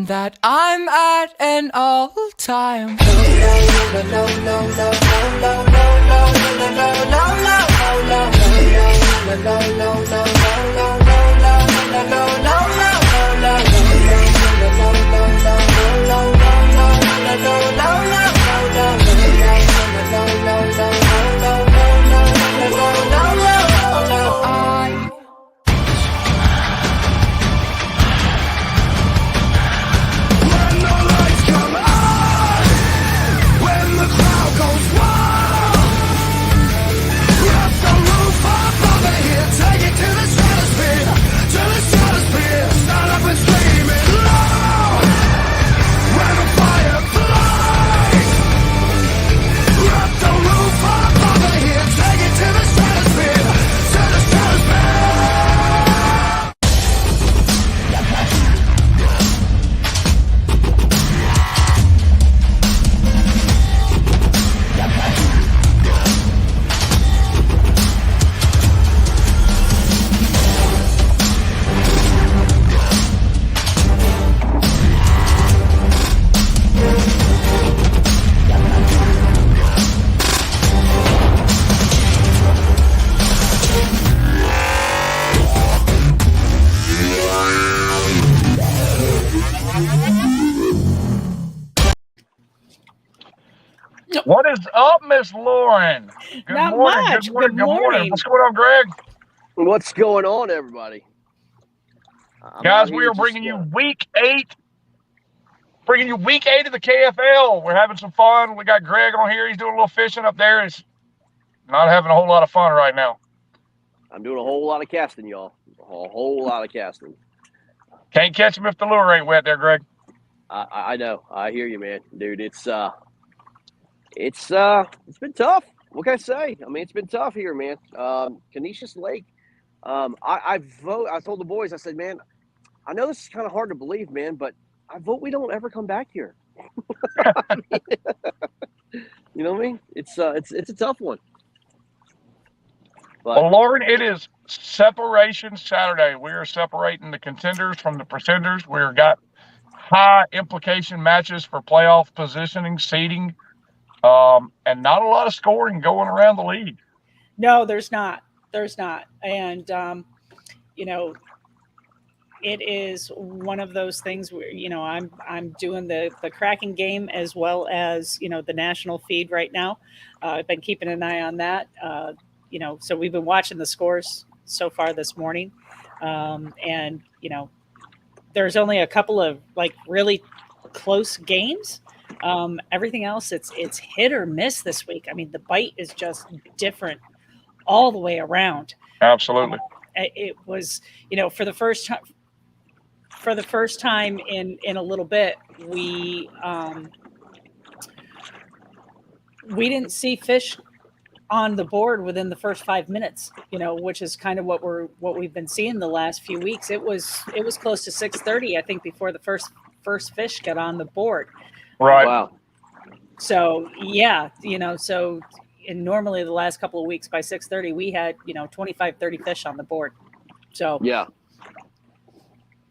that I'm at an all-time. What is up, Miss Lauren? Not much. Good morning. What's going on, Greg? What's going on, everybody? Guys, we are bringing you week 8. Bringing you week 8 of the KFL. We're having some fun. We got Greg on here. He's doing a little fishing up there. He's not having a whole lot of fun right now. I'm doing a whole lot of casting, y'all. A whole lot of casting. Can't catch him if the lure ain't wet there, Greg. I know. I hear you, man. Dude, it's been tough. What can I say? I mean, it's been tough here, man. Canisius Lake. I told the boys, I said, man, I know this is kind of hard to believe, man, but I vote we don't ever come back here. You know what I mean? It's a tough one. But, well, Lauren, it is Separation Saturday. We are separating the contenders from the pretenders. We've got high implication matches for playoff positioning, seeding. And not a lot of scoring going around the league. No, there's not. And, it is one of those things where, I'm doing the Kraken game as well as, the national feed right now. I've been keeping an eye on that. So we've been watching the scores so far this morning. And, there's only a couple of really close games. Everything else, it's hit or miss this week. I mean, the bite is just different all the way around. Absolutely. It was, for the first time in a little bit, we didn't see fish on the board within the first 5 minutes, which is kind of what we've been seeing the last few weeks. It was close to 6:30, I think, before the first fish got on the board. Right. Wow. So yeah, and normally the last couple of weeks by 6:30 we had 25, 30 fish on the board. So yeah.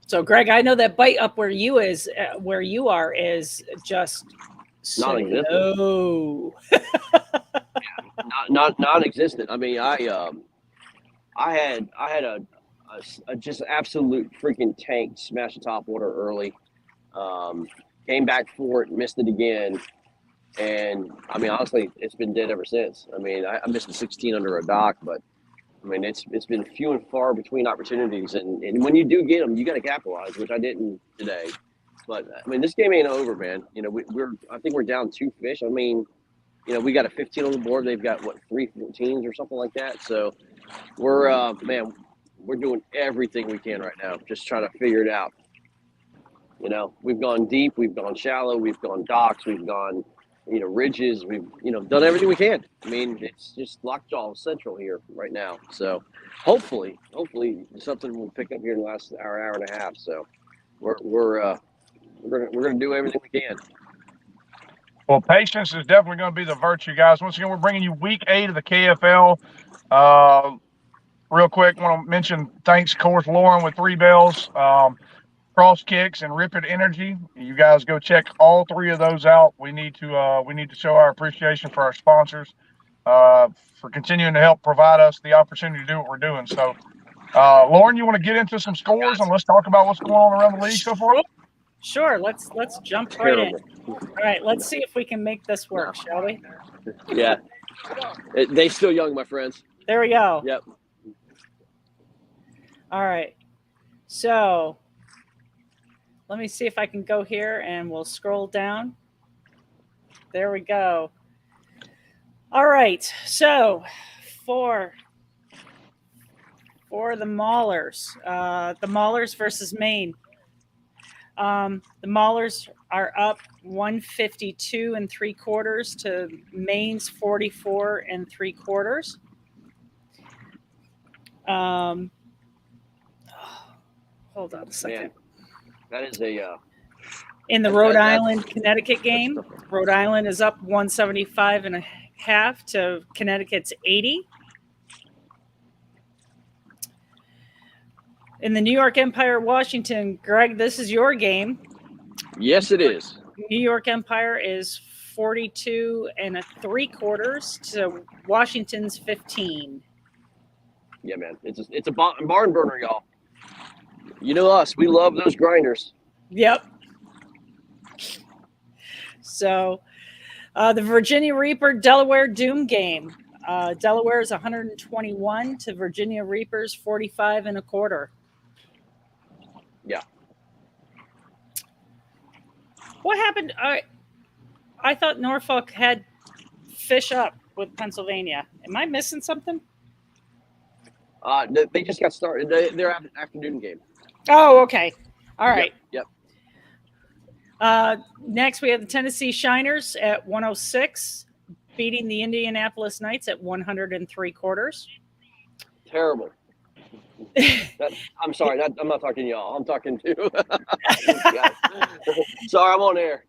So Greg, I know that bite up where you are is just so low. Non-existent. I mean, I had a just absolute freaking tank smash the top water early. Came back for it, missed it again, and I mean, honestly, it's been dead ever since. I mean, I missed a 16 under a dock, but I mean, it's been few and far between opportunities, and when you do get them, you got to capitalize, which I didn't today. But I mean, this game ain't over, man. I think we're down 2 fish. I mean, we got a 15 on the board. They've got 3 14s or something like that. So we're doing everything we can right now, just trying to figure it out. We've gone deep, we've gone shallow, we've gone docks, we've gone, ridges. We've, done everything we can. I mean, it's just lockjaw central here right now. So hopefully something will pick up here in the last hour and a half. So we're gonna do everything we can. Well, patience is definitely going to be the virtue, guys. Once again, we're bringing you week 8 of the KFL. Real quick, want to mention thanks, of course, Lauren with 3 bells. Cross Kicks, and Ripid Energy. You guys go check all 3 of those out. We need to show our appreciation for our sponsors for continuing to help provide us the opportunity to do what we're doing. So, Lauren, you want to get into some scores and let's talk about what's going on around the league so far? Sure. Let's jump right in. All right. Let's see if we can make this work, shall we? Yeah. They still young, my friends. There we go. Yep. All right. So let me see if I can go here and we'll scroll down. There we go. All right. So for the Maulers versus Maine. The Maulers are up 152 3/4 to Maine's 44 3/4. Hold on a second. Man, that is a in the Rhode Island Connecticut game, Rhode Island is up 175.5 to Connecticut's 80. In the New York Empire Washington, Greg, this is your game. Yes, it is. New York Empire is 42 3/4 to Washington's 15. Yeah, man. It's a barn burner, y'all. You know us. We love those grinders. Yep. So the Virginia Reaper Delaware Doom game. Delaware is 121 to Virginia Reapers 45 1/4. Yeah. What happened? I thought Norfolk had fish up with Pennsylvania. Am I missing something? They just got started. They're afternoon game. Oh, okay. All right. Yep. Next, we have the Tennessee Shiners at 106, beating the Indianapolis Knights at 100 3/4. Terrible. I'm sorry. I'm not talking to y'all. I'm talking to. Sorry, I'm on air.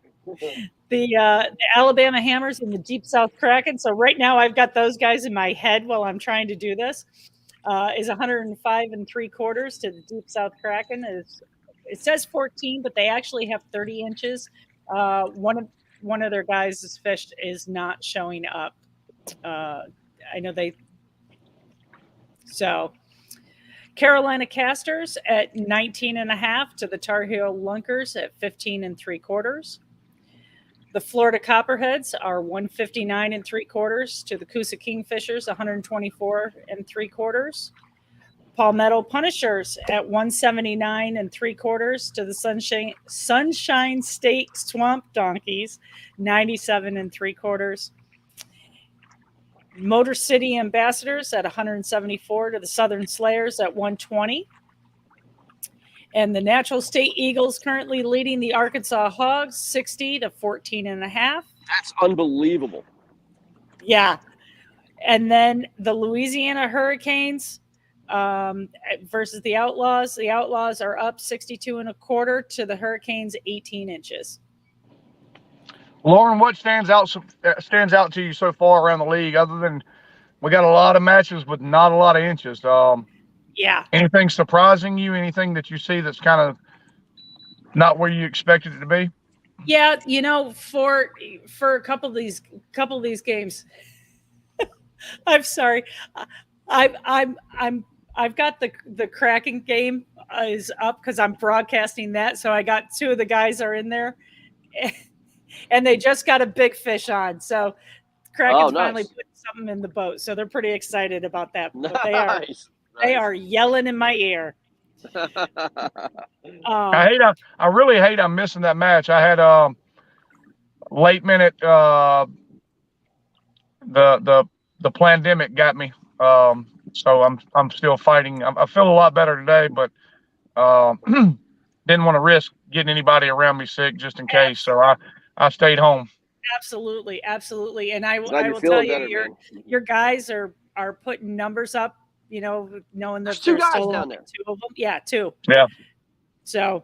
The Alabama Hammers and the Deep South Kraken. So right now, I've got those guys in my head while I'm trying to do this. Is 105 3/4 to the Deep South Kraken. It says 14, but they actually have 30 inches. One of their guys' fish is not showing up. I know they. So Carolina Castors at 19.5 to the Tar Heel Lunkers at 15 3/4. The Florida Copperheads are 159 3/4 to the Coosa Kingfishers 124 3/4. Palmetto Punishers at 179 3/4 to the Sunshine State Swamp Donkeys 97 3/4. Motor City Ambassadors at 174 to the Southern Slayers at 120. And the Natural State Eagles currently leading the Arkansas Hogs 60 to 14.5. That's unbelievable. Yeah. And then the Louisiana Hurricanes versus the Outlaws. The Outlaws are up 62 1/4 to the Hurricanes 18 inches. Lauren, what stands out to you so far around the league, other than we got a lot of matches with not a lot of inches? Yeah. Anything surprising you? Anything that you see that's kind of not where you expected it to be? Yeah, for a couple of these games, I'm sorry, I've got the Kraken game is up because I'm broadcasting that, so I got 2 of the guys are in there, and they just got a big fish on, so Kraken's finally put something in the boat, so they're pretty excited about that. But they are yelling in my ear. I really hate I'm missing that match. I had late minute the pandemic got me. So I'm still fighting. I feel a lot better today, but didn't want to risk getting anybody around me sick just in case. So I stayed home. Absolutely. And I will tell you, your guys are putting numbers up. Knowing that there's 2 there's guys still down there. 2 of them. Yeah, 2. Yeah. So,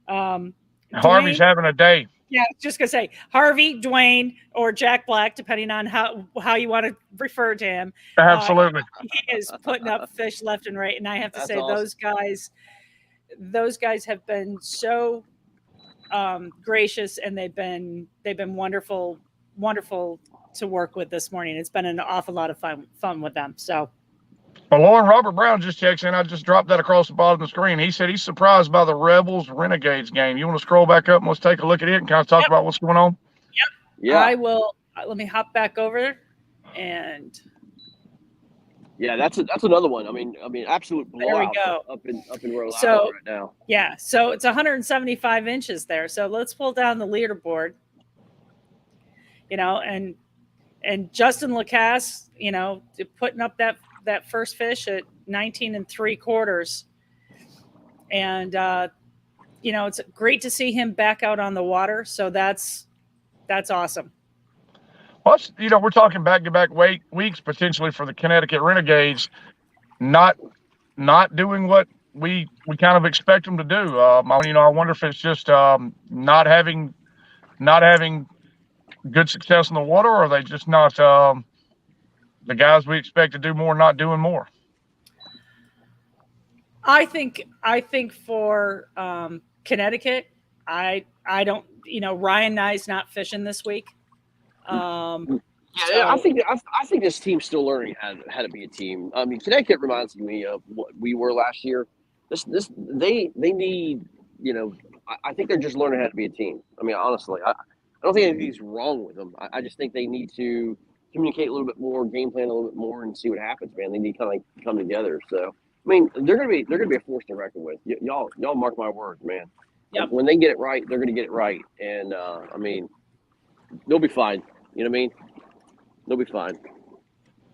Harvey's having a day. Yeah, I was just gonna say Harvey, Dwayne, or Jack Black, depending on how you want to refer to him. Absolutely. He is putting up fish left and right, and I have to say those guys, those guys have been so gracious, and they've been wonderful to work with this morning. It's been an awful lot of fun with them. So. Well, Lauren, Robert Brown just checks in. I just dropped that across the bottom of the screen. He said he's surprised by the Rebels Renegades game. You want to scroll back up and let's take a look at it and kind of talk about what's going on? Yep. Yeah. I will. Let me hop back over and. Yeah, that's another one. I mean, absolute blowout up in Rhode Island right now. Yeah, so it's 175 inches there. So let's pull down the leaderboard. And Justin Lacasse, putting up that first fish at 19 3/4. And it's great to see him back out on the water. So that's awesome. Well, we're talking back-to-back weeks potentially for the Connecticut Renegades, not doing what we kind of expect them to do. I wonder if it's just not having good success in the water, or are they just not the guys we expect to do more, not doing more? I think for Connecticut, I don't. Ryan Nye's not fishing this week. I think this team's still learning how to be a team. I mean, Connecticut reminds me of what we were last year. They need, I think they're just learning how to be a team. I mean, honestly, I don't think anything's wrong with them. I just think they need to communicate a little bit more, game plan a little bit more, and see what happens, man. They need to kind of come together. So, I mean, they're gonna be a force to reckon with. Y'all mark my words, man. Yep. When they get it right, they're gonna get it right, and I mean, they'll be fine. You know what I mean? They'll be fine.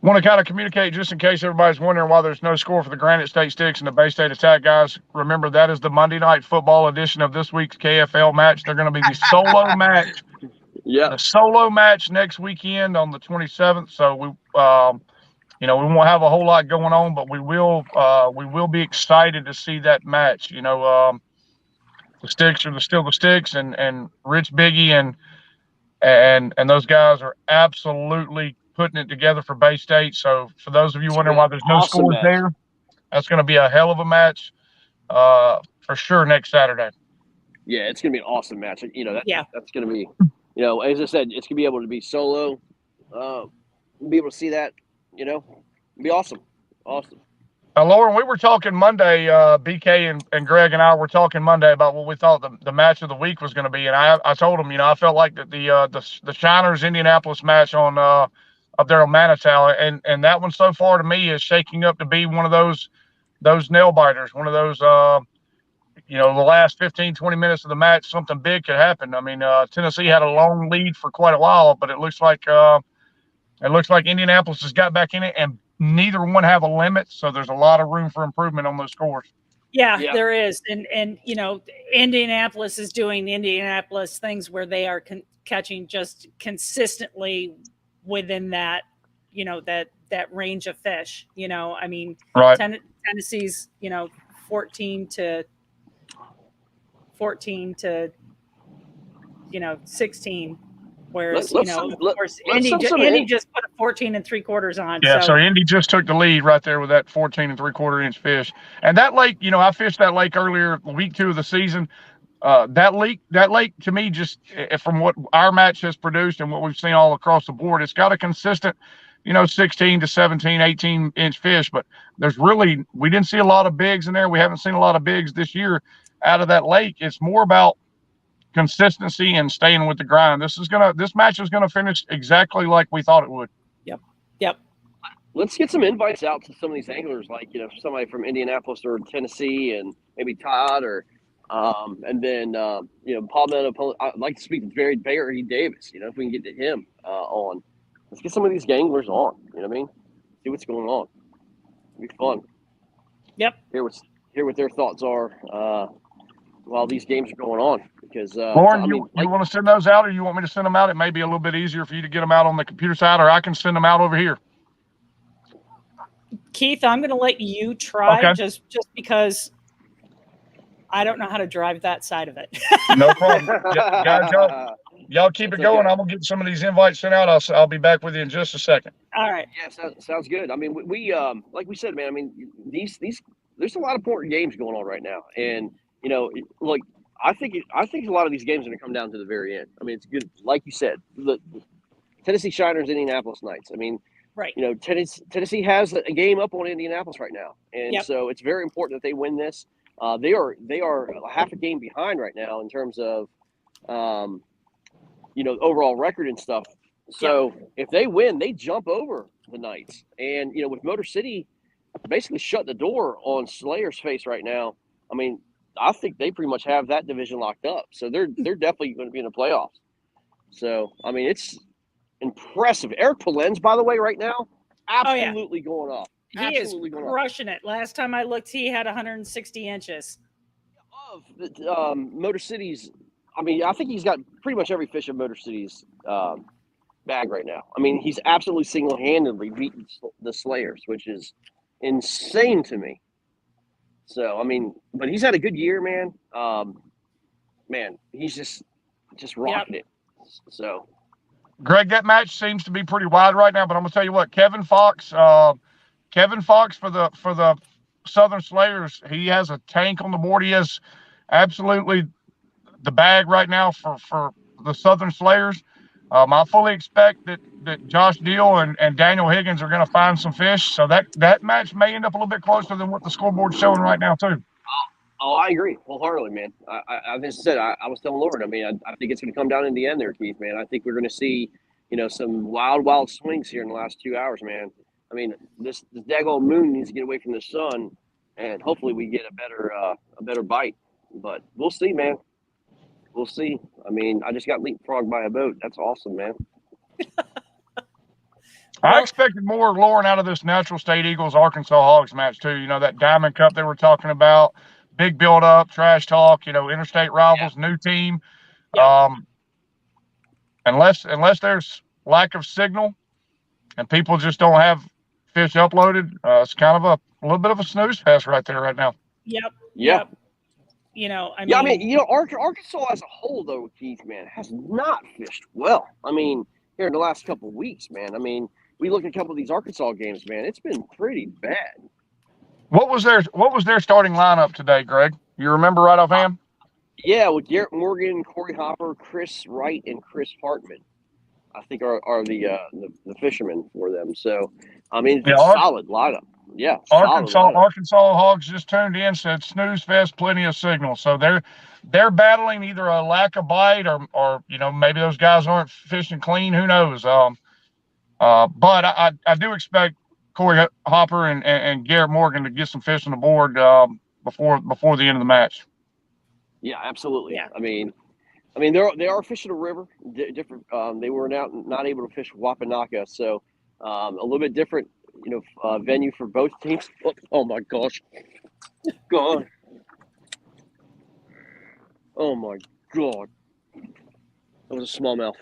Want to kind of communicate, just in case everybody's wondering why there's no score for the Granite State Sticks and the Bay State Attack guys. Remember, that is the Monday Night Football edition of this week's KFL match. They're going to be the solo match. Yeah. The solo match next weekend on the 27th. So we won't have a whole lot going on, but we will be excited to see that match. The Sticks are still the Sticks, and Rich Biggie and those guys are absolutely putting it together for Bay State. So for those of you wondering why there's no scores there, that's going to be a hell of a match for sure next Saturday. Yeah, it's going to be an awesome match. That's going to be, as I said, it's going to be able to be solo, be able to see that, it'll be awesome. Awesome. Lauren, we were talking Monday, BK and Greg and I were talking Monday about what we thought the match of the week was going to be. And I told them, I felt like that the Shiners Indianapolis match on up there on Manitow, and that one so far to me is shaking up to be one of those nail biters, one of those, the last 15, 20 minutes of the match, something big could happen. I mean, Tennessee had a long lead for quite a while, but it looks like Indianapolis has got back in it, and neither one have a limit, so there's a lot of room for improvement on those scores. Yeah. There is, and Indianapolis is doing Indianapolis things where they are catching just consistently within that, that range of fish. I mean, right. Tennessee's 14 to 16. Whereas, of course, Indy just put a 14 3/4 on. Yeah, so Indy just took the lead right there with that 14 3/4 inch fish. And that lake, I fished that lake earlier, week 2 of the season. That lake to me, just from what our match has produced and what we've seen all across the board, it's got a consistent, 16 to 17, 18 inch fish. But we didn't see a lot of bigs in there. We haven't seen a lot of bigs this year out of that lake. It's more about consistency and staying with the grind. This match is gonna finish exactly like we thought it would. Yep. Let's get some invites out to some of these anglers, like somebody from Indianapolis or Tennessee, and maybe Todd, or and then Paul Meadow. I'd like to speak to Barry Davis. If we can get to him on, let's get some of these anglers on. You know what I mean? See what's going on. It'll be fun. Yep. Hear what their thoughts are while these games are going on. Because Lauren, you want to send those out, or you want me to send them out? It may be a little bit easier for you to get them out on the computer side, or I can send them out over here. Keith, I'm going to let you try, okay. just because I don't know how to drive that side of it. No problem. Guys, y'all keep it going. Okay. I'm going to get some of these invites sent out. I'll be back with you in just a second. All right. Yeah, sounds good. I mean, we like we said, man, I mean, these there's a lot of important games going on right now, and like I think a lot of these games are going to come down to the very end. I mean, it's good, like you said, the Tennessee Shiners, Indianapolis Knights. I mean, Right. Tennessee has a game up on Indianapolis right now, and Yep. so it's very important that they win this. They are half a game behind right now in terms of overall record and stuff. So if they win, they jump over the Knights, and with Motor City basically shut the door on Slayer's face right now. I mean, I think they pretty much have that division locked up. So they're definitely going to be in the playoffs. So I mean, it's impressive. Eric Polenz, by the way, right now, absolutely going off. He is crushing it. Last time I looked, he had 160 inches. Of Motor City's, I mean, I think he's got pretty much every fish of Motor City's bag right now. I mean, he's absolutely single-handedly beaten the Slayers, which is insane to me. So, I mean, but he's had a good year, man. Man, he's just rocking it. So, Greg, that match seems to be pretty wide right now, but I'm gonna tell you what, Kevin Fox for the Southern Slayers, he has a tank on the board. He has absolutely the bag right now for the Southern Slayers. I fully expect that Josh Deal and Daniel Higgins are going to find some fish. So that match may end up a little bit closer than what the scoreboard's showing right now, too. Oh, I agree wholeheartedly, man. I just said, I was telling Lauren, I mean, I think it's going to come down in the end there, Keith, man. I think we're going to see, some wild swings here in the last 2 hours, man. I mean, this daggone moon needs to get away from the sun, and hopefully we get a better bite. But we'll see, man. We'll see. I mean, I just got leapfrogged by a boat. That's awesome, man. I expected more, Lauren, out of this Natural State Eagles Arkansas Hogs match too. That Diamond Cup they were talking about, big build up, trash talk. Interstate rivals, new team. Yeah. Unless there's lack of signal and people just don't have fish uploaded, it's kind of a little bit of a snooze fest right there right now. Yep. Yeah. I mean, Arkansas as a whole, though, Keith, man, has not fished well. I mean, here in the last couple of weeks, man. I mean, we look at a couple of these Arkansas games, man. It's been pretty bad. What was their starting lineup today, Greg? You remember right offhand? Yeah, with Garrett Morgan, Corey Hopper, Chris Wright, and Chris Hartman, I think are the fishermen for them. So, I mean, it's a solid lineup. Yeah, Arkansas Hogs just tuned in, said snooze fest, plenty of signal. So they're battling either a lack of bite or maybe those guys aren't fishing clean. Who knows? But I do expect Corey Hopper and Garrett Morgan to get some fish on the board before the end of the match. Yeah, absolutely. Yeah. I mean they are fishing a river. Different. They were not able to fish Wapanaka, so a little bit different. Venue for both teams. Oh my gosh. God. Oh my God. That was a smallmouth.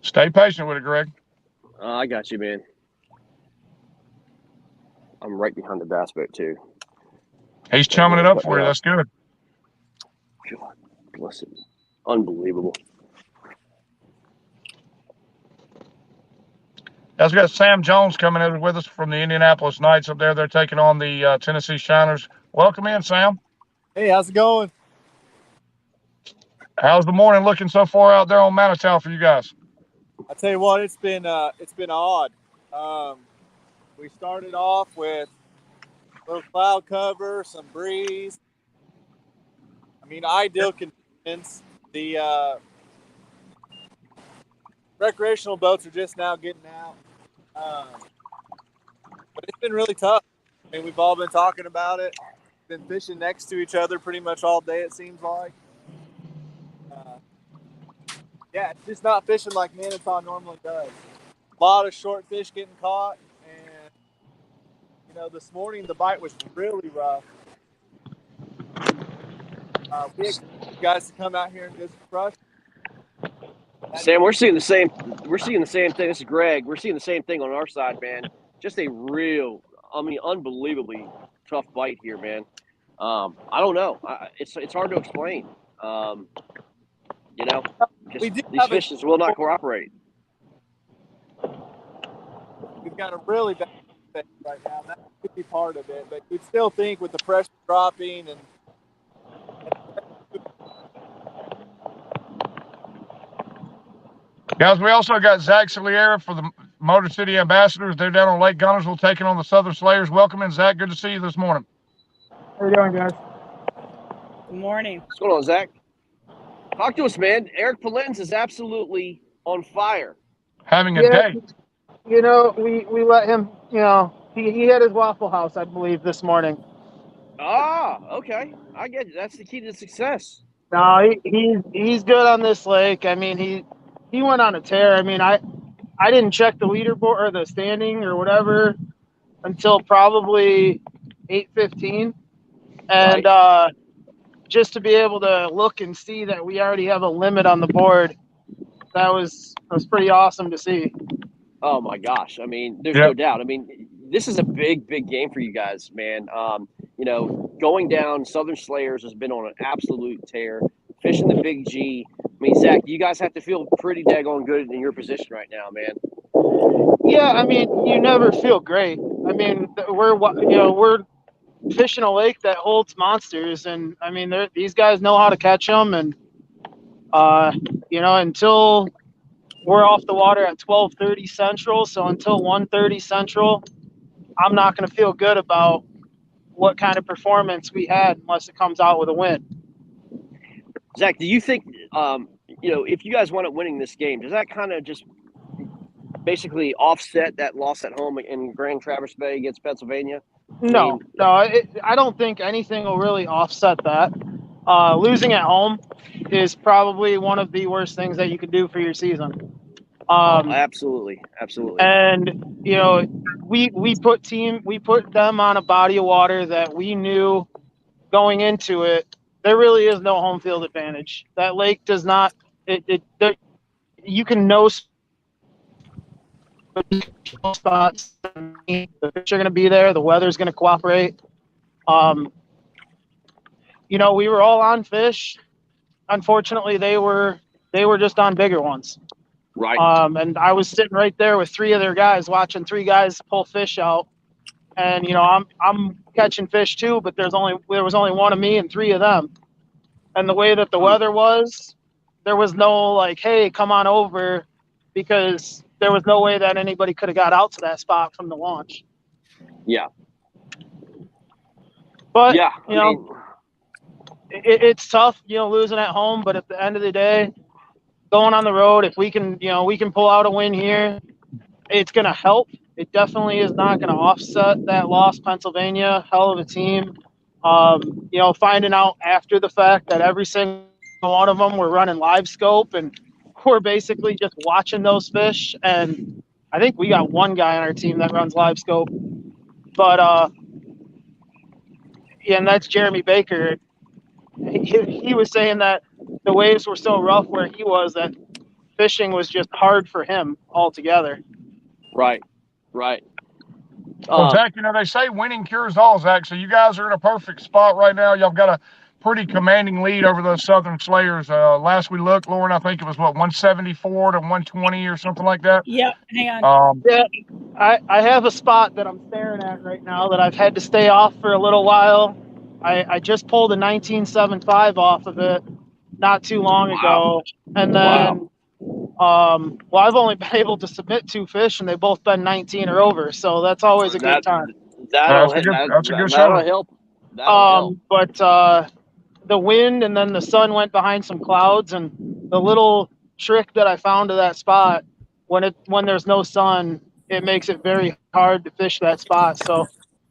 Stay patient with it, Greg. I got you, man. I'm right behind the bass boat, too. He's chumming it up for you. That's good. God bless him. Unbelievable. As we got Sam Jones coming in with us from the Indianapolis Knights up there. They're taking on the Tennessee Shiners. Welcome in, Sam. Hey, how's it going? How's the morning looking so far out there on Manitou for you guys? I tell you what, it's been odd. We started off with a little cloud cover, some breeze. I mean, ideal conditions. The recreational boats are just now getting out. But it's been really tough. I mean, we've all been talking about it. Been fishing next to each other pretty much all day, it seems like. Yeah, it's just not fishing like Manitou normally does. A lot of short fish getting caught, and this morning the bite was really rough. We expect you guys to come out here and visit Crush. Sam, we're seeing the same thing. This is Greg. We're seeing the same thing on our side, man. Just a real, unbelievably tough bite here, man. I don't know. It's hard to explain. These fish will not cooperate. We've got a really bad things right now. That could be part of it, but you'd still think with the pressure dropping and Guys, we also got Zach Saliera for the Motor City Ambassadors. They're down on Lake Gunnersville taking on the Southern Slayers. Welcome in, Zach. Good to see you this morning. How you doing, guys? Good morning. What's going on, Zach? Talk to us, man. Eric Polens is absolutely on fire. Having a Yeah, day. you know, we let him. You know, he had his Waffle House, I believe, this morning. Ah, okay. I get you. That's the key to success. No, he's good on this lake. I mean, he went on a tear. I mean, I didn't check the leaderboard or the standing or whatever until probably 8:15, and just to be able to look and see that we already have a limit on the board, that was pretty awesome to see. Oh my gosh! I mean, there's no doubt. I mean, this is a big game for you guys, man. You know, going down Southern Slayers has been on an absolute tear. Fishing the Big G. I mean, Zach, you guys have to feel pretty daggone good in your position right now, man. Yeah, I mean, you never feel great. I mean, we're fishing a lake that holds monsters, and I mean, these guys know how to catch them, and until we're off the water at 12:30 Central, so until 1:30 Central, I'm not going to feel good about what kind of performance we had unless it comes out with a win. Zach, do you think, if you guys wind up winning this game, does that kind of just basically offset that loss at home in Grand Traverse Bay against Pennsylvania? No, I don't think anything will really offset that. Losing at home is probably one of the worst things that you could do for your season. Absolutely. And we put them on a body of water that we knew going into it. There really is no home field advantage. That lake does not. You can know spots. The fish are going to be there. The weather's going to cooperate. We were all on fish. Unfortunately, they were just on bigger ones. Right. And I was sitting right there with three of their guys, watching three guys pull fish out. And I'm catching fish too, but there was only one of me and three of them. And the way that the weather was, there was no like, hey, come on over, because there was no way that anybody could have got out to that spot from the launch. Yeah. But it's tough, losing at home. But at the end of the day, going on the road, if we can pull out a win here, it's going to help. It definitely is not going to offset that loss. Pennsylvania, hell of a team. Finding out after the fact that every single one of them were running live scope, and we're basically just watching those fish. And I think we got one guy on our team that runs live scope, but and that's Jeremy Baker. He was saying that the waves were so rough where he was that fishing was just hard for him altogether. Right. Well, Zach, they say winning cures all, Zach. So you guys are in a perfect spot right now. Y'all got a pretty commanding lead over those Southern Slayers. Last we looked, Lauren, I think it was 174 to 120 or something like that. Yep. Hang on. Yeah, I have a spot that I'm staring at right now that I've had to stay off for a little while. I just pulled a 19.75 off of it not too long ago, and then I've only been able to submit 2 fish, and they've both been 19 or over, so that's always a good time. That's a good That'll help. But the wind and then the sun went behind some clouds, and the little trick that I found to that spot, when there's no sun, it makes it very hard to fish that spot. So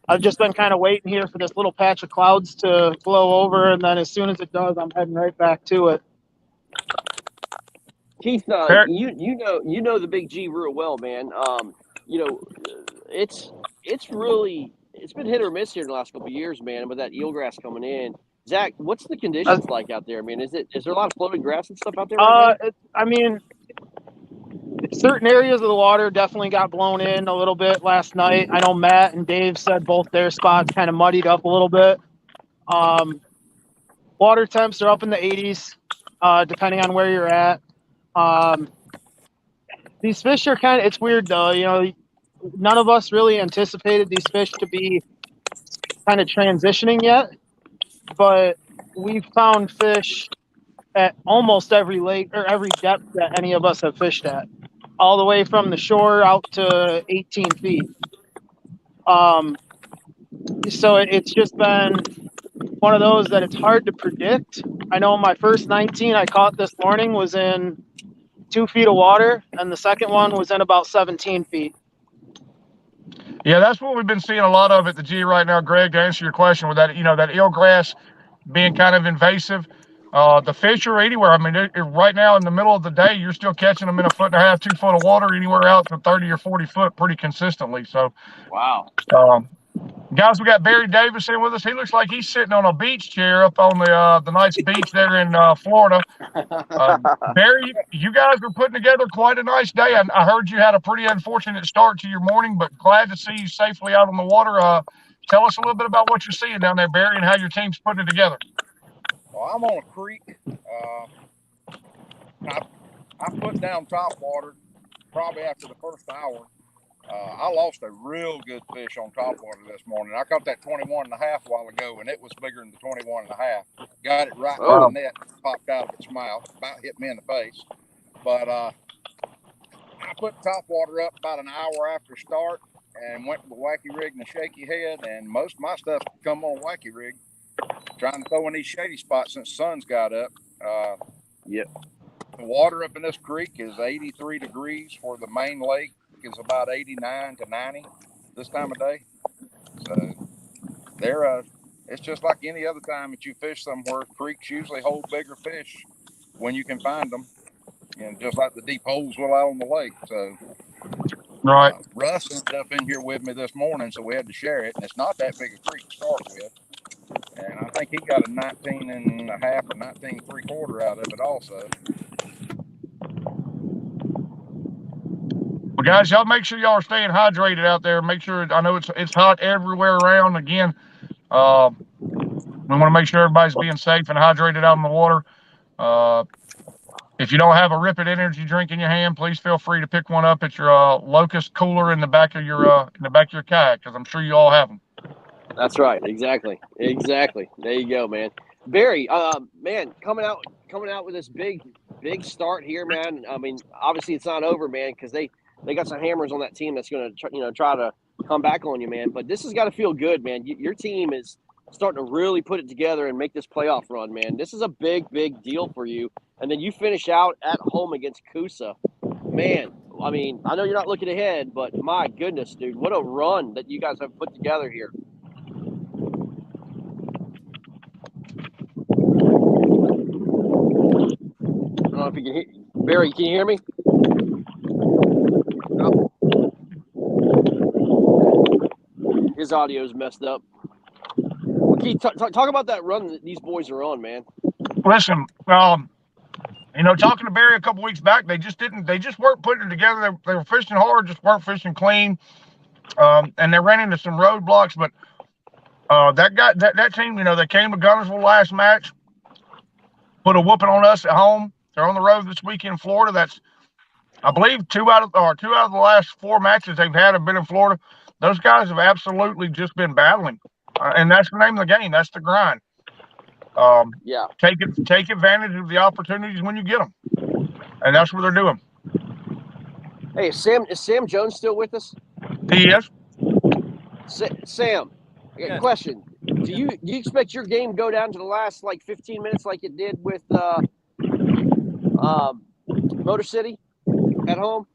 I've just been kind of waiting here for this little patch of clouds to blow over, and then as soon as it does, I'm heading right back to it. Keith, you know the Big G real well, man. It's been hit or miss here in the last couple of years, man. With that eelgrass coming in, Zach, what's the conditions like out there? I mean, is there a lot of floating grass and stuff out there? I mean, certain areas of the water definitely got blown in a little bit last night. I know Matt and Dave said both their spots kind of muddied up a little bit. Water temps are up in the 80s, depending on where you're at. These fish are it's weird though. none of us really anticipated these fish to be kind of transitioning yet, but we've found fish at almost every lake or every depth that any of us have fished at, all the way from the shore out to 18 feet. So it's just been one of those that it's hard to predict. I know my first 19 I caught this morning was in 2 feet of water, and the second one was in about 17 feet. Yeah, that's what we've been seeing a lot of at the G right now, Greg, to answer your question with that, that eelgrass being kind of invasive. The fish are anywhere. I mean, right now in the middle of the day, you're still catching them in 1.5 foot, 2 foot of water, anywhere out to 30 or 40 foot pretty consistently. So, Wow. guys, we got Barry Davis in with us. He looks like he's sitting on a beach chair up on the nice beach there in Florida. Barry, you guys are putting together quite a nice day. I heard you had a pretty unfortunate start to your morning, but glad to see you safely out on the water. Tell us a little bit about what you're seeing down there, Barry, and how your team's putting it together. Well, I'm on a creek. I put down top water probably after the first hour. I lost a real good fish on top water this morning. I caught that 21.5 a while ago, and it was bigger than the 21.5. Got it right in the net, popped out of its mouth, about hit me in the face. But I put top water up about an hour after start and went to the wacky rig and the shaky head, and most of my stuff come on wacky rig. Trying to throw in these shady spots since the sun's got up. Yep. The water up in this creek is 83 degrees, where the main lake is about 89 to 90 this time of day. So it's just like any other time that you fish somewhere. Creeks usually hold bigger fish when you can find them, and just like the deep holes will out on the lake. So right. Russ ended up in here with me this morning, so we had to share it. And it's not that big a creek to start with. And I think he got a 19.5 or 19.75 out of it also. Well, guys, y'all make sure y'all are staying hydrated out there. Make sure, I know it's hot everywhere around. Again, we want to make sure everybody's being safe and hydrated out in the water. If you don't have a Ripid energy drink in your hand, please feel free to pick one up at your Locust cooler in the back of your kayak, because I'm sure you all have them. That's right. Exactly. There you go, man. Barry, man, coming out with this big start here, man. I mean, obviously it's not over, man, because they got some hammers on that team that's going to try to come back on you, man. But this has got to feel good, man. Your team is starting to really put it together and make this playoff run, man. This is a big deal for you. And then you finish out at home against Coosa. Man, I mean, I know you're not looking ahead, but my goodness, dude, what a run that you guys have put together here. I don't know if you can hear Barry. Can you hear me? No. His audio is messed up. Well, Keith, talk about that run that these boys are on, man. Listen, talking to Barry a couple weeks back, they just weren't putting it together. They were fishing hard, just weren't fishing clean, and they ran into some roadblocks. But that team, they came to Gunnersville last match, put a whooping on us at home. They're on the road this weekend in Florida. That's, I believe, two out of the last 4 matches they've had have been in Florida. Those guys have absolutely just been battling, and that's the name of the game. That's the grind. Take advantage of the opportunities when you get them, and that's what they're doing. Hey, is Sam Jones still with us? He is. Sam, I got a question. Do you expect your game to go down to the last 15 minutes like it did with Motor City at home?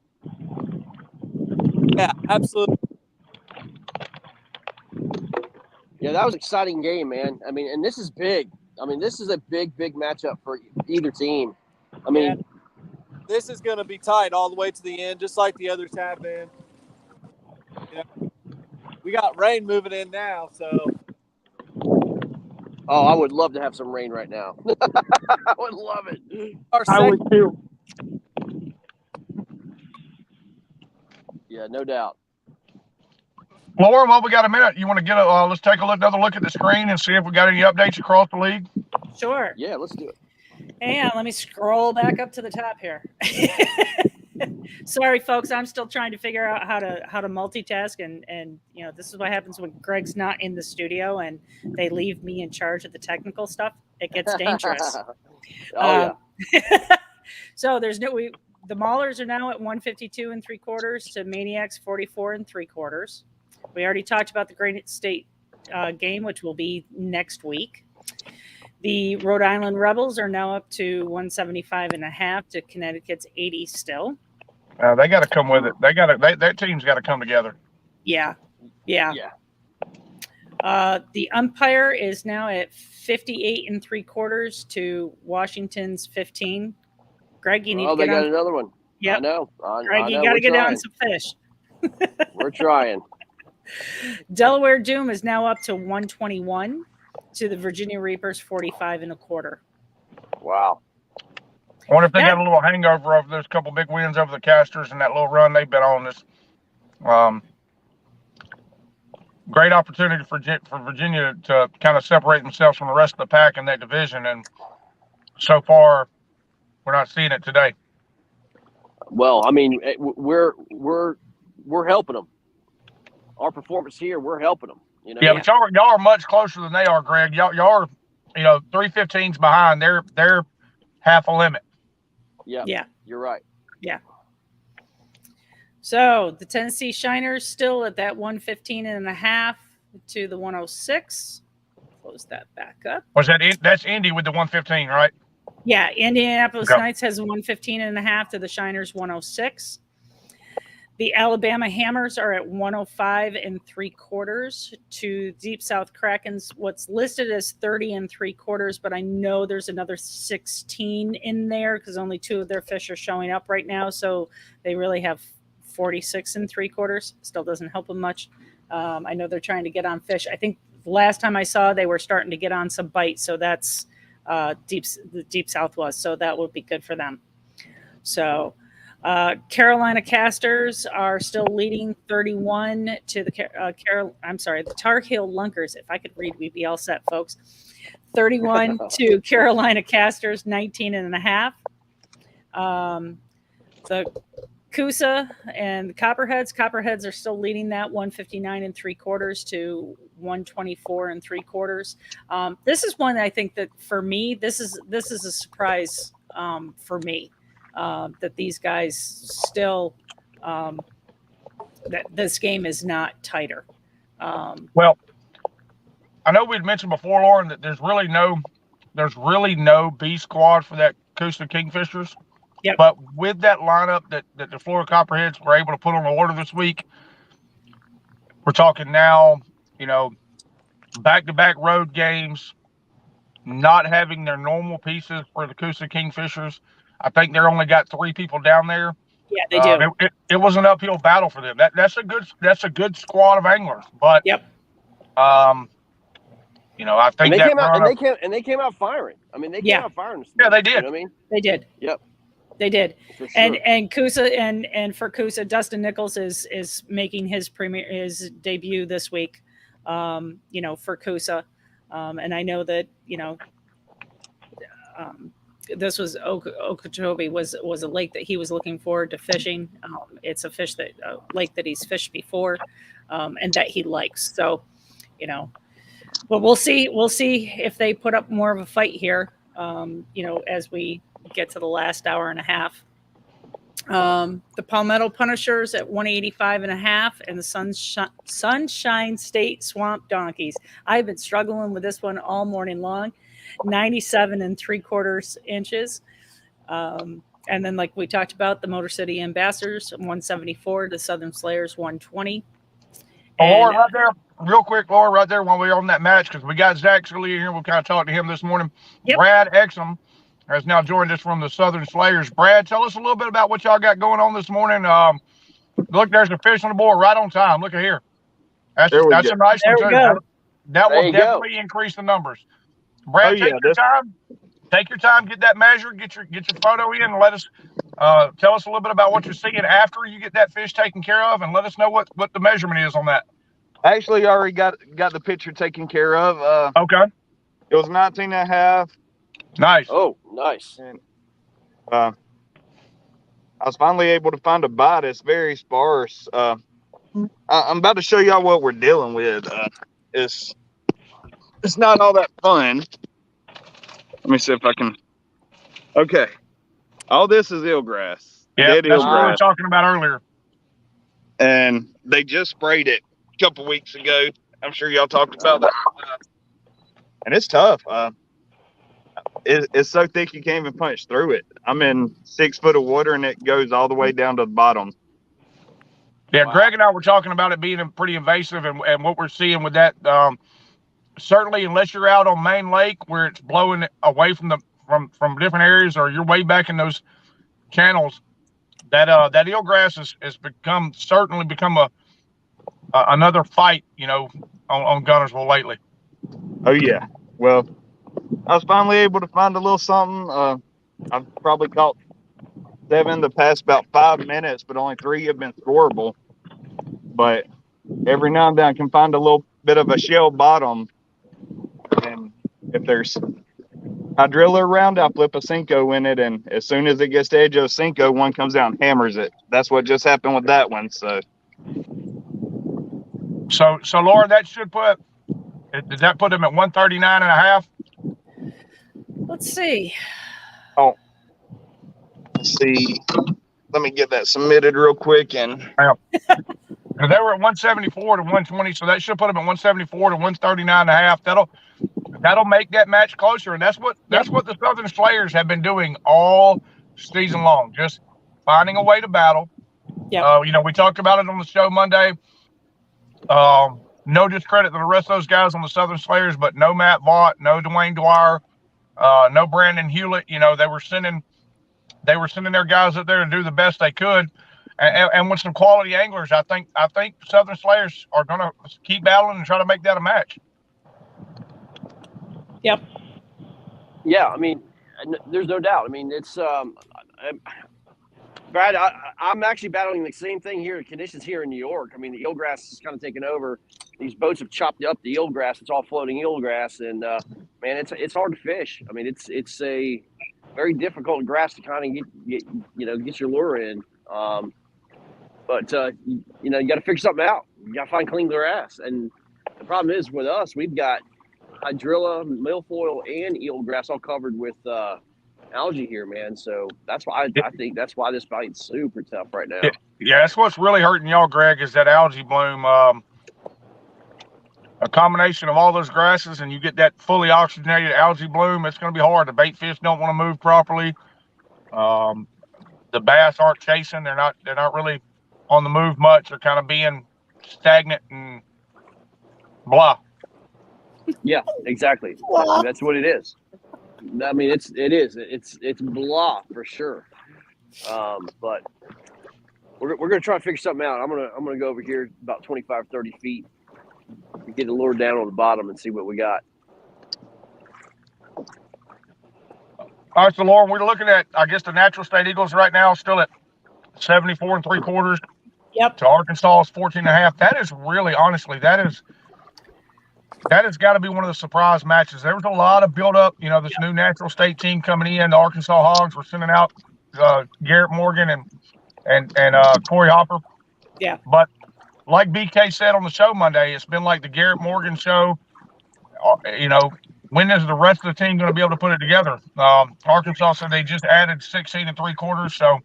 Yeah, absolutely. Yeah, that was an exciting game, man. I mean, and this is big. I mean, this is a big matchup for either team. I mean, this is going to be tight all the way to the end, just like the others have been. We got rain moving in now, so. Oh, I would love to have some rain right now. I would love it. I would too. Yeah, no doubt. Lauren, while we got a minute, you want to get let's take another look at the screen and see if we got any updates across the league? Sure. Yeah, let's do it. And let me scroll back up to the top here. Sorry, folks. I'm still trying to figure out how to multitask, and this is what happens when Greg's not in the studio and they leave me in charge of the technical stuff. It gets dangerous. Oh So there's the Maulers are now at 152 3/4 to Maniacs 44 3/4. We already talked about the Granite State game, which will be next week. The Rhode Island Rebels are now up to 175.5 to Connecticut's 80 still. They got to come with it. That team's got to come together. Yeah. yeah. The umpire is now at 58 3/4 to Washington's 15. Greg, you need to they get got on. another one. Yep. I know. Greg, I you know. got to We're get down trying. some fish. We're trying. Delaware Doom is now up to 121 to the Virginia Reapers 45 1/4. Wow. I wonder if they got a little hangover of those couple big wins over the Casters and that little run they've been on. This great opportunity for Virginia to kind of separate themselves from the rest of the pack in that division, and so far we're not seeing it today. Well, I mean, we're helping them. Our performance here, we're helping them. Yeah, but y'all are much closer than they are, Greg. Y'all are 3:15s behind. They're half a limit. Yeah. You're right. Yeah. So the Tennessee Shiners still at that 115.5 to the 106. Close that back up. Was that's Indy with the 115, right? Yeah, Indianapolis Knights has 115.5 to the Shiners 106. The Alabama Hammers are at 105 3/4 to Deep South Krakens. What's listed as 30 3/4, but I know there's another 16 in there because only 2 of their fish are showing up right now. So they really have 46 3/4. Still doesn't help them much. I know they're trying to get on fish. I think the last time I saw, they were starting to get on some bites. So that's the Deep South was. So that would be good for them. So Carolina Casters are still leading 31 to the the Tar Heel Lunkers. If I could read, we'd be all set, folks. 31 to Carolina Casters, 19.5. The Coosa and the Copperheads are still leading that 159 3/4 to 124 3/4. This is one that I think that for me, this is a surprise for me. That these guys still that this game is not tighter. Well, I know we'd mentioned before, Lauren, that there's really no B squad for that Coosa Kingfishers. Yep. But with that lineup that the Florida Copperheads were able to put on the water this week, we're talking now, back-to-back road games, not having their normal pieces for the Coosa Kingfishers. I think they're only got 3 people down there. Yeah, they do. It was an uphill battle for them. That's a good squad of anglers. But yep. I think they came out firing. I mean, they came out firing. Yeah, they did. You know what I mean? They did. Yep. They did. For sure. And Coosa and for Coosa, Dustin Nichols is making his debut this week. For Coosa, and I know that this was Okeechobee was a lake that he was looking forward to fishing. It's a lake that he's fished before, and that he likes. So, but we'll see if they put up more of a fight here. As we get to the last hour and a half. The Palmetto Punishers at 185.5 and the Sunshine State Swamp Donkeys. I've been struggling with this one all morning long. 97 3/4 inches. And then, like we talked about, the Motor City Ambassadors, 174, the Southern Slayers, 120. Laura, right there, real quick, Laura, right there when we were on that match, because we got Zach Scalia here. We'll kind of talk to him this morning. Yep. Brad Exum has now joined us from the Southern Slayers. Brad, tell us a little bit about what y'all got going on this morning. Look, there's a fish on the board right on time. Look at here. That's a nice there one, too. That will definitely increase the numbers. Brad, take your time, get that measured, get your photo in, and let us tell us a little bit about what you're seeing after you get that fish taken care of, and let us know what the measurement is on that. Actually, I already got the picture taken care of. Okay. It was 19.5. Nice. Oh, nice. And, I was finally able to find a bite. It's very sparse. I'm about to show y'all what we're dealing with. It's not all that fun. Let me see if I can. Okay. All this is eelgrass. Yeah, Dead that's what we were eelgrass. talking about earlier. And they just sprayed it a couple weeks ago. I'm sure y'all talked about that. And it's tough. It's so thick you can't even punch through it. I'm in 6 foot of water and it goes all the way down to the bottom. Yeah, Wow. Greg and I were talking about it being pretty invasive, and what we're seeing with that. Certainly, unless you're out on Main Lake where it's blowing away from from different areas, or you're way back in those channels, that eelgrass has certainly become another fight, on Gunnersville lately. Oh yeah. Well, I was finally able to find a little something. I've probably caught 7 the past about 5 minutes, but only 3 have been scoreable. But every now and then I can find a little bit of a shell bottom. And if there's hydrilla around, I flip a Cinco in it. And as soon as it gets to edge of Cinco, one comes down and hammers it. That's what just happened with that one. So Laura, that should did that put him at 139.5? Let's see. Oh, let's see. Let me get that submitted real quick. And They were at 174 to 120, so that should put them at 174 to 139.5. That'll make that match closer, and that's what the Southern Slayers have been doing all season long, just finding a way to battle. Yeah. We talked about it on the show Monday. No discredit to the rest of those guys on the Southern Slayers, but no Matt Vaught, no Dwayne Dwyer, no Brandon Hewlett. They were sending their guys up there to do the best they could. And with some quality anglers, I think Southern Slayers are going to keep battling and try to make that a match. Yep. Yeah, I mean, there's no doubt. I mean, it's Brad. I'm actually battling the same thing here. Conditions here in New York. I mean, the eelgrass is kind of taken over. These boats have chopped up the eelgrass. It's all floating eelgrass, and man, it's hard to fish. I mean, it's a very difficult grass to kind of get your lure in. But you got to figure something out. You got to find clean grass. And the problem is with us, we've got hydrilla, milfoil, and eelgrass all covered with algae here, man. So that's why I think that's why this bite's super tough right now. Yeah, that's what's really hurting y'all, Greg, is that algae bloom. A combination of all those grasses, and you get that fully oxygenated algae bloom. It's going to be hard. The bait fish don't want to move properly. The bass aren't chasing. They're not really on the move much. They're kind of being stagnant and blah. Yeah, exactly. That's what it is. I mean, it's blah for sure. But we're gonna try to figure something out. I'm gonna go over here about 25, 30 feet, get the lure down on the bottom and see what we got. All right, so Lauren, we're looking at, I guess, the Natural State Eagles right now still at 74 3/4. Yep. To Arkansas's 14.5. That is really, honestly, that has got to be one of the surprise matches. There was a lot of build up. This new Natural State team coming in. The Arkansas Hogs were sending out Garrett Morgan and Corey Hopper. Yeah. But like BK said on the show Monday, it's been like the Garrett Morgan show. When is the rest of the team going to be able to put it together? Arkansas said they just added 16 3/4, so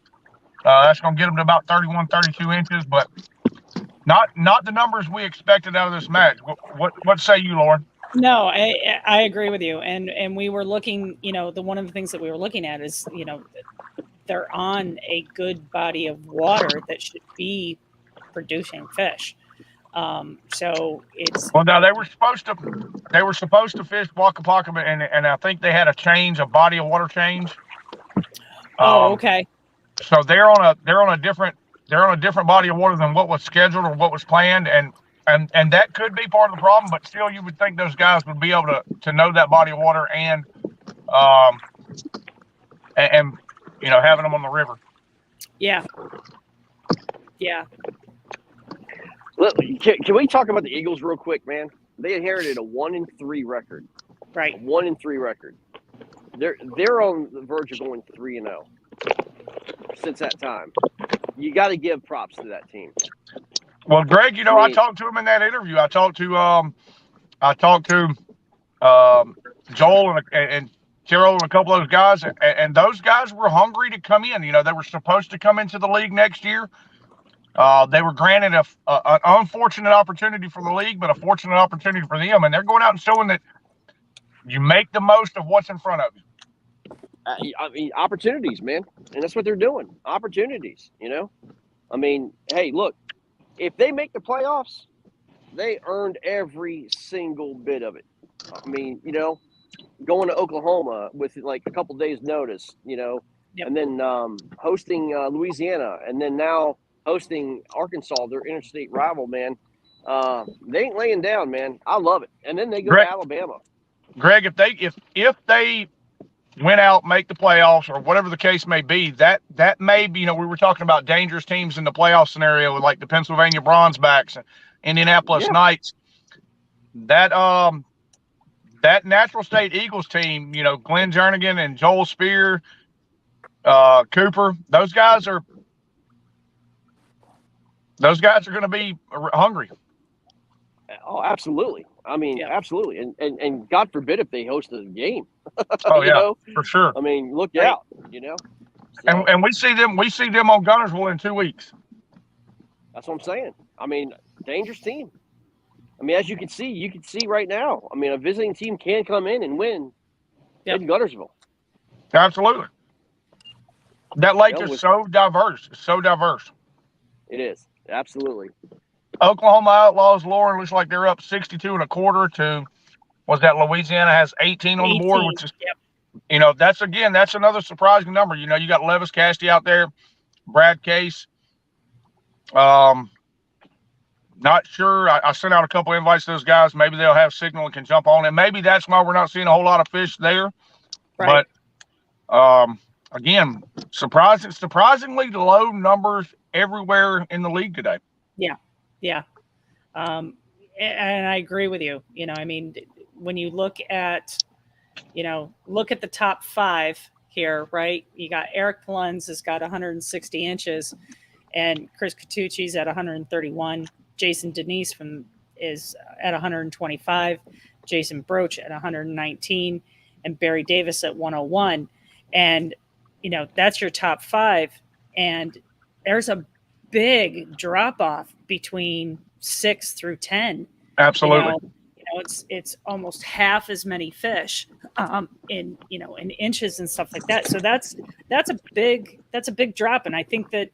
that's going to get them to about 31, 32 inches, but not the numbers we expected out of this match. What say you, Lauren? No, I agree with you. And we were looking, one of the things that we were looking at is, they're on a good body of water that should be producing fish. So it's now they were supposed to fish Waka Waka, and I think they had a body of water change. Okay. So they're on a different body of water than what was scheduled or what was planned, and that could be part of the problem. But still, you would think those guys would be able to know that body of water and having them on the river. Yeah. Yeah. Look, can we talk about the Eagles real quick, man? They inherited a 1-3 record. Right. A 1-3 record. They're on the verge of going 3-0. since that time. You got to give props to that team. Well, Greg, I talked to him in that interview. I talked to Joel and Terrell and a couple of those guys, and those guys were hungry to come in. They were supposed to come into the league next year. They were granted an unfortunate opportunity for the league, but a fortunate opportunity for them, and they're going out and showing that you make the most of what's in front of you. I mean, opportunities, man, and that's what they're doing. Opportunities, I mean, hey, look, if they make the playoffs, they earned every single bit of it. I mean, going to Oklahoma with like a couple days notice, Yep. and then hosting Louisiana, and then now hosting Arkansas, their interstate rival, man. They ain't laying down, man. I love it. And then they go to Alabama. Greg, if they went out, make the playoffs, or whatever the case may be, that may be, we were talking about dangerous teams in the playoff scenario, like the Pennsylvania Bronzebacks and Indianapolis Knights. That Natural State Eagles team, Glenn Jernigan and Joel Spear, Cooper, those guys are going to be hungry. Oh, absolutely. I mean, absolutely. And God forbid if they host a game. Oh, yeah, for sure. I mean, look out, So, and we see them on Gunnersville in 2 weeks. That's what I'm saying. I mean, dangerous team. I mean, as you can see right now. I mean, a visiting team can come in and win in Gunnersville. Absolutely. That lake is so diverse. It's so diverse. It is. Absolutely. Oklahoma Outlaws, Lauren, looks like they're up 62.25 to, Louisiana has 18 on the board, which is, that's another surprising number. You got Levis Casty out there, Brad Case. Not sure. I sent out a couple invites to those guys. Maybe they'll have signal and can jump on, and maybe that's why we're not seeing a whole lot of fish there. Right. But again, surprisingly low numbers everywhere in the league today. Yeah. And I agree with you. I mean, when you look at the top 5 here, right? You got Eric Lunds has got 160 inches, and Chris Catucci's at 131. Jason Denise is at 125. Jason Broach at 119, and Barry Davis at 101. And that's your top 5, and there's a big drop off between 6 through 10. Absolutely. It's almost half as many fish in inches and stuff like that. So that's a big drop. And I think that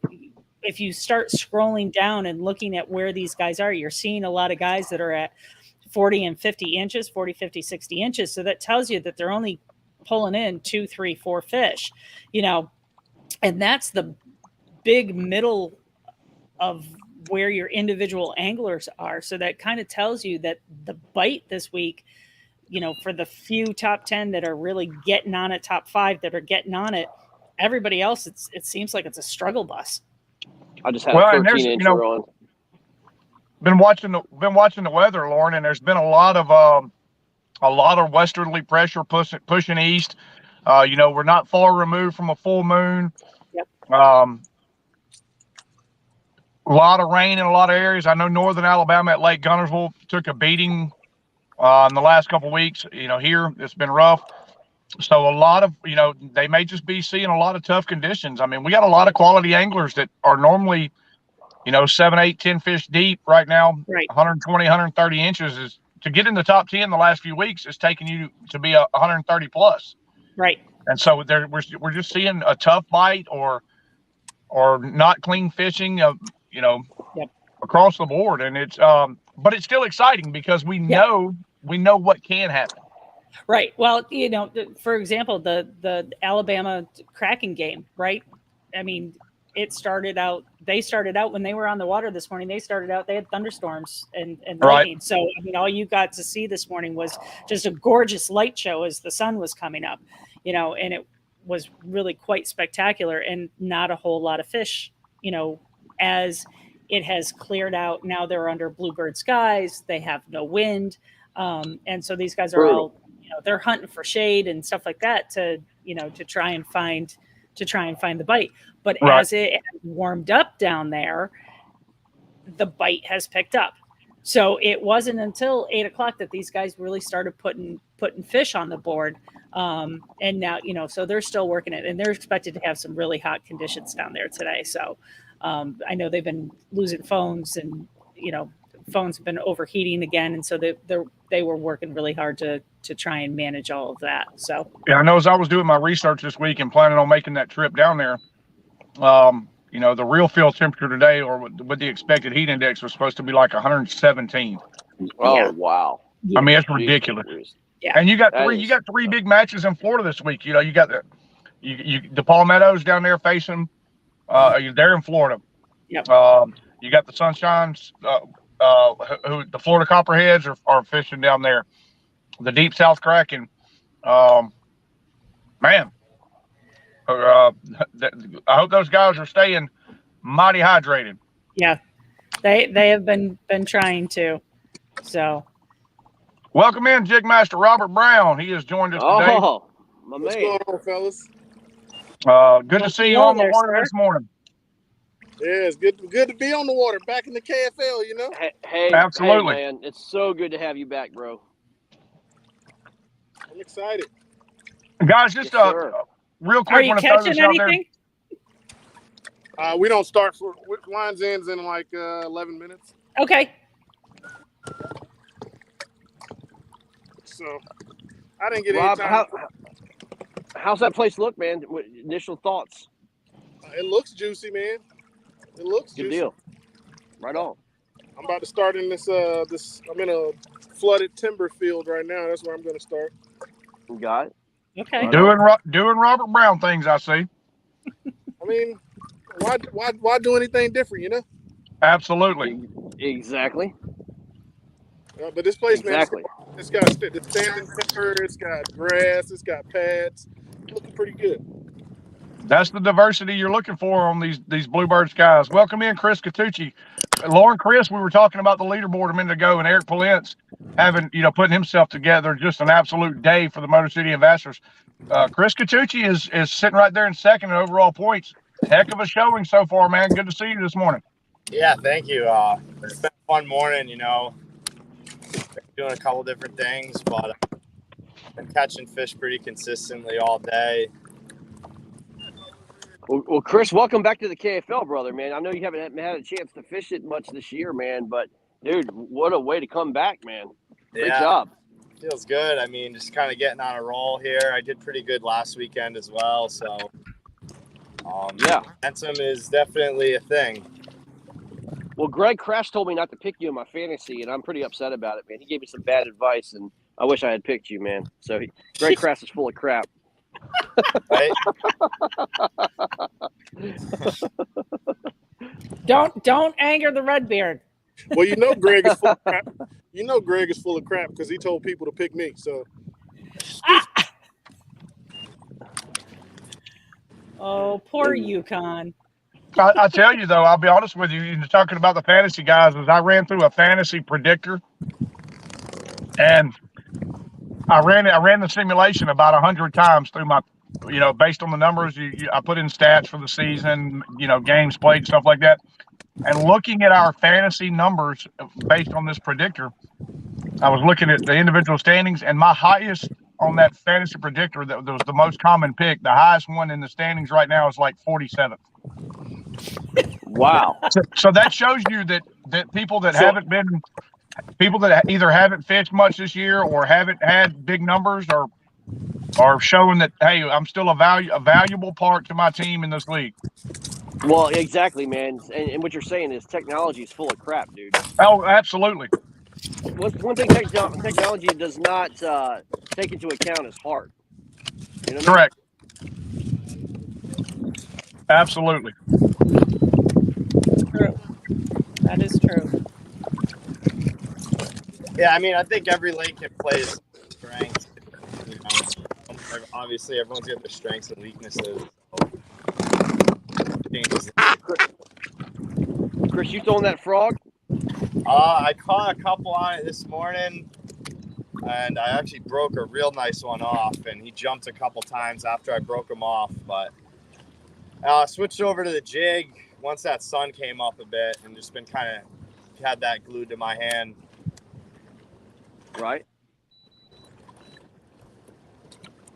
if you start scrolling down and looking at where these guys are, you're seeing a lot of guys that are at 40 and 50 inches, 40, 50, 60 inches. So that tells you that they're only pulling in 2, 3, 4 fish, and that's the big middle of where your individual anglers are. So that kind of tells you that the bite this week, for the few top 10 that are really getting on it, top 5 that are getting on it, everybody else, it seems like it's a struggle bus. I just had a 13-incher on. Been watching the weather, Lauren, and there's been a lot of westerly pressure pushing east. We're not far removed from a full moon. Yep. A lot of rain in a lot of areas. I know northern Alabama at Lake Gunnersville took a beating in the last couple of weeks. Here it's been rough. So a lot of, they may just be seeing a lot of tough conditions. I mean, we got a lot of quality anglers that are normally, 7, 8, 10 fish deep right now. Right. 120, 130 inches is to get in the top 10 the last few weeks is taking you to be 130 plus. Right. And so we're just seeing a tough bite or not clean fishing, across the board. And it's, but it's still exciting because we know what can happen. Right. Well, for example, the Alabama cracking game, right? I mean, they started out when they were on the water this morning, they had thunderstorms and lightning. Right. So, I mean, all you got to see this morning was just a gorgeous light show as the sun was coming up, and it was really quite spectacular, and not a whole lot of fish, as it has cleared out. Now they're under bluebird skies. They have no wind. And so these guys are all, they're hunting for shade and stuff like that to try and find to try and find the bite. But Right. as it warmed up down there, the bite has picked up. So it wasn't until 8 o'clock that these guys really started putting fish on the board. And now, so they're still working it, and they're expected to have some really hot conditions down there today. So I know they've been losing phones, and phones have been overheating again, and so they were working really hard to try and manage all of that. So Yeah, I know as I was doing my research this week and planning on making that trip down there, the real field temperature today, or with the expected heat index, was supposed to be like 117. Oh, Yeah. wow. I mean, it's ridiculous. Yeah. And you got three big matches in Florida this week. You got the Palmettos down there facing. They're in Florida. Yep. You got the Sunshines. Who the Florida Copperheads are fishing down there. The Deep South Kraken. Man. I hope those guys are staying mighty hydrated. Yeah, they have been trying to. So, welcome in, Jigmaster Robert Brown. He has joined us today. Oh, my What's man. going on, fellas? Good to see you on the water this morning. Yeah, it's good to be on the water, back in the KFL. Hey, absolutely, man. It's so good to have you back, bro. I'm excited, guys. Just real quick, are you catching anything? We don't start for lines ends in like 11 minutes. Okay. So I didn't get Rob, any time. How's that place look, man? What initial thoughts? It looks juicy, man. It looks Good juicy. deal. Right on. I'm about to start in this. I'm in a flooded timber field right now. That's where I'm going to start. You got it. Okay. Doing Robert Brown things, I see. I mean, why do anything different? Absolutely. Exactly. But this place, Exactly. man, it's got the standing timber, it's got grass, it's got pads. Looking pretty good. That's the diversity you're looking for on these Bluebird skies. Welcome in, Chris Catucci. Lauren, Chris, we were talking about the leaderboard a minute ago, and Eric Palentz having, putting himself together, just an absolute day for the Motor City Ambassadors. Chris Catucci is sitting right there in second in overall points. Heck of a showing so far, man. Good to see you this morning. Yeah, thank you. It's been a fun morning, doing a couple different things, but been catching fish pretty consistently all day. Well, Chris, welcome back to the KFL, brother, man. I know you haven't had a chance to fish it much this year, man, but, dude, what a way to come back, man. Great job. Feels good. I mean, just kind of getting on a roll here. I did pretty good last weekend as well, so, momentum is definitely a thing. Well, Greg Crash told me not to pick you in my fantasy, and I'm pretty upset about it, man. He gave me some bad advice, and I wish I had picked you, man. So Greg Crash is full of crap. Right? Don't anger the Redbeard. Well, Greg is full of crap. Greg is full of crap because he told people to pick me. So. Oh, poor Yukon. I tell you, though, I'll be honest with you, you're talking about the fantasy guys, as I ran through a fantasy predictor, and I ran the simulation about 100 times through my, based on the numbers, I put in stats for the season, games played, stuff like that. And looking at our fantasy numbers based on this predictor, I was looking at the individual standings, and my highest on that fantasy predictor, that was the most common pick, the highest one in the standings right now is like 47th. Wow. So that shows you that people that either haven't fished much this year or haven't had big numbers are showing that, hey, I'm still a valuable part to my team in this league. Well, exactly, man. And what you're saying is technology is full of crap, dude. Oh, absolutely. One thing technology does not take into account is heart. Correct. Absolutely. True. That is true. Yeah, I mean, I think every lake can play its strengths. Obviously, everyone's got their strengths and weaknesses. Chris, you throwing that frog? I caught a couple on it this morning, and I actually broke a real nice one off, and he jumped a couple times after I broke him off, but Switched over to the jig once that sun came up a bit, and just been kind of had that glued to my hand. Right.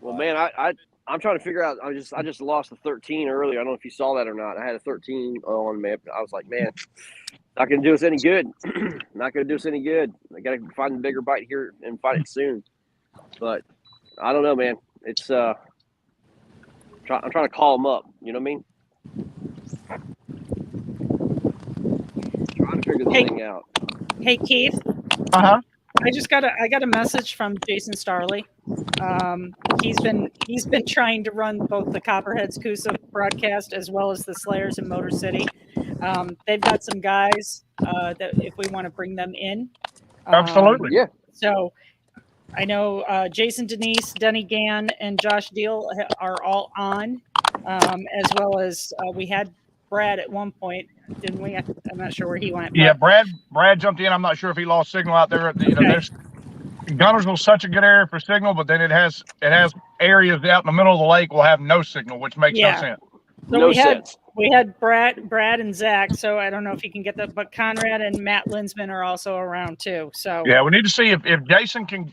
Well, man, I'm trying to figure out. I just lost a 13 earlier. I don't know if you saw that or not. I had a 13 on, man. I was like, man, not going to do us any good. Not going to do us any good. I got to find a bigger bite here and find it soon. But I don't know, man. It's I'm trying to call them up. You know what I mean? Trying to figure this thing out. Hey, Keith. Uh-huh. I got a message from Jason Starley. He's been trying to run both the Copperheads Coosa broadcast as well as the Slayers in Motor City. They've got some guys that if we want to bring them in. Absolutely. Yeah. So I know Jason Denise, Denny Gann, and Josh Deal are all on, as well as we had Brad at one point, didn't we? I'm not sure where he went. Yeah, Brad jumped in. I'm not sure if he lost signal out there. There's Gunnersville's such a good area for signal, but then it has areas out in the middle of the lake will have no signal, which makes no sense. So we had Brad and Zach. So I don't know if you can get that, but Conrad and Matt Linsman are also around too. So yeah, we need to see if Jason can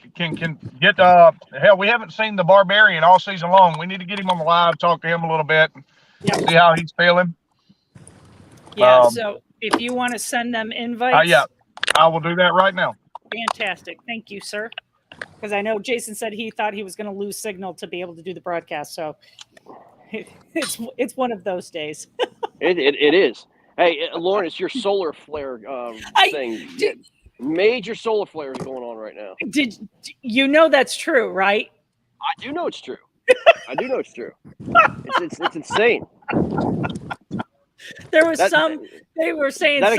get hell. We haven't seen the Barbarian all season long. We need to get him on the live, talk to him a little bit, see how he's feeling. Yeah. So if you want to send them invites, yeah, I will do that right now. Fantastic. Thank you, sir. Because I know Jason said he thought he was going to lose signal to be able to do the broadcast. So it's one of those days. It is. Hey, Lauren, it's your solar flare thing. Major solar flares going on right now. Did you know that's true, right? I do know it's true. I do know it's true. It's insane. There was they were saying that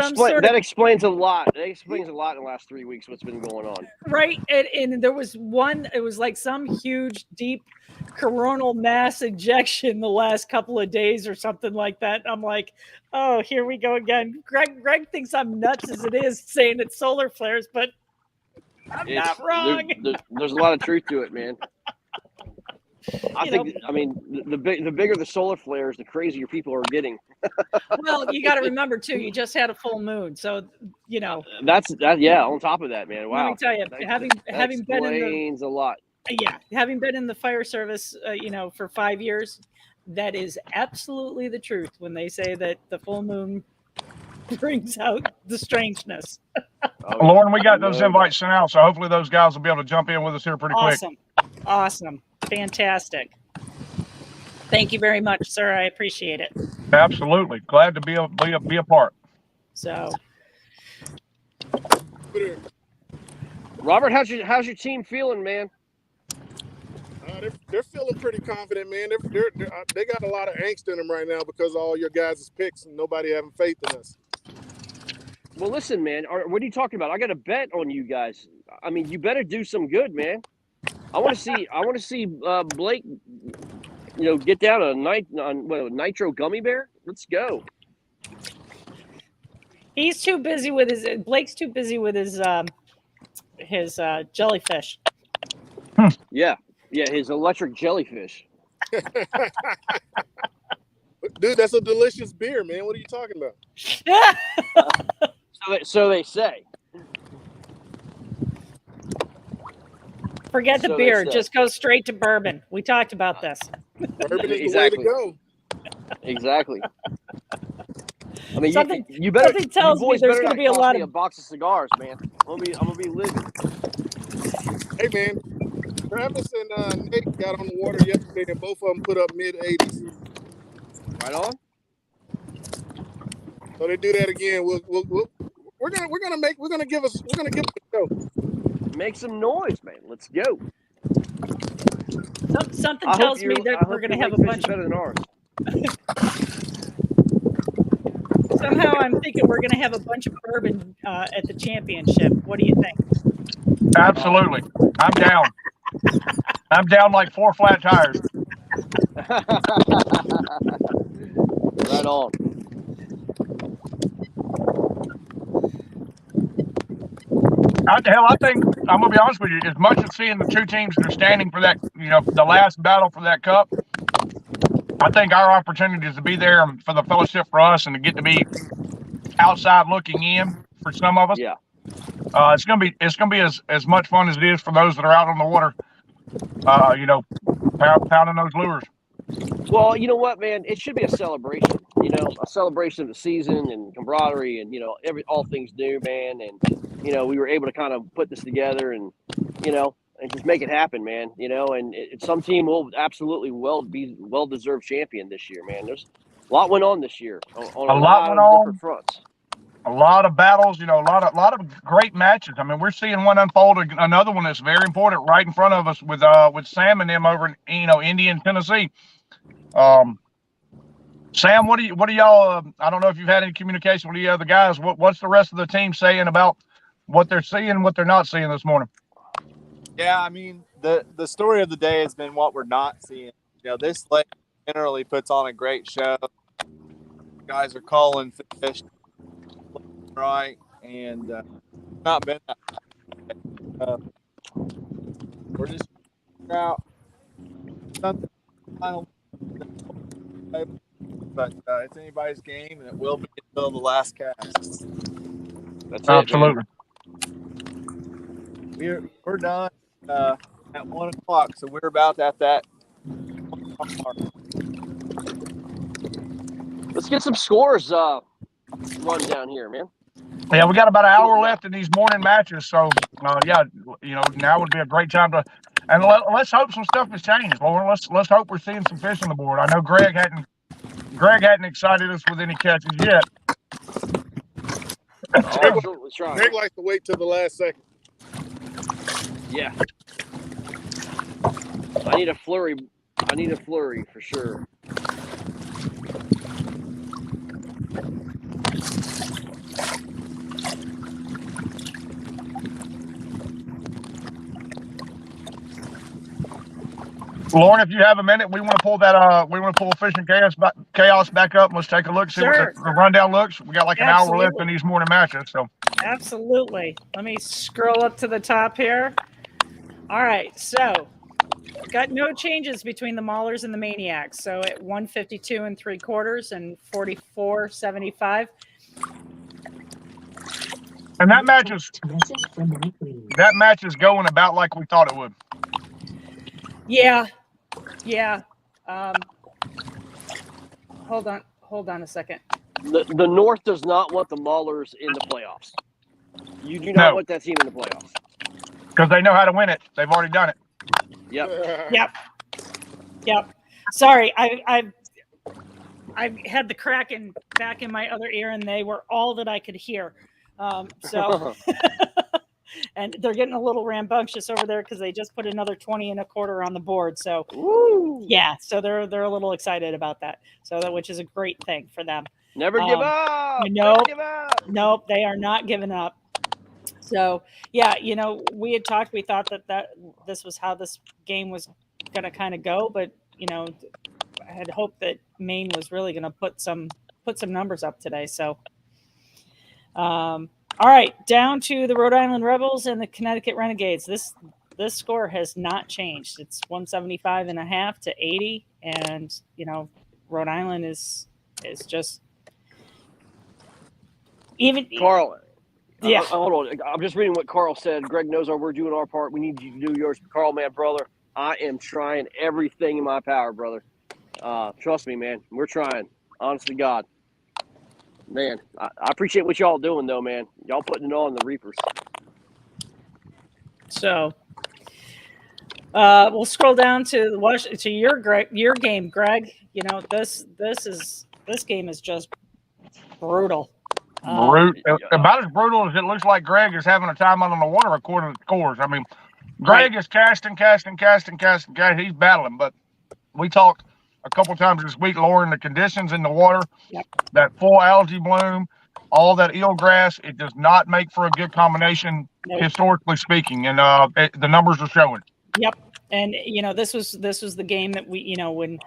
explains a lot. That explains a lot in the last 3 weeks what's been going on. Right. And there was one, it was like some huge, deep coronal mass ejection the last couple of days or something like that. I'm like, oh, here we go again. Greg thinks I'm nuts as it is saying it's solar flares, but I'm not wrong. There's a lot of truth to it, man. I mean, the bigger the solar flares, the crazier people are getting. Well, you got to remember too, you just had a full moon, so that's yeah. On top of that, man, wow. Let me tell you, having been in a lot. Yeah, having been in the fire service, for 5 years, that is absolutely the truth when they say that the full moon brings out the strangeness. Lauren, we got those invites sent out, so hopefully those guys will be able to jump in with us here pretty quick. Awesome. Fantastic. Thank you very much, sir. I appreciate it. Absolutely. Glad to be a part. So, Robert, how's your team feeling, man? They're feeling pretty confident, man. They got a lot of angst in them right now because of all your guys' picks and nobody having faith in us. Well, listen, man. What are you talking about? I got a bet on you guys. I mean, you better do some good, man. I want to see Blake, get down a nitro gummy bear. Let's go. He's too busy with Blake's too busy with his jellyfish. Yeah, his electric jellyfish. Dude, that's a delicious beer, man. What are you talking about? So they say. Forget the beer. Just go straight to bourbon. We talked about this. Bourbon is the way to go. Exactly. I mean, you better. Something tells me there's going to be a lot of a box of cigars, man. I'm gonna be living. Hey, man. Travis and Nate got on the water yesterday, and both of them put up mid-80s. Right on. So they do that again. We're gonna give it a go. Make some noise, man. Let's go. Something tells me that we're going to have a bunch better than ours. Somehow I'm thinking we're going to have a bunch of bourbon at the championship. What do you think? Absolutely. I'm down. I'm down like 4 flat tires. Right on. I think I'm gonna be honest with you. As much as seeing the two teams that are standing for that, the last battle for that cup, I think our opportunity is to be there for the fellowship for us and to get to be outside looking in for some of us. Yeah. It's gonna be as much fun as it is for those that are out on the water. Pounding those lures. Well, you know what, man? It should be a celebration. A celebration of the season and camaraderie, and all things new, man. And we were able to kind of put this together, and and just make it happen, man. And some team will absolutely be well-deserved champion this year, man. There's a lot went on this year on a lot of different fronts. A lot of battles, a lot of great matches. I mean, we're seeing one unfold, another one that's very important right in front of us with Sam and them over in Indy and Tennessee. Sam, what do y'all? I don't know if you've had any communication with the other guys. What's the rest of the team saying about what they're seeing and what they're not seeing this morning? Yeah, I mean, the story of the day has been what we're not seeing. This lake generally puts on a great show. Guys are calling fish right, and not been that. We're just out something final, but it's anybody's game, and it will be until the last cast. That's absolutely. We're done at 1 o'clock, so we're about at that. Let's get some scores run down here, man. Yeah, we got about an hour left in these morning matches, so now would be a great time to. And let's hope some stuff has changed, Lauren. Let's hope we're seeing some fish on the board. I know Greg hadn't excited us with any catches yet. Greg likes to wait till the last second. Yeah. I need a flurry for sure. Lauren, if you have a minute, we want to pull that. We want to pull Fishing Chaos back up. Let's take a look, see what the rundown looks. We got like an hour left in these morning matches, so. Absolutely. Let me scroll up to the top here. All right, so got no changes between the Maulers and the Maniacs. So at 152 3/4 and 44.75. And that match is going about like we thought it would. Yeah. Hold on a second. The North does not want the Maulers in the playoffs. You do not want that team in the playoffs. Because they know how to win it. They've already done it. Yep. Sorry, I had the Kraken back in my other ear, and they were all that I could hear. And they're getting a little rambunctious over there because they just put another 20 1/4 on the board. So yeah, so they're a little excited about that. So which is a great thing for them. Never give up. Nope, they are not giving up. So yeah, we had talked. We thought that this was how this game was going to kind of go, but I had hoped that Maine was really going to put some numbers up today. So. All right, down to the Rhode Island Rebels and the Connecticut Renegades. This score has not changed. It's 175.5 to 80, and Rhode Island is just even. Carl, yeah. Hold on. I'm just reading what Carl said. Greg knows we're doing our part. We need you to do yours. Carl, man, brother, I am trying everything in my power, brother. Trust me, man. We're trying. Honest to God. Man, I appreciate what y'all doing, though, man. Y'all putting it on the Reapers. So, we'll scroll down to your game, Greg. This game is just brutal. About as brutal as it looks like Greg is having a time on the water according to the scores. I mean, Greg is casting. He's battling, but we talked a couple times this week, Lauren, the conditions in the water, that full algae bloom, all that eelgrass, it does not make for a good combination, historically speaking, and the numbers are showing. Yep. And this was the game that we when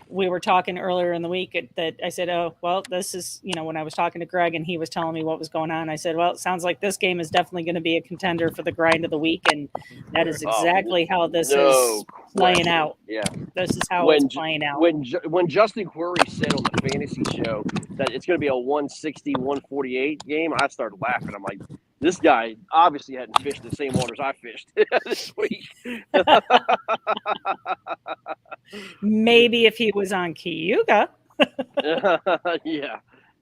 we were talking earlier in the week that I said, oh well, this is when I was talking to Greg and he was telling me what was going on, I said, well, it sounds like this game is definitely going to be a contender for the grind of the week, and that is exactly how this is playing out. Yeah, this is how it's playing out. When Justin Query said on the fantasy show that it's going to be a 160, 148 game, I started laughing. I'm like, this guy obviously hadn't fished the same waters I fished this week. Maybe if he was on Cayuga. Yeah,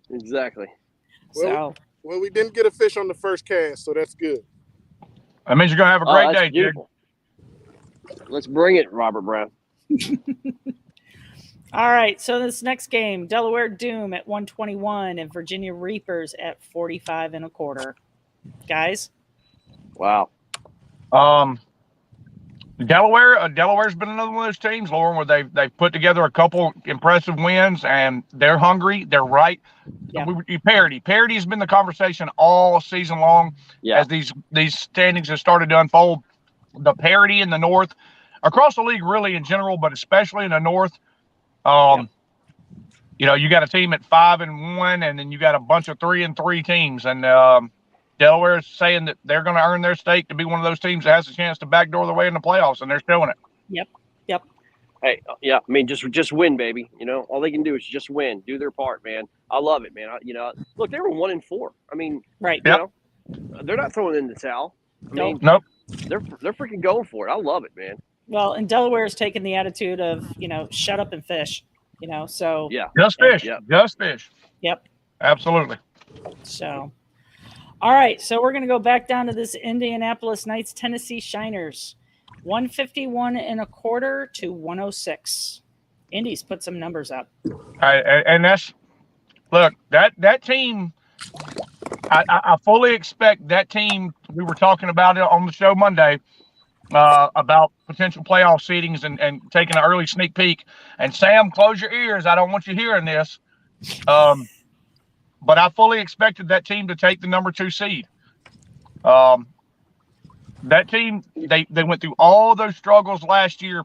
exactly. Well, we didn't get a fish on the first cast, so that's good. That means you're going to have a great day, dude. Let's bring it, Robert Brown. All right, so this next game, Delaware Doom at 121 and Virginia Reapers at 45 1/4. Guys? Wow. Delaware's been another one of those teams, Lauren, where they've put together a couple impressive wins, and they're hungry. They're right. Yeah. Parity has been the conversation all season long as these standings have started to unfold. The parity in the North, across the league really in general, but especially in the North. You got a team at 5-1, and then you got a bunch of 3-3 teams, and Delaware is saying that they're going to earn their stake to be one of those teams that has a chance to backdoor their way in the playoffs, and they're showing it. Yep. Hey, yeah, I mean, just win, baby. All they can do is just win, do their part, man. I love it, man. Look, they were 1-4. I mean, right? They're not throwing in the towel. I mean, nope. They're freaking going for it. I love it, man. Well, and Delaware's taken the attitude of shut up and fish. So just fish, just fish. Yep, absolutely. So. All right, so we're going to go back down to this Indianapolis Knights Tennessee Shiners, 151 1/4 to 106. Indy's put some numbers up. And that team. I fully expect that team. We were talking about it on the show Monday about potential playoff seedings and taking an early sneak peek. And Sam, close your ears. I don't want you hearing this. But I fully expected that team to take the number 2 seed. That team, they went through all those struggles last year.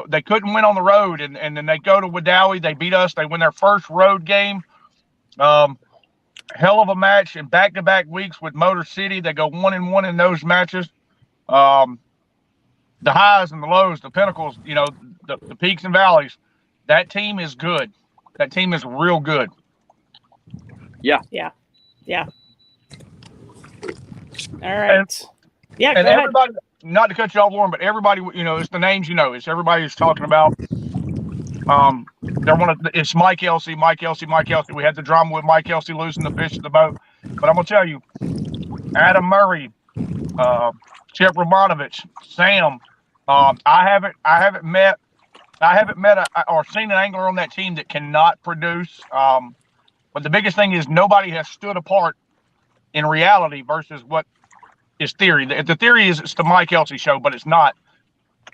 They couldn't win on the road, and then they go to Wadowee. They beat us. They win their first road game. Hell of a match in back-to-back weeks with Motor City. They go 1-1 in those matches. The highs and the lows, the pinnacles, the peaks and valleys. That team is good. That team is real good. Yeah. All right. And everybody, not to cut you off, Lauren, but everybody, it's the names It's everybody who's talking about. It's Mike Elsey. We had the drama with Mike Elsey losing the fish to the boat. But I'm gonna tell you, Adam Murray, Chip Romanovich, Sam. I haven't met or seen an angler on that team that cannot produce. But the biggest thing is nobody has stood apart in reality versus what is theory. The theory is it's the Mike Elsey show, but it's not.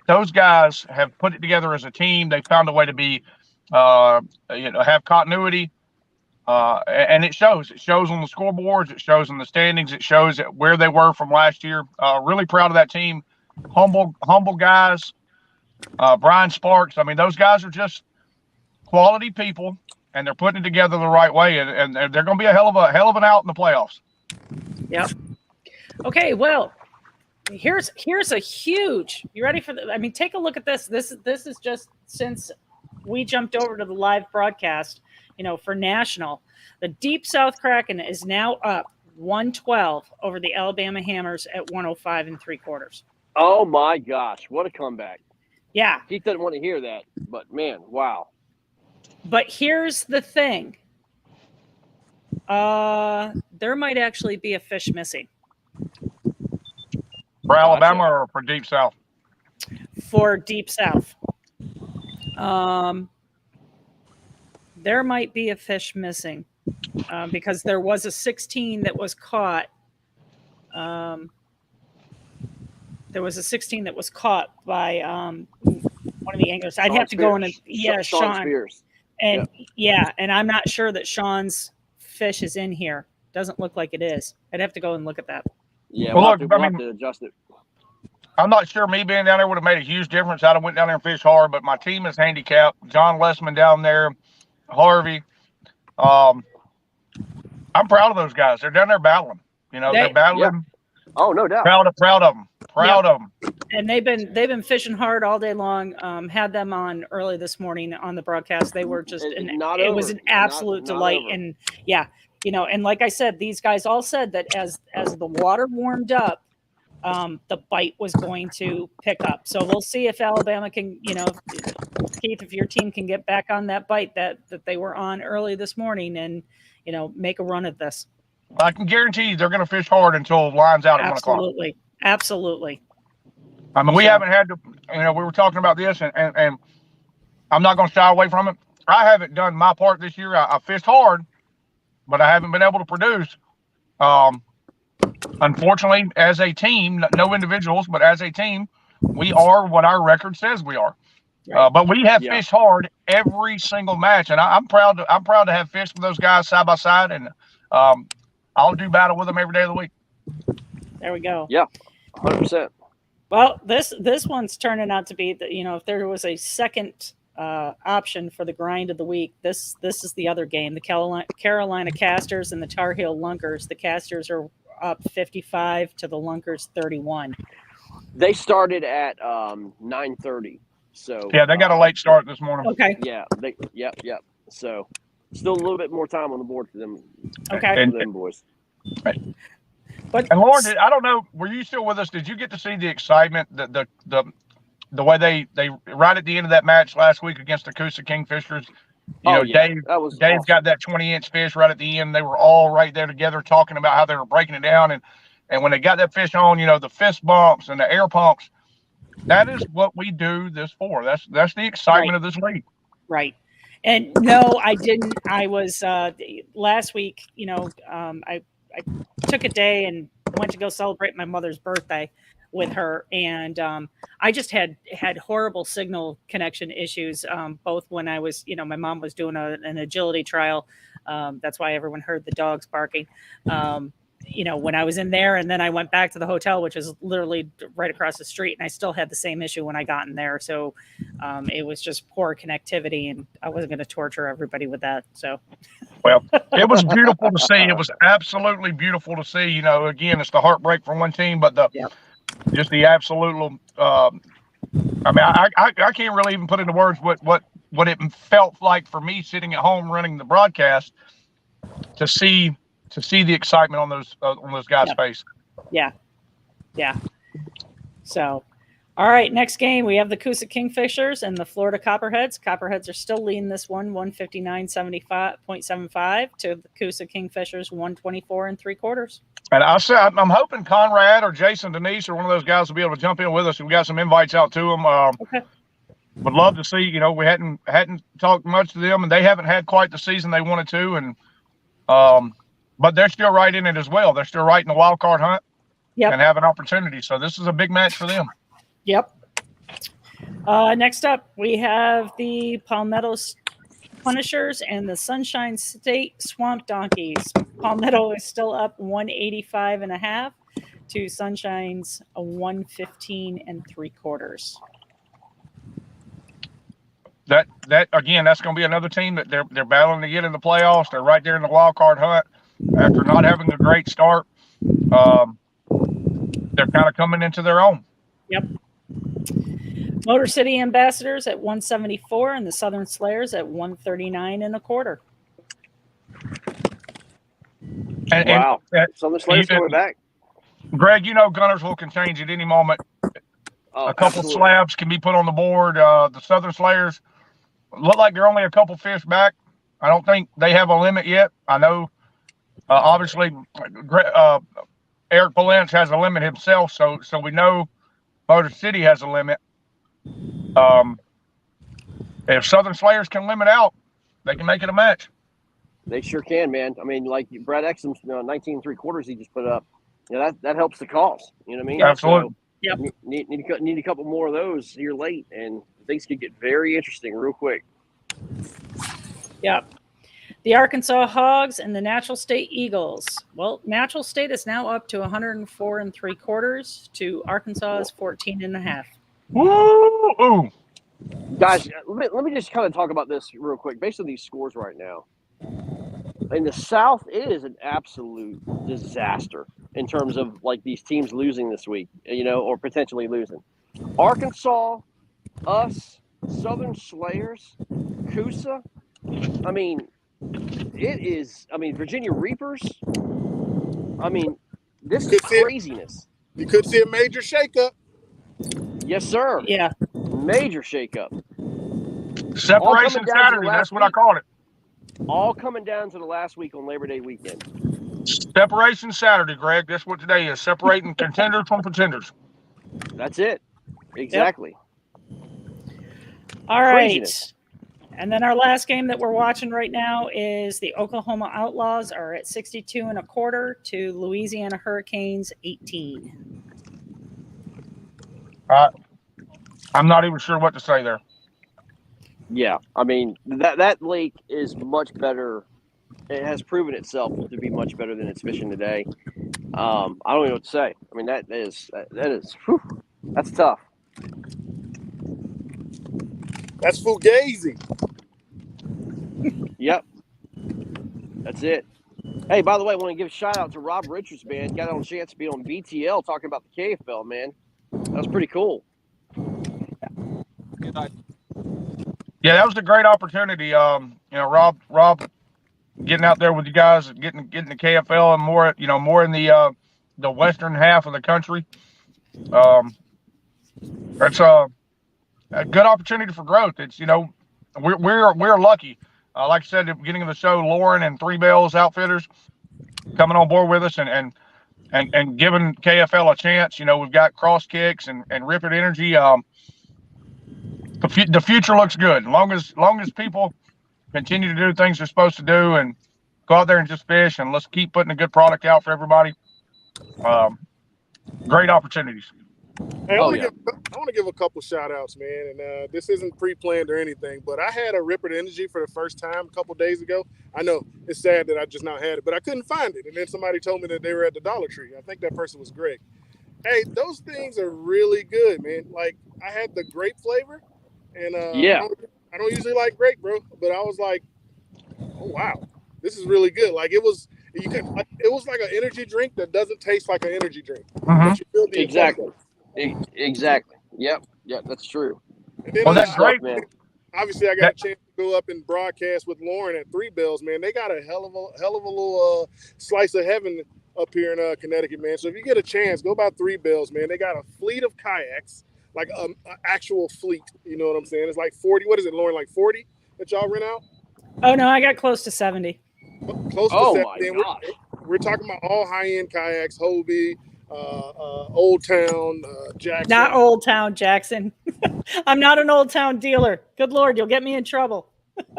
Those guys have put it together as a team. They found a way to be, have continuity, and it shows. It shows on the scoreboards. It shows in the standings. It shows where they were from last year. Really proud of that team. Humble guys. Brian Sparks. I mean, those guys are just quality people. And they're putting it together the right way, and they're going to be a hell of an out in the playoffs. Yep. Okay, well, here's a huge. You ready for I mean, take a look at this. This is just since we jumped over to the live broadcast. For national, the Deep South Kraken is now up 112 over the Alabama Hammers at 105 3/4. Oh my gosh, what a comeback! Yeah, Keith doesn't want to hear that, but man, wow. But here's the thing. There might actually be a fish missing. For Alabama or for Deep South? For Deep South. There might be a fish missing because there was a 16 that was caught. There was a 16 that was caught by one of the anglers. I'd have to go in and Sean Spears. And and I'm not sure that Sean's fish is in here. Doesn't look like it is. I'd have to go and look at that. Yeah, we'll have to adjust it. I'm not sure me being down there would have made a huge difference. I'd have went down there and fished hard, but my team is handicapped. John Lessman down there, Harvey. I'm proud of those guys. They're down there battling. They're battling. Oh, no doubt. Proud of them. Proud of them. And they've been fishing hard all day long. Had them on early this morning on the broadcast. They were just it was an absolute delight. And yeah, and like I said, these guys all said that as the water warmed up, the bite was going to pick up. So we'll see if Alabama can, Keith, if your team can get back on that bite that they were on early this morning and, make a run at this. I can guarantee you they're going to fish hard until line's out at 1 o'clock. Absolutely. I mean, we haven't had to, we were talking about this and I'm not going to shy away from it. I haven't done my part this year. I fished hard, but I haven't been able to produce. Unfortunately, as a team, no individuals, but as a team, we are what our record says we are. Right. But we have fished hard every single match, and I'm proud to have fished with those guys side by side, and I'll do battle with them every day of the week. There we go. Yeah, 100%. Well, this one's turning out to be that if there was a second option for the grind of the week, this is the other game. The Carolina Casters and the Tar Heel Lunkers. The Casters are up 55 to the Lunkers 31. They started at 9:30. So yeah, they got a late start this morning. Okay. Yeah. Yep. So still a little bit more time on the board for them. Okay. For them boys. Right. And Lauren, I don't know, were you still with us? Did you get to see the excitement, the way they right at the end of that match last week against the Coosa Kingfishers? Dave awesome. Got that 20-inch fish right at the end. They were all right there together talking about how they were breaking it down. And when they got that fish on, the fist bumps and the air pumps, that is what we do this for. That's the excitement of this league. Right. And no, I didn't. I was last week, I took a day and went to go celebrate my mother's birthday with her. And I just had horrible signal connection issues, both when I was, my mom was doing an agility trial. That's why everyone heard the dogs barking, when I was in there. And then I went back to the hotel, which is literally right across the street. And I still had the same issue when I got in there. So it was just poor connectivity, and I wasn't going to torture everybody with that. So. Well, it was beautiful to see. It was absolutely beautiful to see. Again, it's the heartbreak for one team, but just the absolute. I can't really even put into words what it felt like for me sitting at home running the broadcast to see the excitement on those guys' face. Yeah. So. All right, next game, we have the Coosa Kingfishers and the Florida Copperheads. Copperheads are still leading this one, 159.75 to the Coosa Kingfishers, 124 3/4. And I'm hoping Conrad or Jason Denise or one of those guys will be able to jump in with us. We got some invites out to them. Okay. Would love to see. We hadn't talked much to them, and they haven't had quite the season they wanted to. And but they're still right in it as well. They're still right in the wild card hunt and have an opportunity. So this is a big match for them. Yep. Next up, we have the Palmetto Punishers and the Sunshine State Swamp Donkeys. Palmetto is still up 185.5 to Sunshine's 115 3/4. That again, that's going to be another team that they're battling to get in the playoffs. They're right there in the wild card hunt after not having a great start. They're kind of coming into their own. Yep. Motor City Ambassadors at 174 and the Southern Slayers at 139 1/4. Wow. Southern Slayers coming back. Greg, Gunnersville can change at any moment. A couple slabs can be put on the board. The Southern Slayers look like they're only a couple fish back. I don't think they have a limit yet. I know, obviously, Eric Valence has a limit himself, so we know Motor City has a limit. If Southern Slayers can limit out, they can make it a match. They sure can, man. I mean, like Brad Exum's 19 3/4 he just put up. That helps the cause. You know what I mean? Absolutely. Yep. Need a couple more of those here late, and things could get very interesting real quick. Yep. The Arkansas Hogs and the Natural State Eagles. Well, Natural State is now up to 104 3/4 to Arkansas's 14.5. Woo! Guys, let me just kind of talk about this real quick. Based on these scores right now, in the South, it is an absolute disaster in terms of like these teams losing this week, or potentially losing. Arkansas, us, Southern Slayers, Coosa. I mean, it is. I mean, Virginia Reapers. I mean, this is craziness. You could see a major shakeup. Yes, sir. Yeah. Major shakeup. Separation Saturday. That's what I called it. All coming down to the last week on Labor Day weekend. Separation Saturday, Greg. That's what today is. Separating contenders from pretenders. That's it. Exactly. Yep. All right. Craziness. And then our last game that we're watching right now is the Oklahoma Outlaws are at 62 1/4 to Louisiana Hurricanes 18. I'm not even sure what to say there. Yeah, I mean that lake is much better. It has proven itself to be much better than it's fishing today. I don't even know what to say. I mean that is whew, that's tough. That's fugazi. Yep, that's it. Hey, by the way, I want to give a shout out to Rob Richards, man. Got a chance to be on BTL talking about the KFL, man. That was pretty cool. Yeah, that was a great opportunity. Rob getting out there with you guys, getting the KFL and more in the western half of the country. That's a good opportunity for growth. It's we're lucky. Like I said at the beginning of the show, Lauren and Three Bells Outfitters coming on board with us and giving KFL a chance. We've got Cross Kicks and Rip It Energy. The future looks good. Long as people continue to do things they're supposed to do and go out there and just fish, and let's keep putting a good product out for everybody. Great opportunities. Hey, I want to give a couple shout outs, man. And this isn't pre-planned or anything, but I had a Ripper Energy for the first time a couple days ago. I know it's sad that I just now had it, but I couldn't find it. And then somebody told me that they were at the Dollar Tree. I think that person was Greg. Hey, those things are really good, man. Like I had the grape flavor, and I don't usually like grape, bro, but I was like, oh wow, this is really good. Like it was like an energy drink that doesn't taste like an energy drink. Mm-hmm. Exactly. Yep, that's true. And then, that's great, man. Obviously, I got a chance to go up and broadcast with Lauren at Three Bells, man. They got a hell of a little slice of heaven up here in Connecticut, man. So if you get a chance, go by Three Bells, man. They got a fleet of kayaks, like an actual fleet. You know what I'm saying? It's like 40. What is it, Lauren? Like 40 that y'all rent out? Oh no, I got close to 70. Close to 70. My gosh. We're talking about all high-end kayaks, Hobie, Old Town, Jackson. Not Old Town, Jackson. I'm not an Old Town dealer. Good Lord, you'll get me in trouble.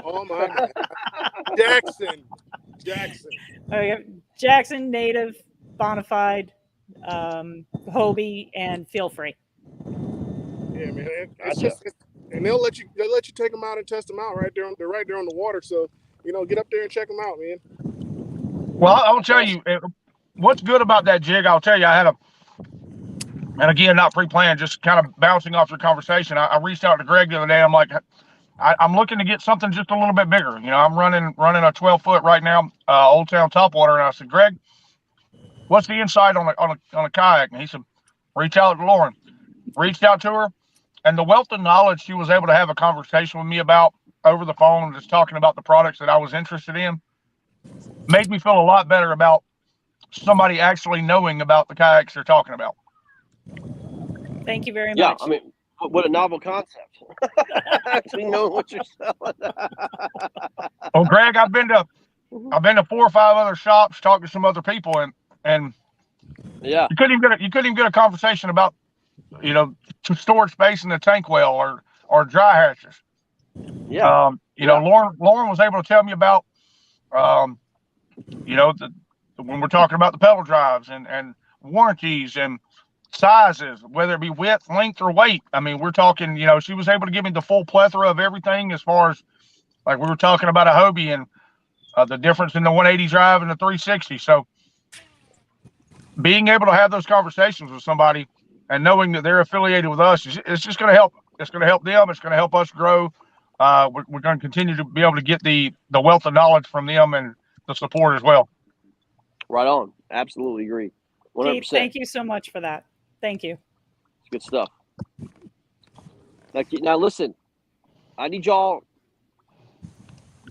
Oh my God. Jackson. Jackson, native, bonafide, Hobie, and feel free. Yeah, man. And they'll let you take them out and test them out right there. They're right there on the water. So get up there and check them out, man. Well, I'll tell you what's good about that jig. I'll tell you, I had and again, not pre-planned, just kind of bouncing off your conversation. I reached out to Greg the other day. I'm like, I'm looking to get something just a little bit bigger. I'm running a 12-foot right now, Old Town topwater. And I said, Greg, what's the inside on a kayak? And he said, reach out to Lauren. Reached out to her, and the wealth of knowledge she was able to have a conversation with me about over the phone, just talking about the products that I was interested in, made me feel a lot better about somebody actually knowing about the kayaks they're talking about. Thank you very much. Yeah, I mean, what a novel concept. Actually knowing what you're selling. Well, Greg, I've been to 4 or 5 other shops, talked to some other people, and yeah, you couldn't even get a conversation about storage space in the tank well or dry hatches. Yeah. Lauren was able to tell me about when we're talking about the pedal drives and warranties and sizes, whether it be width, length, or weight. I mean, we're talking, she was able to give me the full plethora of everything as far as, like, we were talking about a Hobie and the difference in the 180 drive and the 360. So being able to have those conversations with somebody and knowing that they're affiliated with us, it's just going to help. It's going to help them. It's going to help us grow. We're going to continue to be able to get the wealth of knowledge from them and the support as well. Right on. Absolutely agree. 100%. Pete, thank you so much for that. Thank you. It's good stuff. Now listen, I need y'all.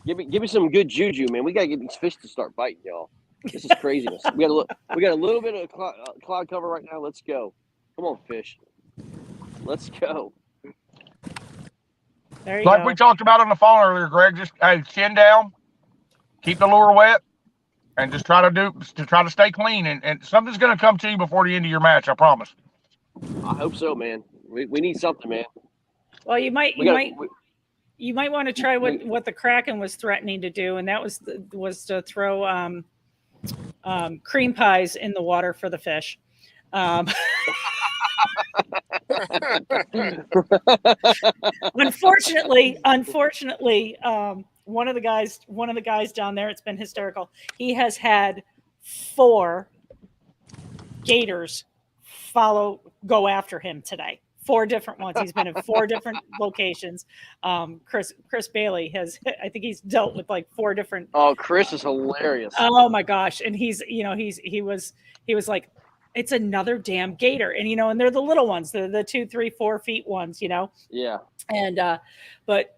Give me some good juju, man. We gotta get these fish to start biting, y'all. This is craziness. We got a little bit of cloud cover right now. Let's go. Come on, fish. Let's go. There you Like go. we talked about on the phone earlier, Greg, just chin down, keep the lure wet, and just try to stay clean. And something's going to come to you before the end of your match. I promise. I hope so, man. We need something, man. Well, you might want to try what the Kraken was threatening to do, and that was to throw cream pies in the water for the fish. Unfortunately, one of the guys down there, it's been hysterical. He has had 4 gators go after him today. 4 different ones. He's been in 4 different locations. Chris Bailey I think he's dealt with like 4 different. Oh, Chris is hilarious. Oh my gosh. And he was like, it's another damn gator. And, and they're the little ones, the 2, 3, 4 feet ones, Yeah. And, but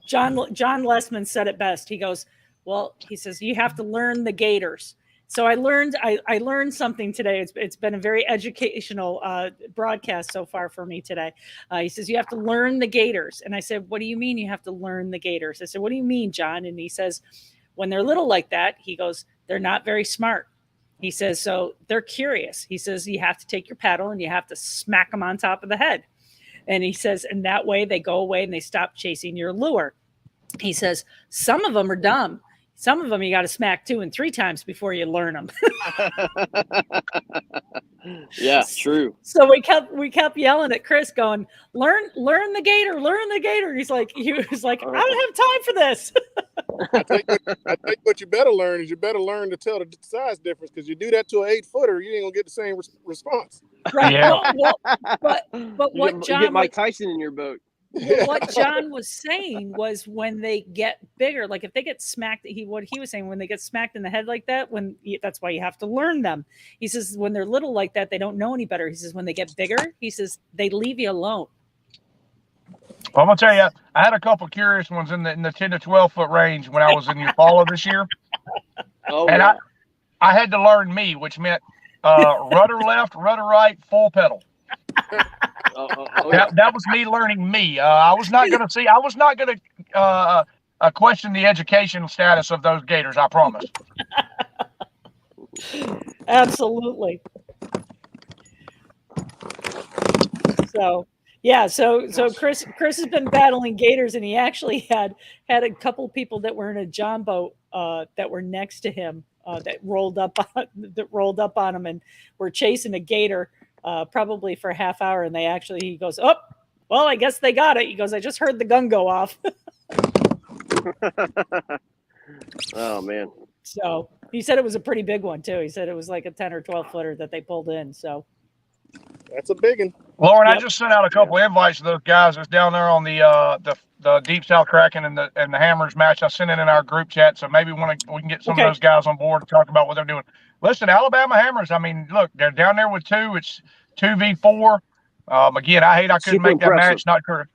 John Lessman said it best. He goes, well, he says, you have to learn the gators. So I learned something today. It's been a very educational broadcast so far for me today. He says, you have to learn the gators. And I said, what do you mean you have to learn the gators? I said, what do you mean, John? And he says, when they're little like that, he goes, they're not very smart. He says, so they're curious. He says, you have to take your paddle and you have to smack them on top of the head. And he says, and that way they go away and they stop chasing your lure. He says, some of them are dumb. Some of them you got to smack 2 and 3 times before you learn them. Yeah, true. So we kept yelling at Chris, going, "Learn the gator, learn the gator." He was like, I don't have time for this. I think what you better learn is to tell the size difference, because you do that to an 8-footer, you ain't gonna get the same response. Right. Yeah. But what you John get Mike Tyson in your boat. What John was saying was, when they get bigger, like if they get smacked, what he was saying, when they get smacked in the head like that, that's why you have to learn them. He says, when they're little like that, they don't know any better. He says, when they get bigger, he says, they leave you alone. Well, I'm gonna tell you, I had a couple curious ones in the 10 to 12 foot range when I was in Eufaula this year. Oh, and yeah. I had to learn me, which meant rudder left, rudder right, full pedal. Yeah. That was me learning me. I was not going to question the educational status of those gators. I promise. Absolutely. So yeah, so Chris has been battling gators, and he actually had a couple people that were in a John boat that were next to him that rolled up on him and were chasing a gator. Probably for a half hour, and he goes, oh, well, I guess they got it. He goes, I just heard the gun go off. Oh, man. So he said it was a pretty big one too. He said it was like a 10 or 12 footer that they pulled in. So that's a big one. Lauren, yep. I just sent out a couple invites to those guys that's down there on the Deep South Kraken and the Hammers match. I sent it in our group chat, so maybe we can get some of those guys on board to talk about what they're doing. Listen, Alabama Hammers, I mean, look, they're down there with 2. It's 2v4. Again, I couldn't Super make impressive. that match.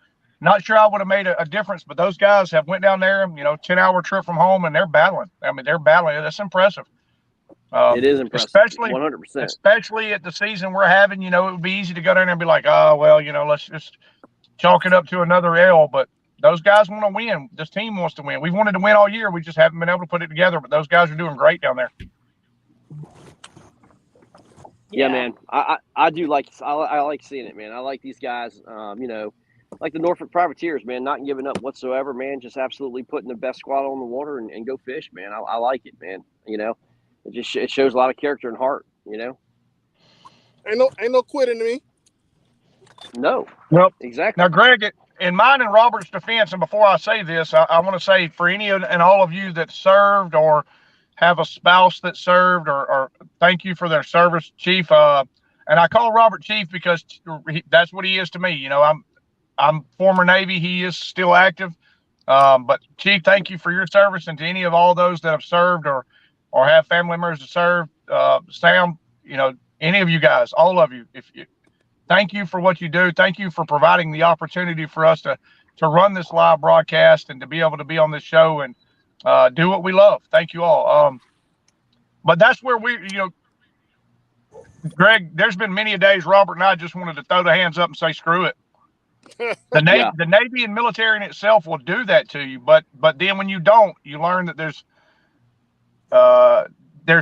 Not sure I would have made a difference, but those guys have went down there, 10-hour trip from home, and they're battling. I mean, they're battling. That's impressive. It is impressive. Especially 100%. Especially at the season we're having, it would be easy to go down there and be like, oh, well, let's just chalk it up to another L. But those guys want to win. This team wants to win. We've wanted to win all year. We just haven't been able to put it together, but those guys are doing great down there. Yeah, man. I do like I like seeing it, man. I like these guys. Like the Norfolk Privateers, man, not giving up whatsoever, man. Just absolutely putting the best squad on the water and go fish, man. I like it, man. It shows a lot of character and heart. Ain't no quitting to me. No. Well, exactly. Now, Greg, in mine and Robert's defense, and before I say this, I want to say for any and all of you that served or have a spouse that served, or thank you for their service, Chief. And I call Robert Chief because that's what he is to me. You know, I'm former Navy. He is still active. But Chief, thank you for your service, and to any of all those that have served or have family members that serve. Sam, you know, any of you guys, all of you, thank you for what you do. Thank you for providing the opportunity for us to run this live broadcast and to be able to be on this show and do what we love. Thank you all. But that's where Greg, there's been many a days Robert and I just wanted to throw the hands up and say, screw it. The Navy and military in itself will do that to you. But then when you don't, you learn that there's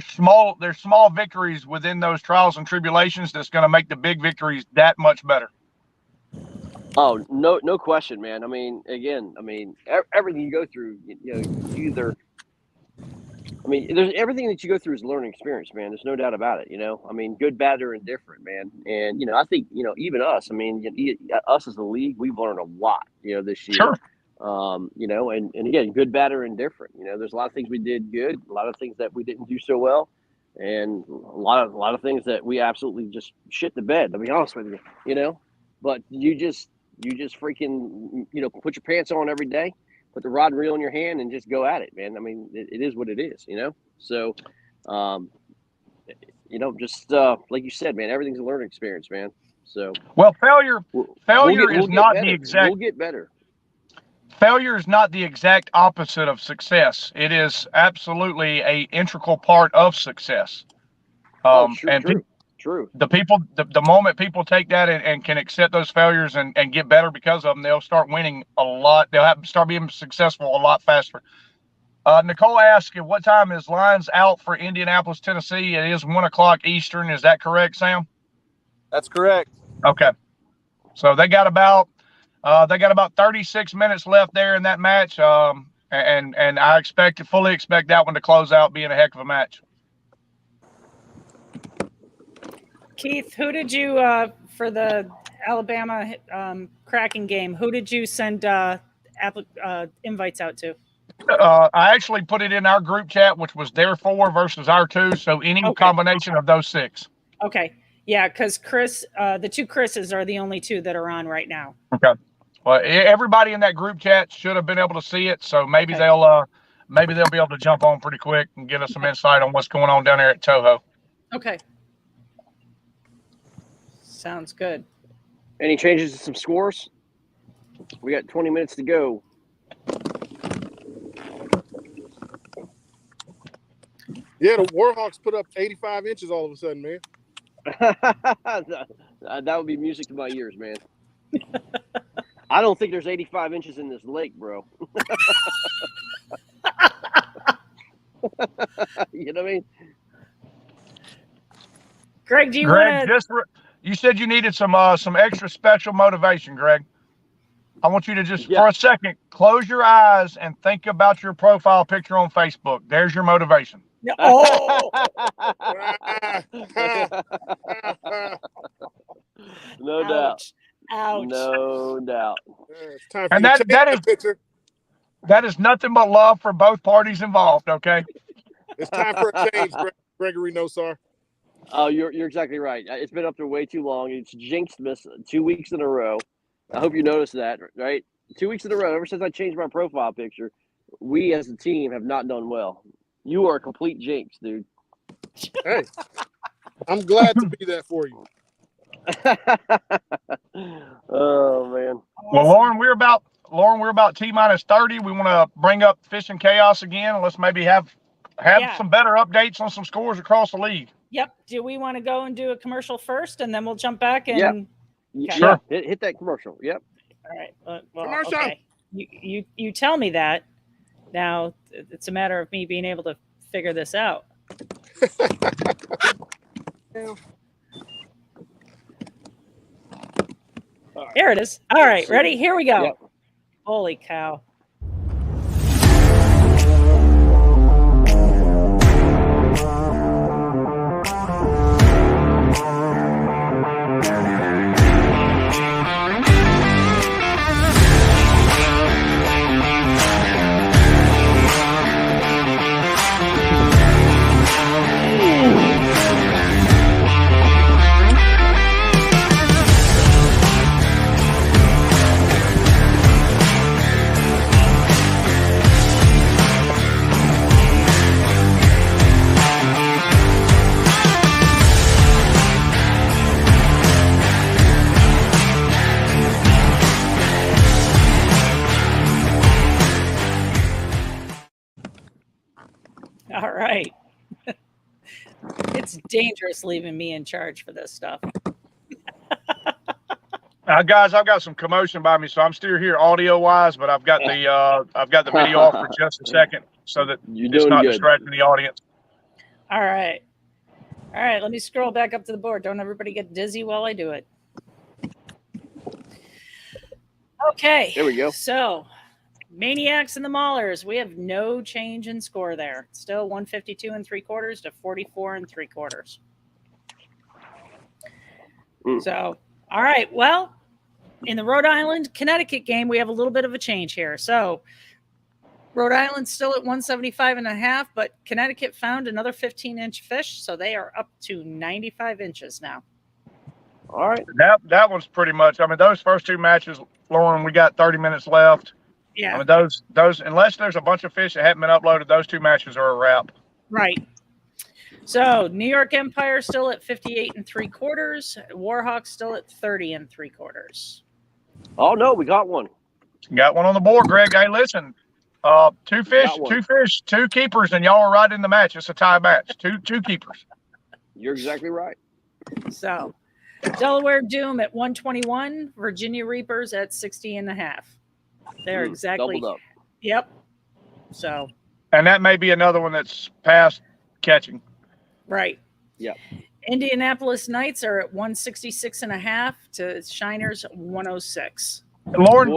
small victories within those trials and tribulations that's going to make the big victories that much better. Oh, no question, man. I mean, again, everything you go through, there's everything that you go through is a learning experience, man. There's no doubt about it. Good, bad, or indifferent, man. And, I think, even us, us as a league, we've learned a lot, this year. Sure. And again, good, bad, or indifferent. There's a lot of things we did good, a lot of things that we didn't do so well, and a lot of things that we absolutely just shit the bed, to be honest with you, But you just freaking, put your pants on every day, put the rod and reel in your hand, and just go at it, man. It is what it is, So, just like you said, man, everything's a learning experience, man. So, well, failure is not the exact. We'll get better. Failure is not the exact opposite of success. It is absolutely a integral part of success. True. The moment people take that and can accept those failures and get better because of them, they'll start winning a lot. They'll start being successful a lot faster. Nicole asked, what time is lines out for Indianapolis, Tennessee? It is 1:00 Eastern. Is that correct, Sam? That's correct. Okay. So they got about 36 minutes left there in that match. And I fully expect that one to close out being a heck of a match. Keith, who did you for the Alabama cracking game? Who did you send invites out to? I actually put it in our group chat, which was their 4 versus our 2. So any combination of those 6. Okay. Yeah, because Chris, the 2 Chris's are the only 2 that are on right now. Okay. Well, everybody in that group chat should have been able to see it. So maybe they'll be able to jump on pretty quick and get us some insight on what's going on down there at Toho. Okay. Sounds good. Any changes to some scores? We got 20 minutes to go. Yeah, the Warhawks put up 85 inches all of a sudden, man. That would be music to my ears, man. I don't think there's 85 inches in this lake, bro. You know what I mean? Greg, do you want to... You said you needed some extra special motivation, Greg. I want you to just, for a second, close your eyes and think about your profile picture on Facebook. There's your motivation. Oh! No doubt. Ouch. No doubt. It's time for And that is nothing but love for both parties involved, okay? It's time for a change, Gregory Nosar. Oh, you're exactly right. It's been up there way too long. It's jinxed us 2 weeks in a row. I hope you noticed that, right? 2 weeks in a row. Ever since I changed my profile picture, we as a team have not done well. You are a complete jinx, dude. Hey, I'm glad to be that for you. Oh man. Well, Lauren, we're about T-minus 30. We want to bring up Fishing Chaos again. Let's maybe have some better updates on some scores across the league. Yep. Do we want to go and do a commercial first, and then we'll jump back and? Yeah. Okay. Sure. Hit that commercial. Yep. All right. Well, okay. You tell me that. Now it's a matter of me being able to figure this out. Here it is. All right, ready? Here we go. Yep. Holy cow. All right. It's dangerous leaving me in charge for this stuff. Guys, I've got some commotion by me, so I'm still here audio wise, but I've got the video off for just a second so that it's not distracting the audience. All right. All right, let me scroll back up to the board. Don't everybody get dizzy while I do it. Okay. There we go. So, Maniacs and the Maulers, we have no change in score there. Still 152 3/4 to 44 3/4. So, all right. Well, in the Rhode Island Connecticut game, we have a little bit of a change here. So, Rhode Island's still at 175.5, but Connecticut found another 15-inch fish, so they are up to 95 inches now. All right. That one's pretty much. I mean, those first two matches, Lauren, we got 30 minutes left. Yeah. I mean, those unless there's a bunch of fish that haven't been uploaded, those two matches are a wrap. Right. So New York Empire still at 58 3/4. Warhawk still at 30 3/4. Oh no, we got one. Got one on the board, Greg. Hey, listen. Two fish, two keepers, and y'all are right in the match. It's a tie match. Two keepers. You're exactly right. So Delaware Doom at 121, Virginia Reapers at 60.5. They're exactly doubled up. Yep. So. And that may be another one that's past catching. Right. Yep. Indianapolis Knights are at 166.5 to Shiners 106. Lauren,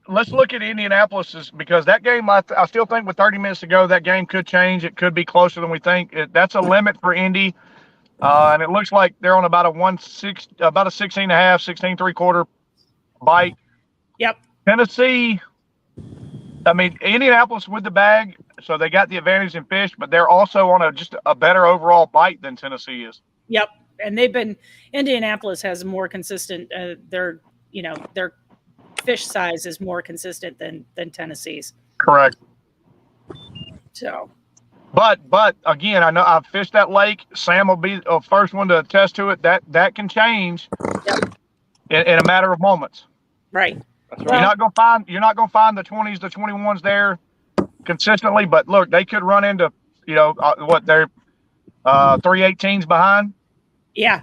let's look at Indianapolis because that game, I still think with 30 minutes to go, that game could change. It could be closer than we think. That's a limit for Indy. And it looks like they're on about a 16.5, 16 3/4 bite. Yep. Tennessee, I mean, Indianapolis with the bag, so they got the advantage in fish, but they're also on just a better overall bite than Tennessee is. Yep. And Indianapolis has more consistent, their fish size is more consistent than Tennessee's. Correct. So. But again, I know I've fished that lake. Sam will be the first one to attest to it. That can change in a matter of moments. Right. That's right. You're not gonna find the 20s, the 21s there consistently. But look, they could run into they're 318s behind. Yeah.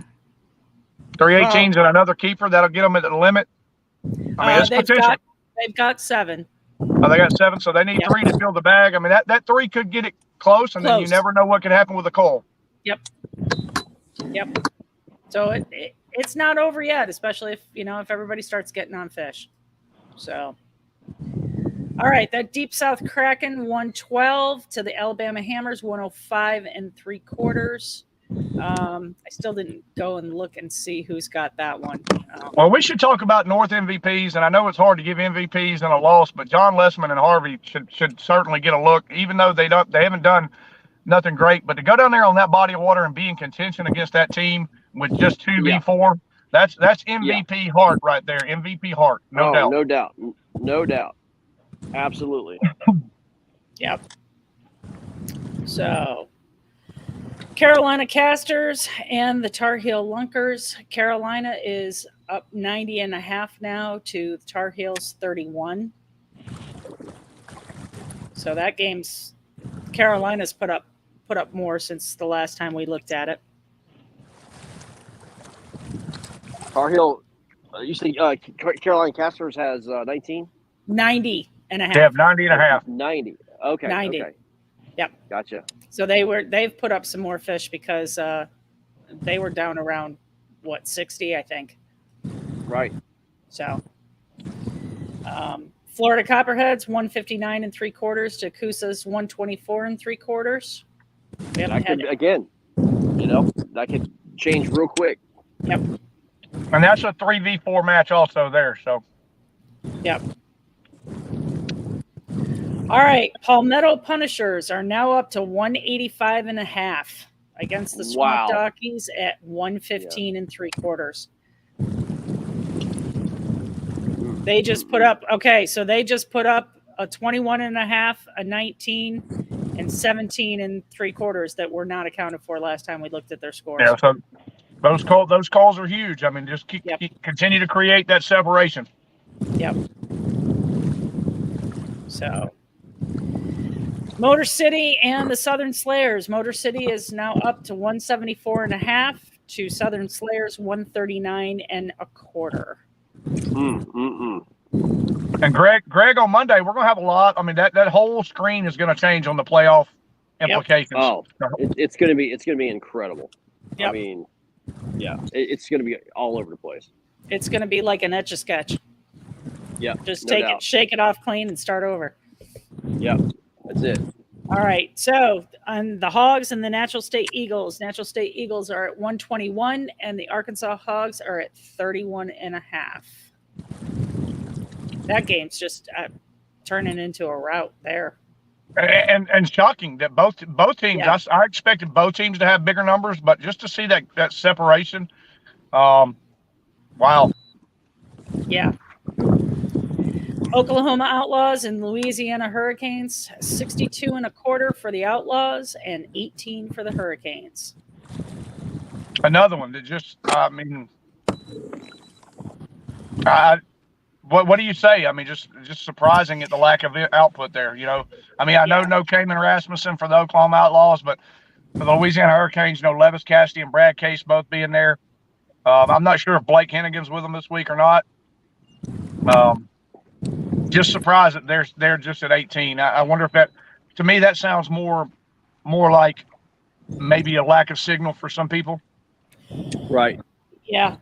318s and another keeper that'll get them at the limit. I mean, it's potential. They've got 7. Oh, they got 7, so they need 3 to fill the bag. I mean, that 3 could get it close, and then you never know what could happen with a coal. Yep. So it's not over yet, especially if everybody starts getting on fish. So, all right, that Deep South Kraken 112 to the Alabama Hammers 105 3/4. I still didn't go and look and see who's got that one. Well, we should talk about North MVPs, and I know it's hard to give MVPs in a loss, but John Lessman and Harvey should certainly get a look, even though they haven't done nothing great. But to go down there on that body of water and be in contention against that team with just 2v4, that's MVP heart right there. MVP heart, no doubt. No doubt. Absolutely. Yep. So. Carolina Casters and the Tar Heel Lunkers. Carolina is up 90.5 now to Tar Heels 31. So that game's Carolina's put up more since the last time we looked at it. Tar Heel, you say Carolina Casters has 19? 90.5. They have 90.5. 90. Okay. 90. Okay. Yep. Gotcha. So they've put up some more fish because they were down around 60, I think. Right. So Florida Copperheads 159 3/4 to Coosa's 124 3/4. That could change real quick. Yep. And that's a 3v4 match also there. So. Yep. All right, Palmetto Punishers are now up to 185.5 against the Swamp Dockies at 115 3/4. They just put up a 21.5, a 19, and 17 3/4 that were not accounted for last time we looked at their scores. Yeah, so those calls are huge. I mean, just continue to create that separation. Yep. So Motor City and the Southern Slayers. Motor City is now up to 174.5 to Southern Slayers 139.25. And Greg, on Monday we're gonna have a lot. I mean, that whole screen is gonna change on the playoff implications. Oh, it's gonna be incredible. Yep. I mean, yeah, it's gonna be all over the place. It's gonna be like an Etch-a-Sketch. Yeah, Just no take doubt. it, shake it off clean, and start over. Yep, that's it. All right. So on the Hogs and the Natural State Eagles are at 121, and the Arkansas Hogs are at 31.5. That game's just turning into a rout there. And shocking that both teams. Yeah. I expected both teams to have bigger numbers, but just to see that separation, wow. Yeah. Oklahoma Outlaws and Louisiana Hurricanes, 62.25 for the Outlaws and 18 for the Hurricanes. Another one that just, I mean, what do you say? I mean, just surprising at the lack of output there. You know, I mean, I know no Kamen Rasmussen for the Oklahoma Outlaws, but for the Louisiana Hurricanes, Levis Cassidy and Brad Case both being there. I'm not sure if Blake Hennigan's with them this week or not. Just surprised that they're just at 18. I wonder if that, to me, that sounds more like maybe a lack of signal for some people. Right. Yeah.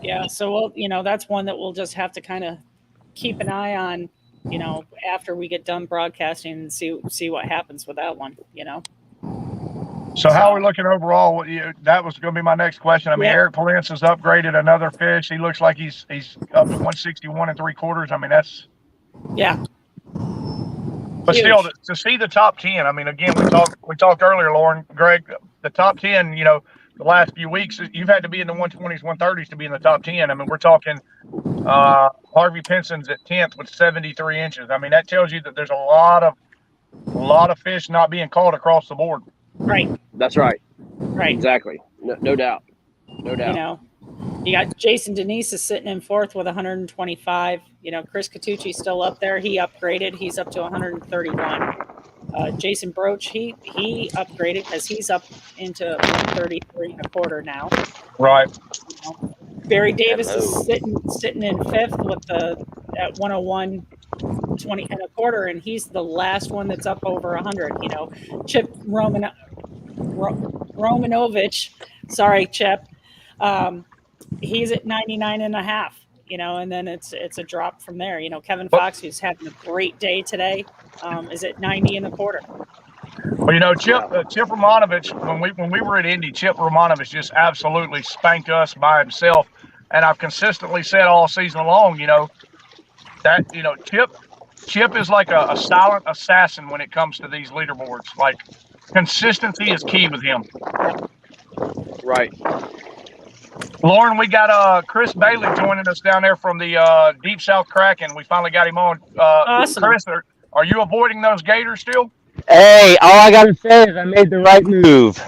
Yeah. So that's one that we'll just have to kind of keep an eye on, after we get done broadcasting and see what happens with that one. So how are we looking overall? That was going to be my next question. I mean, Eric Palance has upgraded another fish. He looks like he's up to 161.75. I mean, that's But huge. Still, to see the top 10. I mean, again, we talked earlier, Lauren, Greg. The top 10. The last few weeks, you've had to be in the 120s, 130s to be in the top 10. I mean, we're talking Harvey Pinson's at 10th with 73 inches. I mean, that tells you that there's a lot of fish not being caught across the board. Right. That's right. Right. Exactly. No doubt. No doubt. You got Jason Denise is sitting in 4th with 125. Chris Catucci's still up there. He upgraded. He's up to 131. Jason Broach, he upgraded because he's up into 133.25 now. Right. Barry Davis is sitting in 5th with at 101.20.25, and he's the last one that's up over 100. Chip Romanovich, sorry, Chip. He's at 99.5. And then it's a drop from there. Kevin Fox, who's having a great day today, is at 90.25. Well, Chip Romanovich, when we were at Indy, Chip Romanovich just absolutely spanked us by himself. And I've consistently said all season long, that Chip is like a silent assassin when it comes to these leaderboards. Like, consistency is key with him. Right. Lauren, we got Chris Bailey joining us down there from the Deep South Kraken. We finally got him on. Awesome. Chris, are you avoiding those gators still? Hey, all I got to say is I made the right move.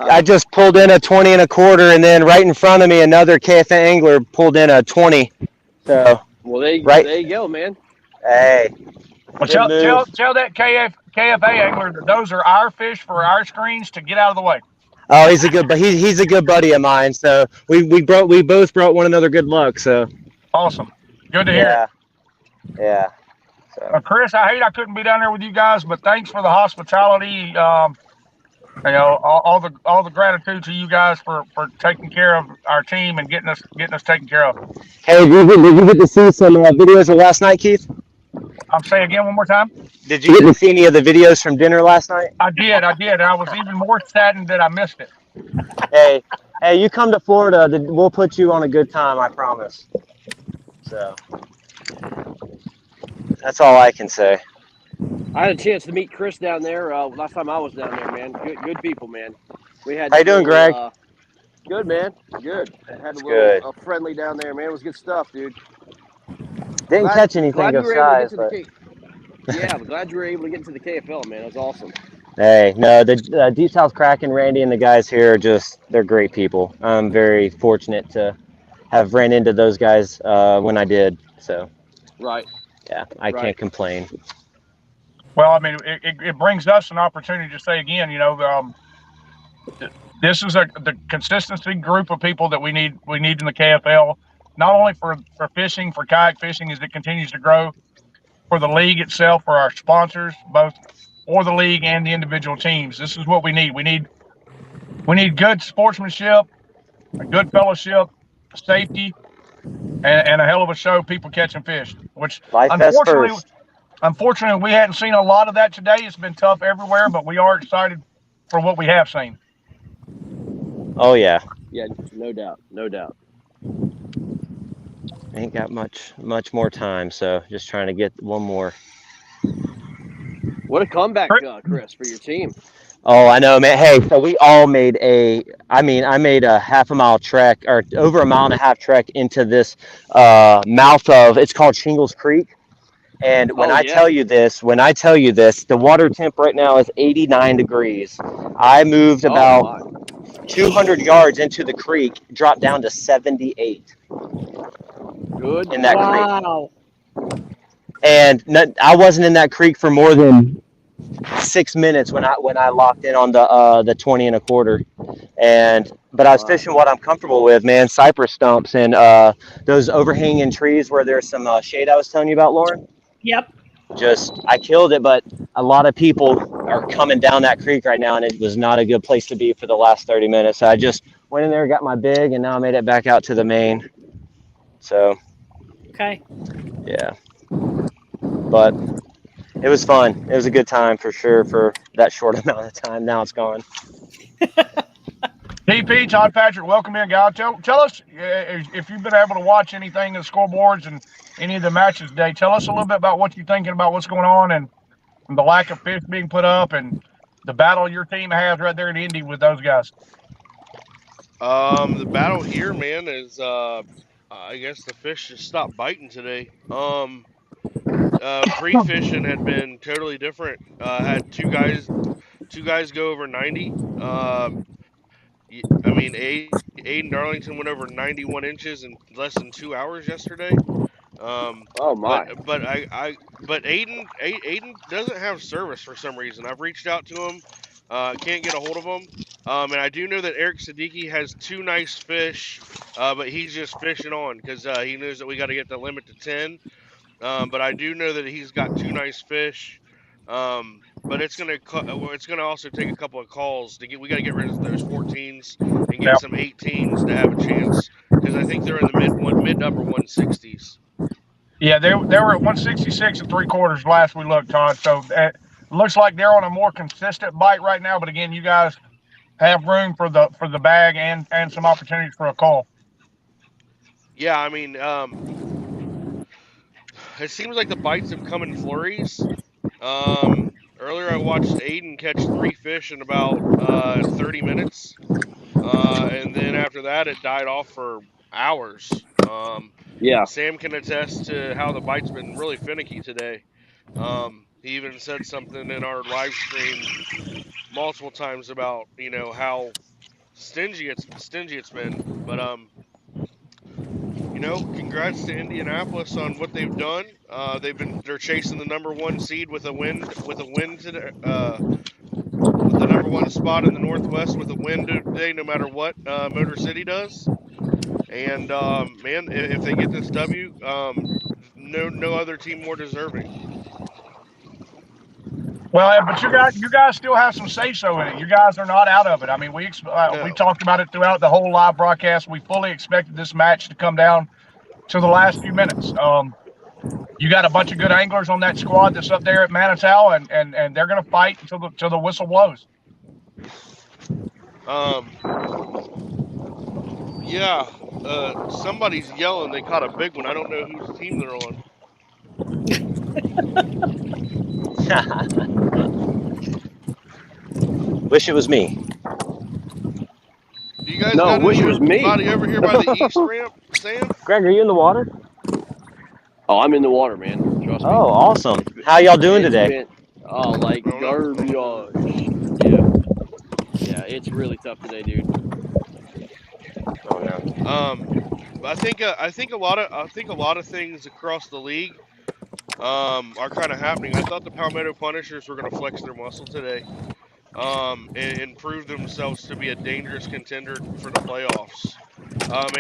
I just pulled in a 20.25, and then right in front of me, another KFL angler pulled in a 20. So, well, there you go, man. Hey. Well, tell that KFA angler that those are our fish for our screens to get out of the way. Oh, he's a good buddy of mine. So we both brought one another good luck. So awesome, good to hear. Yeah. So. Chris, I couldn't be down there with you guys, but thanks for the hospitality. All the gratitude to you guys for taking care of our team and getting us taken care of. Hey, did you get to see some videos of last night, Keith? I'm saying again one more time. Did you get to see any of the videos from dinner last night? I did. I was even more saddened that I missed it. Hey, you come to Florida, we'll put you on a good time, I promise. So that's all I can say. I had a chance to meet Chris down there last time I was down there, man. Good people, man. How you doing, Greg? Good, man. Good. Had a friendly down there, man. It was good stuff, dude. Didn't catch anything of size, but yeah, I'm glad you were able to get into the KFL, man. That was awesome. Hey, no, the Deep South Kraken, Randy, and the guys here they're great people. I'm very fortunate to have ran into those guys when I did. So. Right. yeah, I Right. can't complain. Well, I mean, it brings us an opportunity to say again, this is the consistency group of people that we need in the KFL, not only for fishing, for kayak fishing as it continues to grow, for the league itself, for our sponsors, both for the league and the individual teams. This is what we need. We need good sportsmanship, a good fellowship, safety, and a hell of a show. People catching fish, which Life vest first. unfortunately, we hadn't seen a lot of that today. It's been tough everywhere, but we are excited for what we have seen. Oh yeah. Yeah, no doubt, no doubt. Ain't got much more time, so just trying to get one more. What a comeback, Chris, for your team. Oh, I know, man. Hey, so we all made I made a half a mile trek, or over a mile and a half trek into this mouth of, it's called Shingles Creek. And when I tell you this, the water temp right now is 89 degrees. I moved about 200 yards into the creek, dropped down to 78. Good. In that creek. Wow. And I wasn't in that creek for more than 6 minutes when I locked in on the 20 and a quarter. But I was fishing what I'm comfortable with, man. Cypress stumps and those overhanging trees where there's some shade I was telling you about, Lauren. Yep. I killed it, but a lot of people are coming down that creek right now, and it was not a good place to be for the last 30 minutes. So I just went in there, got my big, and now I made it back out to the main. So. Okay. Yeah. But it was fun. It was a good time for sure for that short amount of time. Now it's gone. TP, Todd Patrick, welcome in, guys. Tell us if you've been able to watch anything of the scoreboards and any of the matches today. Tell us a little bit about what you're thinking about what's going on and the lack of fish being put up and the battle your team has right there in Indy with those guys. The battle here, man, is I guess the fish just stopped biting today. Pre-fishing had been totally different. Had two guys go over 90. I mean, Aiden Darlington went over 91 inches in less than 2 hours yesterday. Oh my! But Aiden doesn't have service for some reason. I've reached out to him, can't get a hold of him. And I do know that Eric Siddiqui has two nice fish, but he's just fishing on because he knows that we got to get the limit to 10. But I do know that he's got two nice fish. But it's gonna also take a couple of calls to get. We got to get rid of those 14s and get some 18s to have a chance because I think they're in the mid upper 160s. Yeah, they were at 166 and 3/4 last we looked, Todd. So it looks like they're on a more consistent bite right now. But again, you guys have room for the bag and some opportunities for a call. Yeah, I mean, it seems like the bites have come in flurries. Earlier I watched Aiden catch 3 fish in about 30 minutes, and then after that it died off for hours. Yeah. Sam can attest to how the bite's been really finicky today. He even said something in our live stream multiple times about how stingy it's been, but congrats to Indianapolis on what they've done. They're chasing the number 1 seed with a win today, with the number 1 spot in the Northwest with a win today, no matter what Motor City does. And man, if they get this W, no other team more deserving. Well, but you guys still have some say-so in it. You guys are not out of it. I mean, we talked about it throughout the whole live broadcast. We fully expected this match to come down to the last few minutes. You got a bunch of good anglers on that squad that's up there at Manitou, and they're going to fight until the whistle blows. Yeah. Somebody's yelling. They caught a big one. I don't know whose team they're on. Wish it was me. Do you guys got anybody over here by the east ramp, Sam? Greg, are you in the water? Oh, I'm in the water, man. Trust me. Oh, awesome. How y'all doing today? Like garbage. Yeah, it's really tough today, dude. Oh no. I think a lot of things across the league are kind of happening. I thought the Palmetto Punishers were going to flex their muscle today, and prove themselves to be a dangerous contender for the playoffs,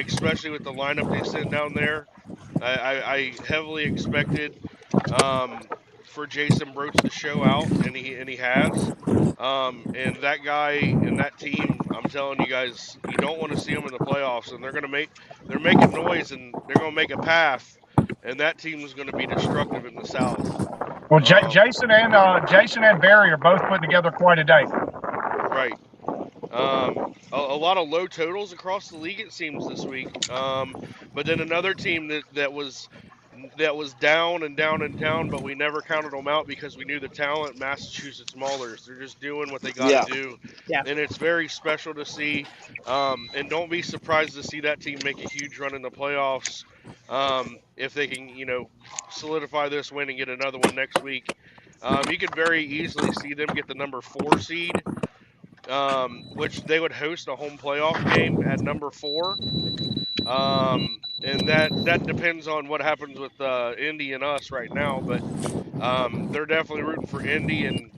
especially with the lineup they sent down there. I heavily expected for Jason Broach to show out, and he has. And that guy and that team, I'm telling you guys, you don't want to see them in the playoffs, and they're making noise, and they're gonna make a path, and that team is gonna be destructive in the South. Well, Um, Jason and Barry are both putting together quite a day. right. A lot of low totals across the league, it seems, this week. But then another team that was down and down and down, but we never counted them out because we knew the talent. Massachusetts Maulers, they're just doing what they got to Yeah. do, Yeah. and it's very special to see. And don't be surprised to see that team make a huge run in the playoffs, if they can, solidify this win and get another one next week. You could very easily see them get the number 4 seed, which they would host a home playoff game at number 4. And that depends on what happens with Indy and us right now, but they're definitely rooting for Indy and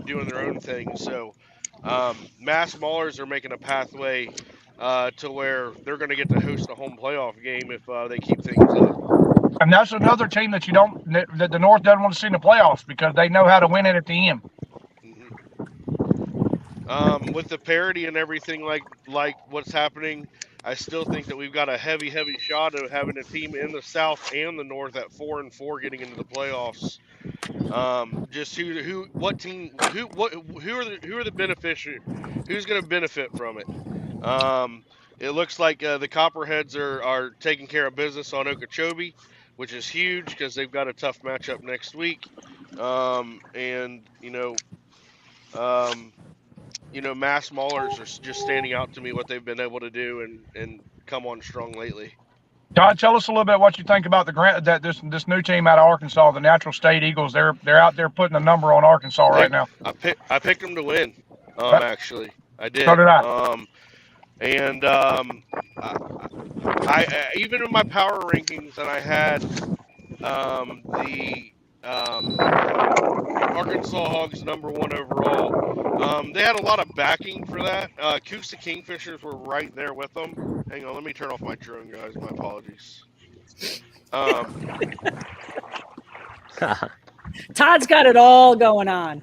doing their own thing. So Mass Maulers are making a pathway to where they're going to get to host a home playoff game if they keep things up. And that's another team that that the North doesn't want to see in the playoffs because they know how to win it at the end. hmm With the parity and everything like what's happening, I still think that we've got a heavy shot of having a team in the South and the North at 4-4 getting into the playoffs. Just what team, who are the beneficiary, who's going to benefit from it? It looks like the Copperheads are taking care of business on Okeechobee, which is huge because they've got a tough matchup next week. And um, Mass Maulers are just standing out to me what they've been able to do and come on strong lately. Todd, tell us a little bit what you think about this new team out of Arkansas, the Natural State Eagles. They're out there putting a number on Arkansas right now. I picked them to win. Right. Actually, I did. So did I. And I even in my power rankings that I had the Arkansas Hogs number 1 overall. They had a lot of backing for that. Coosa Kingfishers were right there with them. Hang on, let me turn off my drone, guys. My apologies. Todd's got it all going on.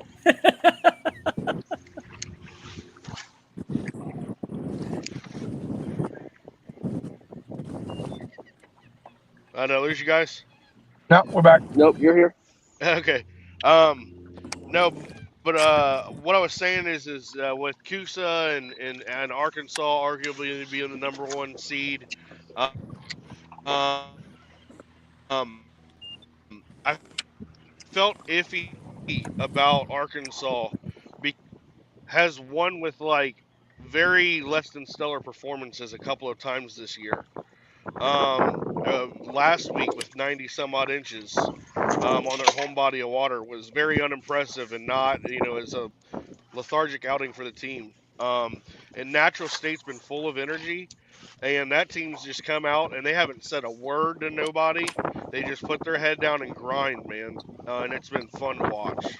I know, lose you guys. No, we're back. Nope, you're here. Okay. No, but what I was saying is with Coosa and Arkansas arguably being the number 1 seed, um, I felt iffy about Arkansas has won with like very less than stellar performances a couple of times this year. Last week with 90 some odd inches on their home body of water was very unimpressive and not, as a lethargic outing for the team. And Natural State's been full of energy, and that team's just come out and they haven't said a word to nobody. They just put their head down and grind, man. And it's been fun to watch.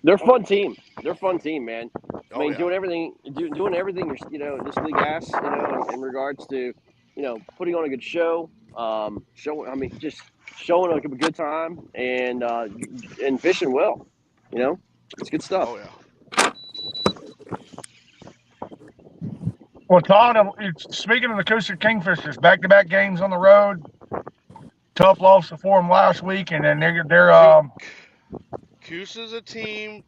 They're a fun team. They're a fun team, man. I mean, yeah. doing everything this league asks, in regards to, putting on a good show, just showing like a good time and fishing well. It's good stuff. Oh yeah. Well, Todd, speaking of the Coosa Kingfishers, back-to-back games on the road. Tough loss for them last week, and then they're Coosa's a team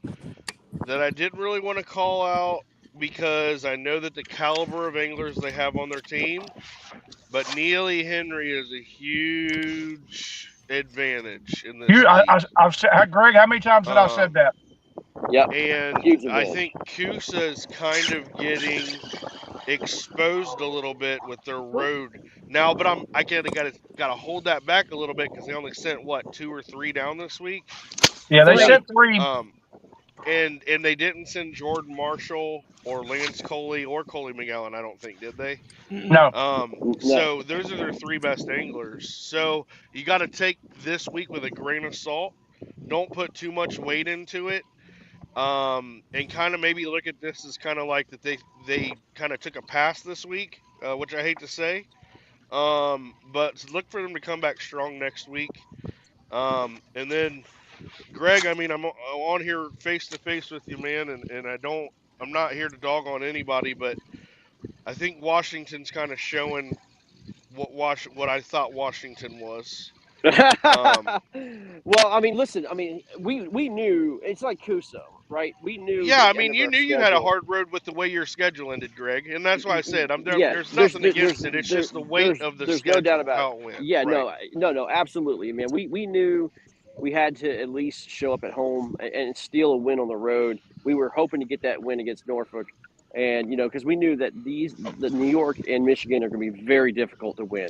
that I didn't really want to call out because I know that the caliber of anglers they have on their team, but Neely Henry is a huge advantage in this league. I've said, Greg, how many times did I said that? Yeah. And I think Coosa is kind of getting exposed a little bit with their road now, but I gotta hold that back a little bit because they only sent 2 or 3 down this week. Yeah, they sent 3. and they didn't send Jordan Marshall or Lance Coley or Coley McGowan, I don't think, did they? No. No. So those are their three best anglers. So you got to take this week with a grain of salt. Don't put too much weight into it. And kind of maybe look at this as kind of like that they kind of took a pass this week, which I hate to say. But look for them to come back strong next week. And then Greg, I mean, I'm on here face to face with you, man, and I'm not here to dog on anybody, but I think Washington's kind of showing what I thought Washington was. Well, I mean, listen. I mean, we knew it's like Kuso, right? We knew Yeah, I the end mean, of you our knew you had a schedule. hard road with the way your schedule ended, Greg, and that's why I said Yeah, there's nothing against it. It's just the weight of the there's no doubt schedule, about it. how it went. Yeah, Right. no, absolutely, man. We knew we had to at least show up at home and steal a win on the road. We were hoping to get that win against Norfolk, and because we knew that the New York and Michigan are going to be very difficult to win.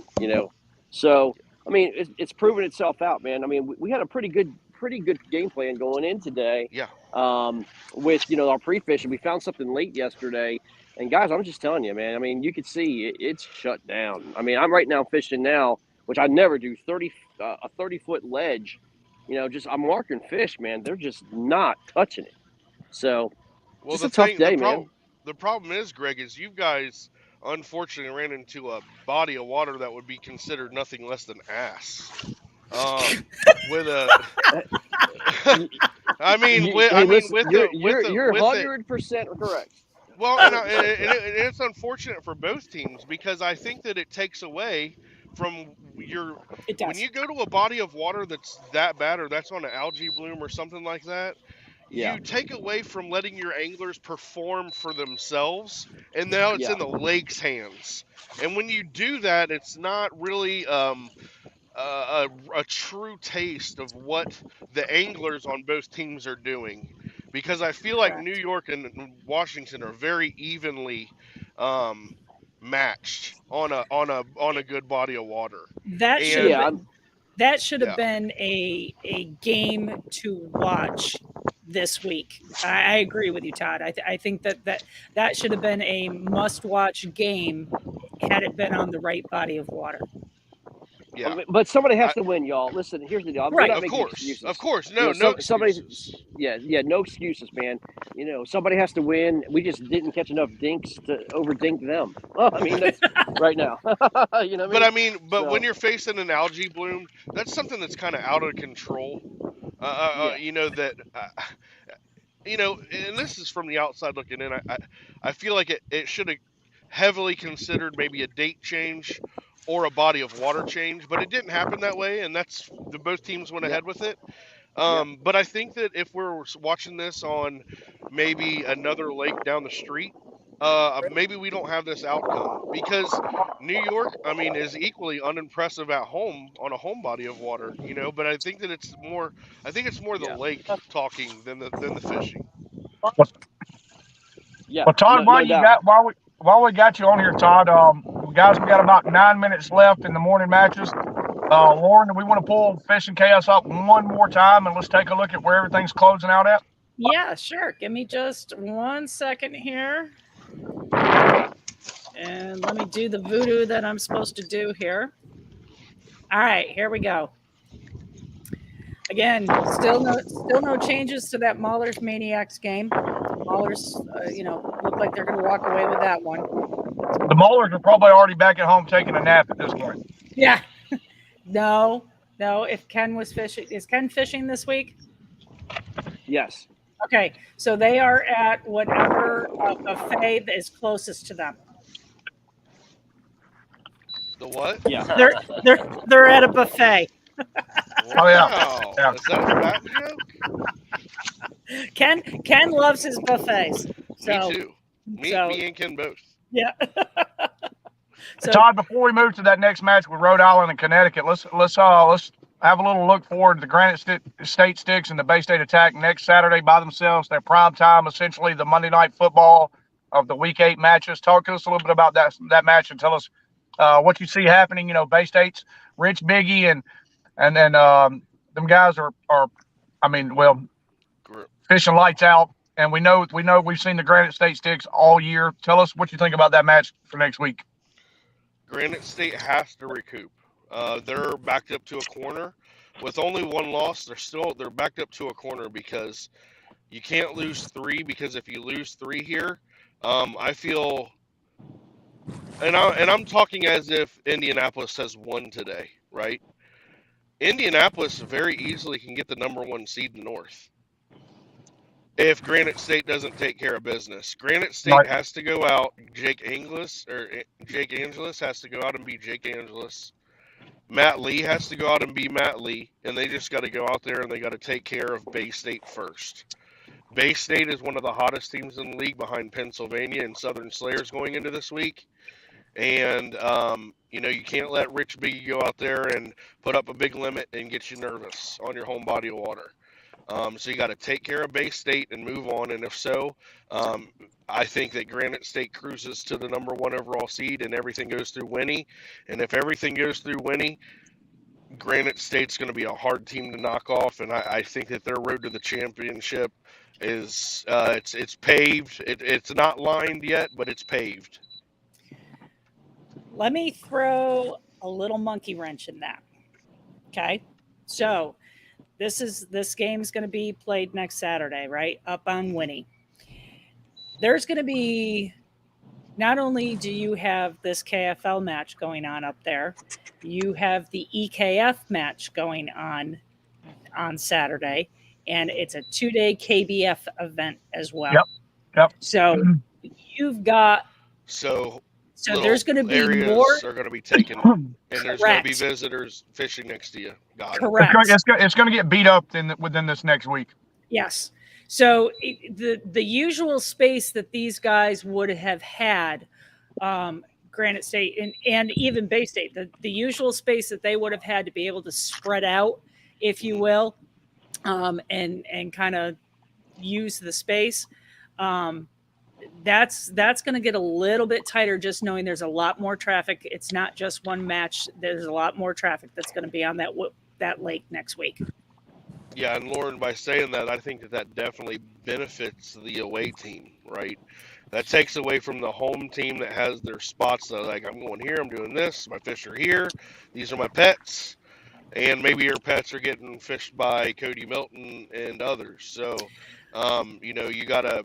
So I mean, it's proven itself out, man. I mean, we had a pretty good game plan going in today. Yeah. With our pre-fishing, we found something late yesterday, and guys, I'm just telling you, man. I mean, you could see it's shut down. I mean, I'm right now fishing now, which I never do. A 30-foot ledge. Just I'm marking fish, man. They're just not touching it. So, Well, just a tough day, man. the problem is, Greg, is you guys unfortunately ran into a body of water that would be considered nothing less than ass. With a, I mean, Hey, listen, with you're with it. 100% correct. Well, and it's unfortunate for both teams because I think that it takes away from It when does. you go to a body of water that's that bad or that's on an algae bloom or something like that. Yeah. You take away from letting your anglers perform for themselves, and now it's Yeah. in the lake's hands. And when you do that, it's not really a true taste of what the anglers on both teams are doing, because I feel like New Correct. York and Washington are very evenly matched on a good body of water. That should have And Yeah. been that should have yeah, been a game to watch this week. I agree with you, Todd. I think that should have been a must watch game had it been on the right body of water. yeah, But somebody has I, to win, y'all. Listen, here's the deal. We're Right. not of making course, excuses. no, no Somebody. excuses. Yeah, no excuses, man. Somebody has to win. We just didn't catch enough dinks to overdink them. Well, I mean, that's right now. You know what But I I mean? mean, but when So, you're facing an algae bloom, that's something that's kind of out of control. yeah, That and this is from the outside looking in. I feel like it should have heavily considered maybe a date change or a body of water change, but it didn't happen that way, and that's both teams went yep, ahead with it. yep. But I think that if we're watching this on maybe another lake down the street, maybe we don't have this outcome because New York, I mean, is equally unimpressive at home on a home body of water, But I think that I think it's more the Yeah, lake talking than the fishing. Well, yeah. well, Todd, No doubt. while we got you on here, Todd, guys, we got about 9 minutes left in the morning matches. Lauren, do we want to pull Fishing Chaos up one more time and let's take a look at where everything's closing out at? Yeah, sure. Give me just 1 second here. And let me do the voodoo that I'm supposed to do here. All right, here we go. Again, still no changes to that Mahler's Maniacs game. Maulers, look like they're going to walk away with that one. The Maulers are probably already back at home taking a nap at this point. Yeah. No. If Ken was fishing, is Ken fishing this week? Yes. Okay, so they are at whatever buffet is closest to them. The what? Yeah. They're at a buffet. Oh, yeah. Wow. Yeah. Is that a fat joke? Ken loves his buffets. So, Me too. Me and Ken both. Yeah. So, Todd, before we move to that next match with Rhode Island and Connecticut, let's have a little look forward to the Granite State Sticks and the Bay State Attack next Saturday by themselves. Their prime time, essentially the Monday Night Football of the Week 8 matches. Talk to us a little bit about that match and tell us what you see happening. Bay State's Rich Biggie and then them guys are I mean, well, fishing lights out, and we know we've seen the Granite State sticks all year. Tell us what you think about that match for next week. Granite State has to recoup. They're backed up to a corner. With only one loss, they're backed up to a corner because you can't lose 3, because if you lose 3 here, I feel, and I'm talking as if Indianapolis has won today, right? Indianapolis very easily can get the number 1 seed in the North if Granite State doesn't take care of business. Granite State Right. has to go out. Jake Angelis has to go out and be Jake Angelis. Matt Lee has to go out and be Matt Lee, and they just got to go out there and they got to take care of Bay State first. Bay State is one of the hottest teams in the league behind Pennsylvania and Southern Slayers going into this week. And, you can't let Rich Biggie go out there and put up a big limit and get you nervous on your home body of water. So you got to take care of Bay State and move on. And if so, I think that Granite State cruises to the number 1 overall seed and everything goes through Winnie. And if everything goes through Winnie, Granite State's going to be a hard team to knock off. And I think that their road to the championship is it's paved. It's not lined yet, but it's paved. Let me throw a little monkey wrench in that. Okay. So this game is going to be played next Saturday, right? Up on Winnie. There's going to be, not only do you have this KFL match going on up there, you have the EKF match going on Saturday, and it's a 2-day KBF event as well. Yep. So you've got So there's going to be areas more are going to be taken, and there's going to be Correct. visitors fishing next to you. Got it. Correct. It's going to get beat up within this next week. Yes. So the usual space that these guys would have had, Granite State and even Bay State, the usual space that they would have had to be able to spread out, if you will, and kind of use the space. That's going to get a little bit tighter, just knowing there's a lot more traffic. It's not just one match. There's a lot more traffic that's going to be on that lake next week. Yeah, and Lauren, by saying that, I think that definitely benefits the away team, right? That takes away from the home team that has their spots. Like, I'm going here, I'm doing this, my fish are here, these are my pets, and maybe your pets are getting fished by Cody Milton and others. So, you gotta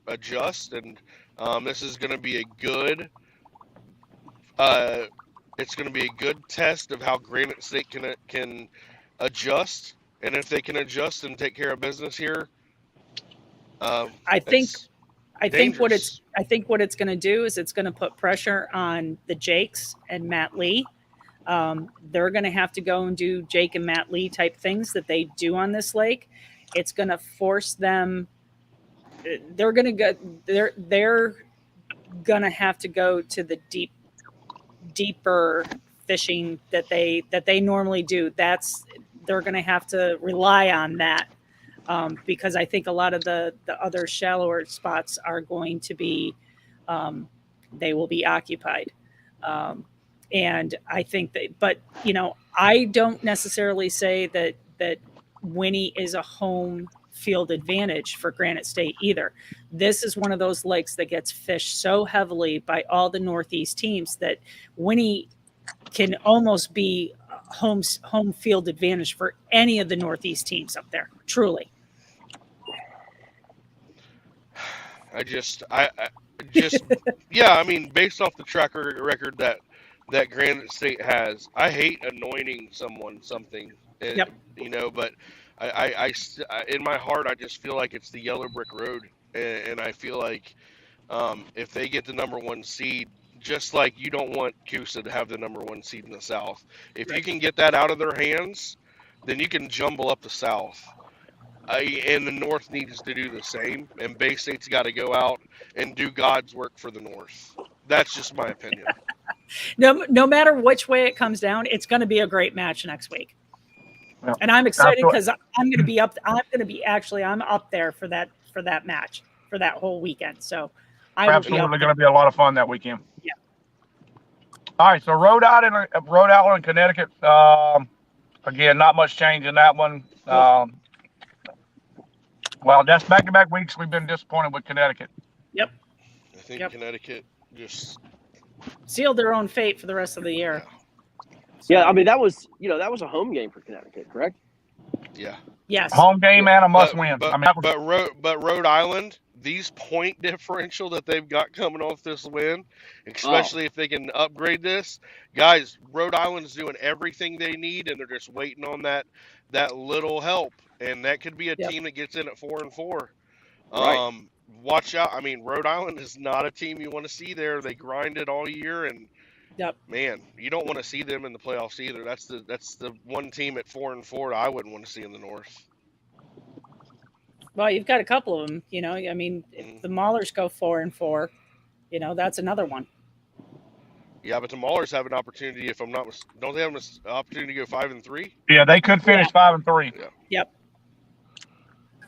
adjust, and this is going to be a good. It's going to be a good test of how Granite State can adjust. And if they can adjust and take care of business here, I think what it's going to do is it's going to put pressure on the Jakes and Matt Lee. They're going to have to go and do Jake and Matt Lee type things that they do on this lake. It's going to force them. They're going to go. They're going to have to go to the deeper fishing that they normally do. They're going to have to rely on that because I think a lot of the other shallower spots are going to be, they will be occupied. And I think that, but I don't necessarily say that Winnie is a home field advantage for Granite State either. This is one of those lakes that gets fished so heavily by all the Northeast teams that Winnie can almost be home field advantage for any of the Northeast teams up there. Truly. Yeah, I mean, based off the track record that Granite State has, I hate anointing someone something, Yep. But I in my heart, I just feel like it's the yellow brick road, and I feel like if they get the number 1 seed, just like you don't want Coosa to have the number 1 seed in the South. If you can get that out of their hands, then you can jumble up the South. And the North needs to do the same. And Bay State's got to go out and do God's work for the North. That's just my opinion. No matter which way it comes down, it's going to be a great match next week. Well, and I'm excited because I'm going to be up. I'm up there for that match for that whole weekend. So absolutely going to be a lot of fun that weekend. Yeah. All right. So Rhode Island, Connecticut. Again, not much change in that one. Well, that's back-to-back weeks we've been disappointed with Connecticut. Yep. I think Yep. Connecticut just Sealed their own fate for the rest of the year. yeah. Yeah, So, I mean that was a home game for Connecticut, correct? Yeah. yes. Home game and a must-win. But I mean, that was Rhode Island, these point differential that they've got coming off this win, especially if they can upgrade this, guys. Rhode Island's doing everything they need, and they're just waiting on that little help, and that could be a Yep. team that gets in at 4-4. Right. Watch out. I mean, Rhode Island is not a team you want to see there. They grinded all year, and Yep. man, you don't want to see them in the playoffs either. That's the one team at 4-4 I wouldn't want to see in the North. Well, you've got a couple of them. You know, I mean, if the Maulers go 4-4, you know, that's another one. Yeah, but the Maulers have an opportunity. If I'm not, don't they have an opportunity to go 5-3? Yeah, they could finish 5-3. Yeah. Yep.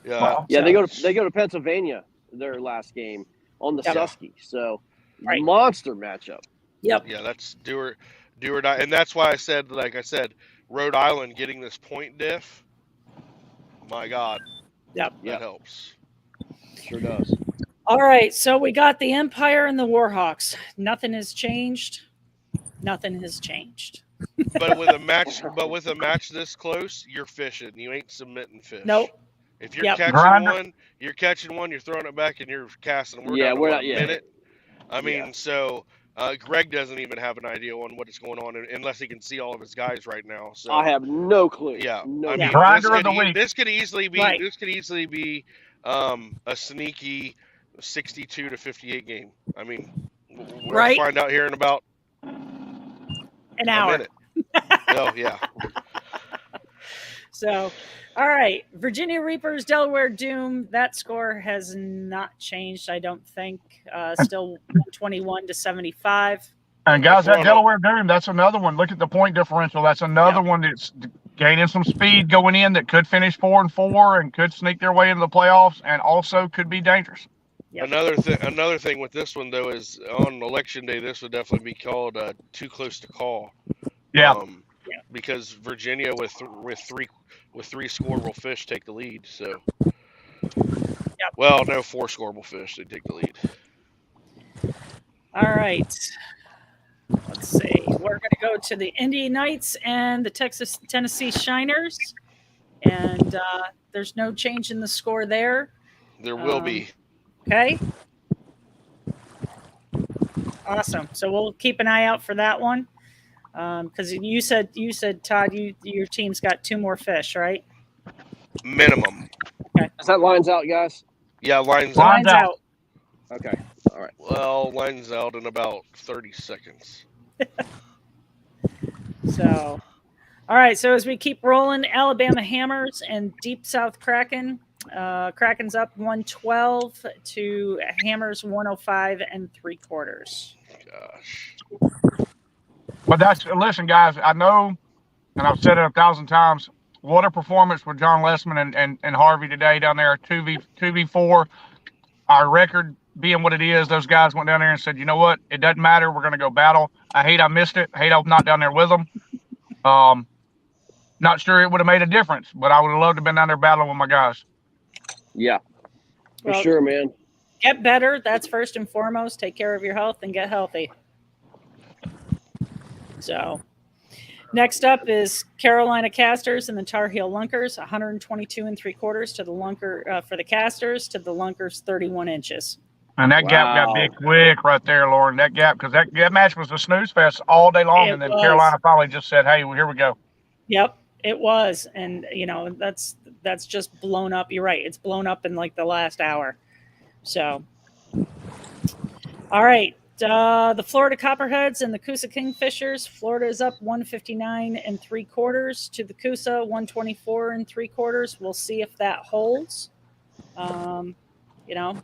Yeah. Well, Yeah, they go to Pennsylvania their last game on the Susky. So monster matchup. Yep. Yeah, that's do or die, and that's why I said, like I said, Rhode Island getting this point diff. My God. Yep. That helps. Sure does. All right, so we got the Empire and the Warhawks. Nothing has changed. Nothing has changed. But with a match this close, you're fishing. You ain't submitting fish. Nope. If you're Yep. catching one, you're throwing it back, and you're casting. We're Yeah, down to we're what, not- a yeah. minute. I mean, so Greg doesn't even have an idea on what is going on unless he can see all of his guys right now. So I have no clue. yeah, No I clue. mean, Grinder of the week. this could easily be Right. a sneaky 62-58 game. I mean, we'll Right. find out here in about An a hour. minute. Oh yeah. So, all right, Virginia Reapers, Delaware Doom. That score has not changed, I don't think. Still 121-75. And guys, Hold that on. Delaware Doom, that's another one. Look at the point differential. That's another one that's gaining some speed going in that could finish 4-4 and could sneak their way into the playoffs and also could be dangerous. Yep. Another thing with this one though is on election day, this would definitely be called too close to call. Yeah. Because Virginia with three scoreable fish take the lead. So. Well, no, 4 scoreable fish they take the lead. All right. Let's see. We're going to go to the Indy Knights and the Tennessee Shiners. And there's no change in the score there. There will be. Okay. Awesome. So we'll keep an eye out for that one. Because you said, Todd, your team's got 2 more fish, right? Minimum. Is that lines out, guys? Yeah, lines Lines out. out. Okay. All right. Well, lines out in about 30 seconds. So, all right. So as we keep rolling, Alabama Hammers and Deep South Kraken. Kraken's up 112 to Hammers 105.75. Gosh. But listen, guys, I know, and I've said it 1,000 times, what a performance with John Lessman and Harvey today down there, 2v4. Our record being what it is, those guys went down there and said, you know what? It doesn't matter. We're going to go battle. I hate I missed it. I hate I'm not down there with them. Not sure it would have made a difference, but I would have loved to have been down there battling with my guys. Yeah, for Well, sure, man. Get better. That's first and foremost. Take care of your health and get healthy. So next up is Carolina Casters and the Tar Heel Lunkers, 122.75 to the Lunker for the Casters, to the Lunkers 31 inches. And that gap got big quick right there, Lauren. That gap, because that match was a snooze fest all day long, and then Carolina finally just said, hey, well, here we go. Yep, it was. And, you know, that's just blown up. You're right. It's blown up in like the last hour. So, all right. The Florida Copperheads and the Coosa Kingfishers. Florida is up 159.75 to the Coosa 124.75. We'll see if that holds. You know,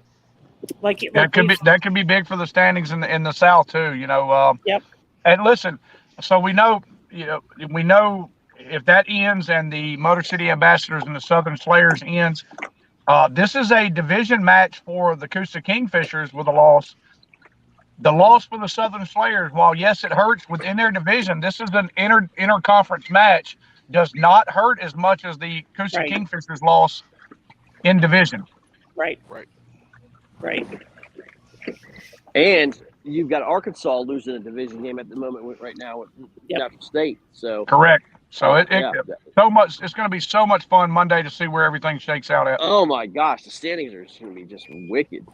that could be big for the standings in the South too. You know. Yep. And listen, so we know if that ends and the Motor City Ambassadors and the Southern Slayers ends, this is a division match for the Coosa Kingfishers with a loss. The loss for the Southern Slayers, while yes, it hurts within their division, this is an interconference match, does not hurt as much as the Coosa Kingfishers loss in division. Right. Right. Right. And you've got Arkansas losing a division game at the moment right now with Natural State. So correct. So yeah. so much. It's going to be so much fun Monday to see where everything shakes out at. Oh my gosh, the standings are going to be just wicked.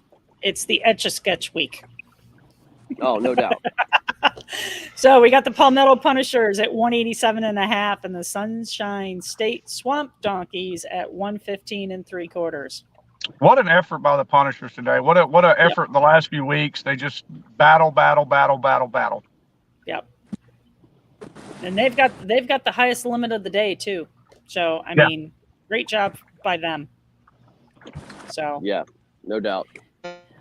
It's the Etch-a-Sketch week. Oh, no doubt. So we got the Palmetto Punishers at 187.5 and the Sunshine State Swamp Donkeys at 115 3/4. What an effort by the Punishers today. What an effort the last few weeks. They just battle. Yep. And they've got the highest limit of the day too. So I mean, great job by them. So yeah, no doubt.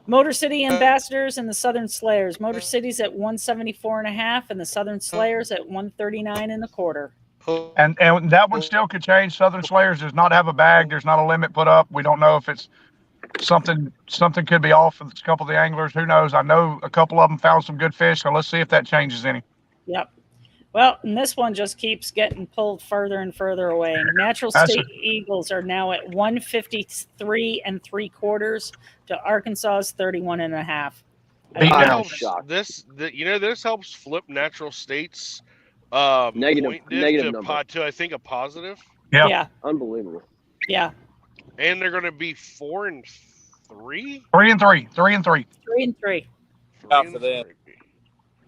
Motor City Ambassadors and the Southern Slayers. Motor City's at 174.5 and the Southern Slayers at 139 1/4. And that one still could change. Southern Slayers does not have a bag. There's not a limit put up. We don't know if it's something could be off with a couple of the anglers. Who knows? I know a couple of them found some good fish, so let's see if that changes any. Yep. Well, and this one just keeps getting pulled further and further away. Natural State Eagles are now at 153 3/4 to Arkansas's 31.5. This helps flip Natural State's negative number to I think a positive. Yeah. Unbelievable. Yeah. And they're going to be 4 and 3. 3 and 3. 3 and 3. 3 and 3. Out for them.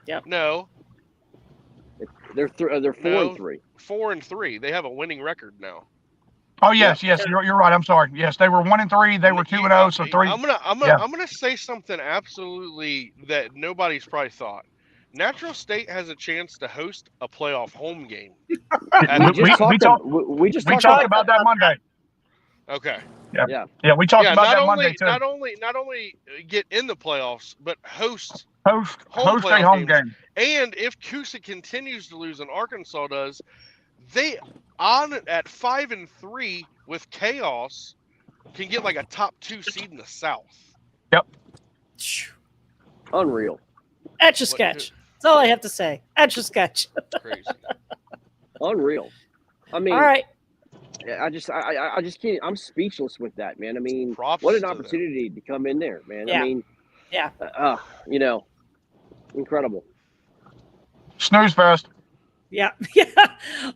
Yep. No. They're 4 and 3. 4 and 3. They have a winning record now. Oh yes, you're right. I'm sorry. Yes, they were 1 and 3. They were 2 and 0. So 3. I'm gonna say something absolutely that nobody's probably thought. Natural State has a chance to host a playoff home game. We talked about that Monday. Okay. Yeah. We talked about that Monday too. Not only get in the playoffs, but host a home game. And if Coosa continues to lose and Arkansas does, they at 5 and 3 with chaos can get like a top 2 seed in the South. Yep. Unreal. Etch-a-Sketch. That's all I have to say. Etch-a-Sketch. Crazy. Unreal. I mean, all right. I just can't. I'm speechless with that, man. I mean, Props what an to opportunity to come in there, man. Yeah. I mean, yeah. Incredible. Snooze fest. Yeah.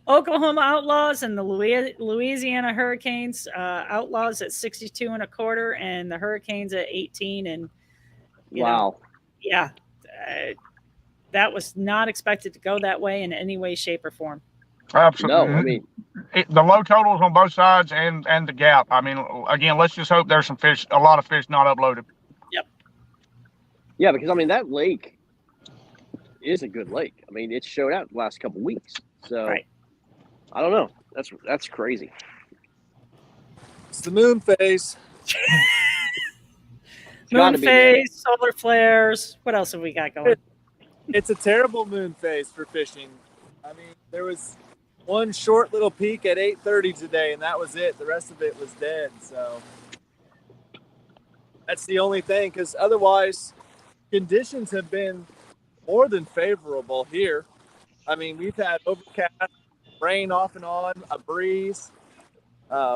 Oklahoma Outlaws and the Louisiana Hurricanes. Outlaws at 62 1/4 and the Hurricanes at 18. And wow. That was not expected to go that way in any way, shape, or form. Absolutely. No, I mean, the low totals on both sides and the gap. I mean, again, let's just hope there's a lot of fish not uploaded. Yep. Yeah, because I mean that lake is a good lake. I mean, it's showed out the last couple of weeks. So right. I don't know. That's crazy. It's the moon phase. Moon phase, solar flares. What else have we got going? It's a terrible moon phase for fishing. I mean, there was one short little peak at 8:30 today, and that was it. The rest of it was dead. So that's the only thing, because otherwise conditions have been more than favorable here. I mean, we've had overcast, rain off and on, a breeze.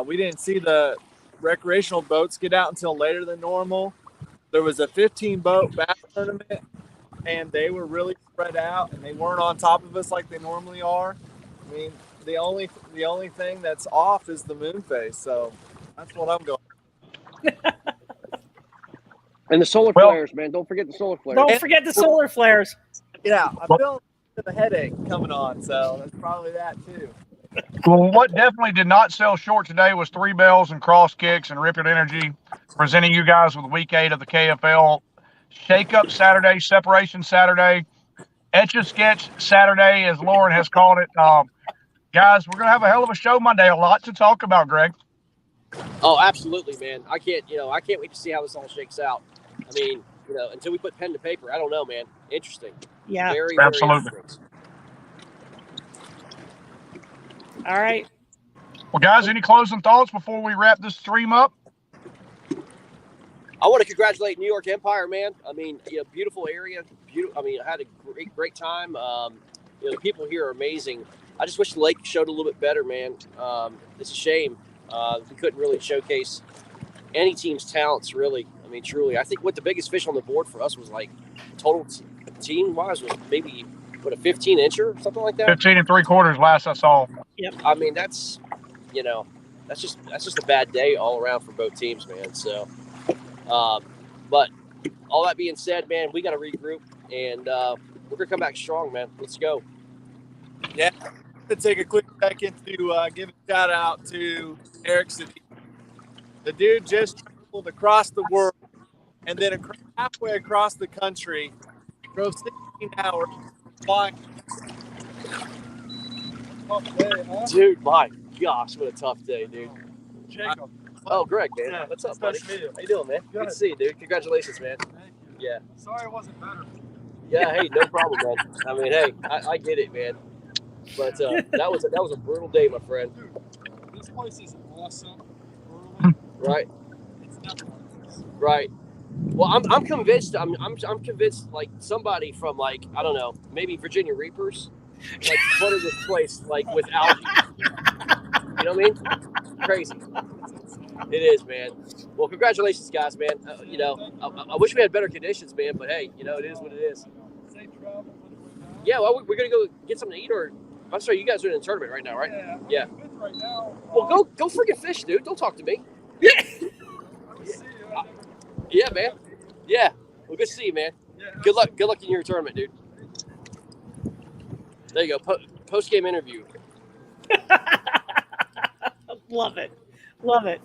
We didn't see the recreational boats get out until later than normal. There was a 15-boat bass tournament, and they were really spread out, and they weren't on top of us like they normally are. I mean, the only thing that's off is the moon phase, so that's what I'm going. And the solar flares, man. Don't forget the solar flares. Don't forget the solar flares. Yeah, I'm feeling a headache coming on, so that's probably that too. Well, what definitely did not sell short today was 3 Bells and Cross Kicks and Ripid Energy, presenting you guys with Week 8 of the KFL. Shake Up Saturday, Separation Saturday, Etch-a-Sketch Saturday, as Lauren has called it. Guys, we're going to have a hell of a show Monday. A lot to talk about, Greg. Oh, absolutely, man. I can't wait to see how this all shakes out. I mean, until we put pen to paper, I don't know, man. Interesting. Yeah. Very absolutely. Interesting. All right. Well, guys, any closing thoughts before we wrap this stream up? I want to congratulate New York Empire, man. I mean, beautiful area. I mean, I had a great time. The people here are amazing. I just wish the lake showed a little bit better, man. It's a shame we couldn't really showcase any team's talents, really. I mean, truly. I think what the biggest fish on the board for us was like total team-wise was maybe, what, a 15-incher or something like that? 15 3/4 last I saw. Yep. I mean, that's, you know, that's just a bad day all around for both teams, man. So, but all that being said, man, we got to regroup, and we're going to come back strong, man. Let's go. Yeah. To take a quick second to give a shout out to Eric Siddiqui. The dude just traveled across the world and then halfway across the country, drove 16 hours flying. Tough day, huh? Dude, my gosh, what a tough day, dude. Jacob. Greg, man. Yeah, what's up, nice buddy? to meet you. How you doing, man? Good to see you, dude. Congratulations, man. Thank you. Yeah. Sorry it wasn't better. Yeah, hey, no problem, man. I mean, hey, I get it, man. But that was a brutal day, my friend. Dude, this place is awesome. Right. It's nothing like this. Right. Well, I'm convinced. I'm convinced. Like somebody from like I don't know, maybe Virginia Reapers, like flooded this place like with algae. You know what I mean? Crazy. It is, man. Well, congratulations, guys, man. You know, I wish we had better conditions, man. But hey, you know, it is what it is. Safe travel. Yeah. Well, we're gonna go get something to eat, or I'm sorry, you guys are in a tournament right now, right? Yeah. Right now. Well, go freaking fish, dude. Don't talk to me. Yeah, man. Yeah. Well, good to see you, man. Good luck. Good luck in your tournament, dude. There you go. Post game interview. Love it. Love it.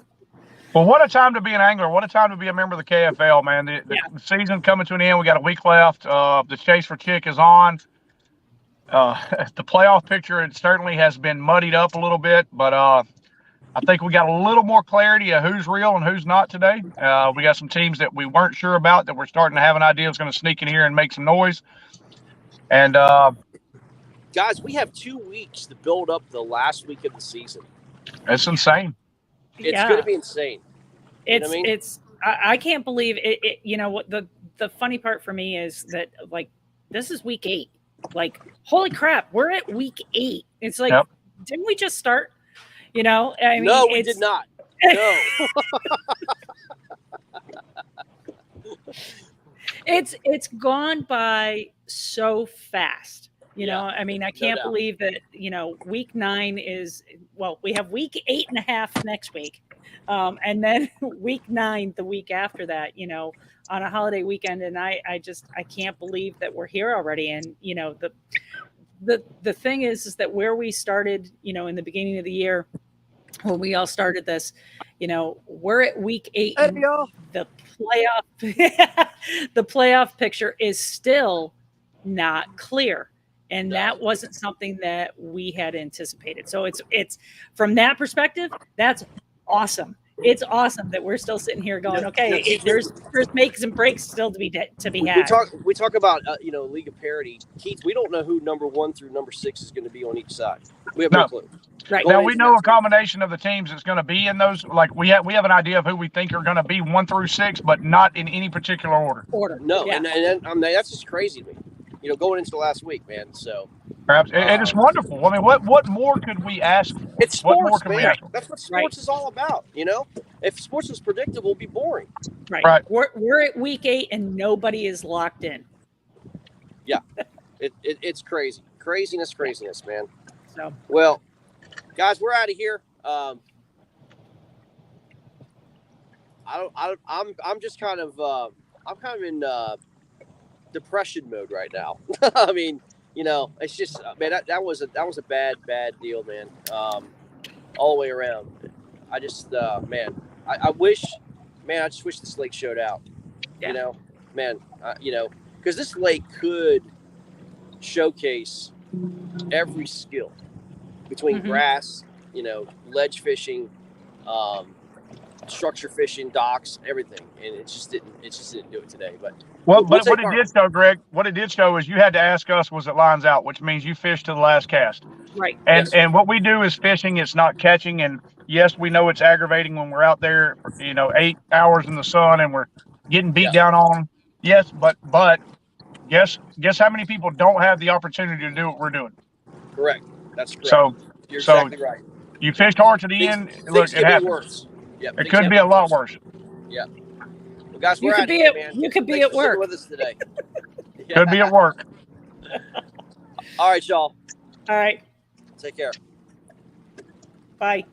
Well, what a time to be an angler. What a time to be a member of the KFL, man. The season coming to an end. We got a week left. The chase for chick is on. The playoff picture, it certainly has been muddied up a little bit, but I think we got a little more clarity of who's real and who's not today. We got some teams that we weren't sure about that we're starting to have an idea is going to sneak in here and make some noise. And guys, we have 2 weeks to build up the last week of the season. It's insane. It's going to be insane. It's, you know what I mean? it's, I can't believe it. You know what the funny part for me is that like, this is week 8. Like, holy crap, we're at week 8. It's like, didn't we just start? You know, I mean, no, we did not. No. It's gone by so fast. You know, I mean, I can't believe that, you know, week 9 is, well, we have week 8.5 next week. And then week 9, the week after that, you know, on a holiday weekend. And I can't believe that we're here already. And, you know, the thing is that where we started, you know, in the beginning of the year, when we all started this, you know, we're at week 8. Hey, and the playoff picture is still not clear. And that wasn't something that we had anticipated. So it's from that perspective, that's awesome. It's awesome that we're still sitting here going, okay, there's makes and breaks still to be had. We talk about you know, League of Parity. Keith, we don't know who number 1 through number 6 is going to be on each side. We have no clue. Right. Now we know a combination of the teams that's going to be in those. Like we have an idea of who we think are going to be 1 through 6, but not in any particular order. No, and I mean, that's just crazy to me. You know, going into the last week, man. So perhaps, and it's wonderful. I mean, what more could we ask for? It's sports, what more can we ask for? That's what sports is all about. You know, if sports was predictable, it'd be boring. Right. We're at week 8 and nobody is locked in. Yeah, it's crazy, craziness, man. So well, guys, we're out of here. I'm just kind of in depression mode right now. I mean, you know, it's just, man, that was a bad deal, man. All the way around. I just, man, I just wish this lake showed out. Yeah. You know, man, you know, because this lake could showcase every skill between grass, you know, ledge fishing, structure fishing, docks, everything, and it just didn't do it today. But what it did show, Greg, what it did show is you had to ask us, was it lines out, which means you fished to the last cast. Right. And what we do is fishing, it's not catching. And yes, we know it's aggravating when we're out there, you know, 8 hours in the sun and we're getting beat down on. Yes, but guess how many people don't have the opportunity to do what we're doing? Correct. That's correct. So you're exactly right. You fished hard to the end. Look, it happens. Yep, it could be a lot worse. Yeah. Well, guys, You we're could out be here, at man. you could be Thanks at for sticking work. with us today. Could be at work. All right, y'all. All right. Take care. Bye.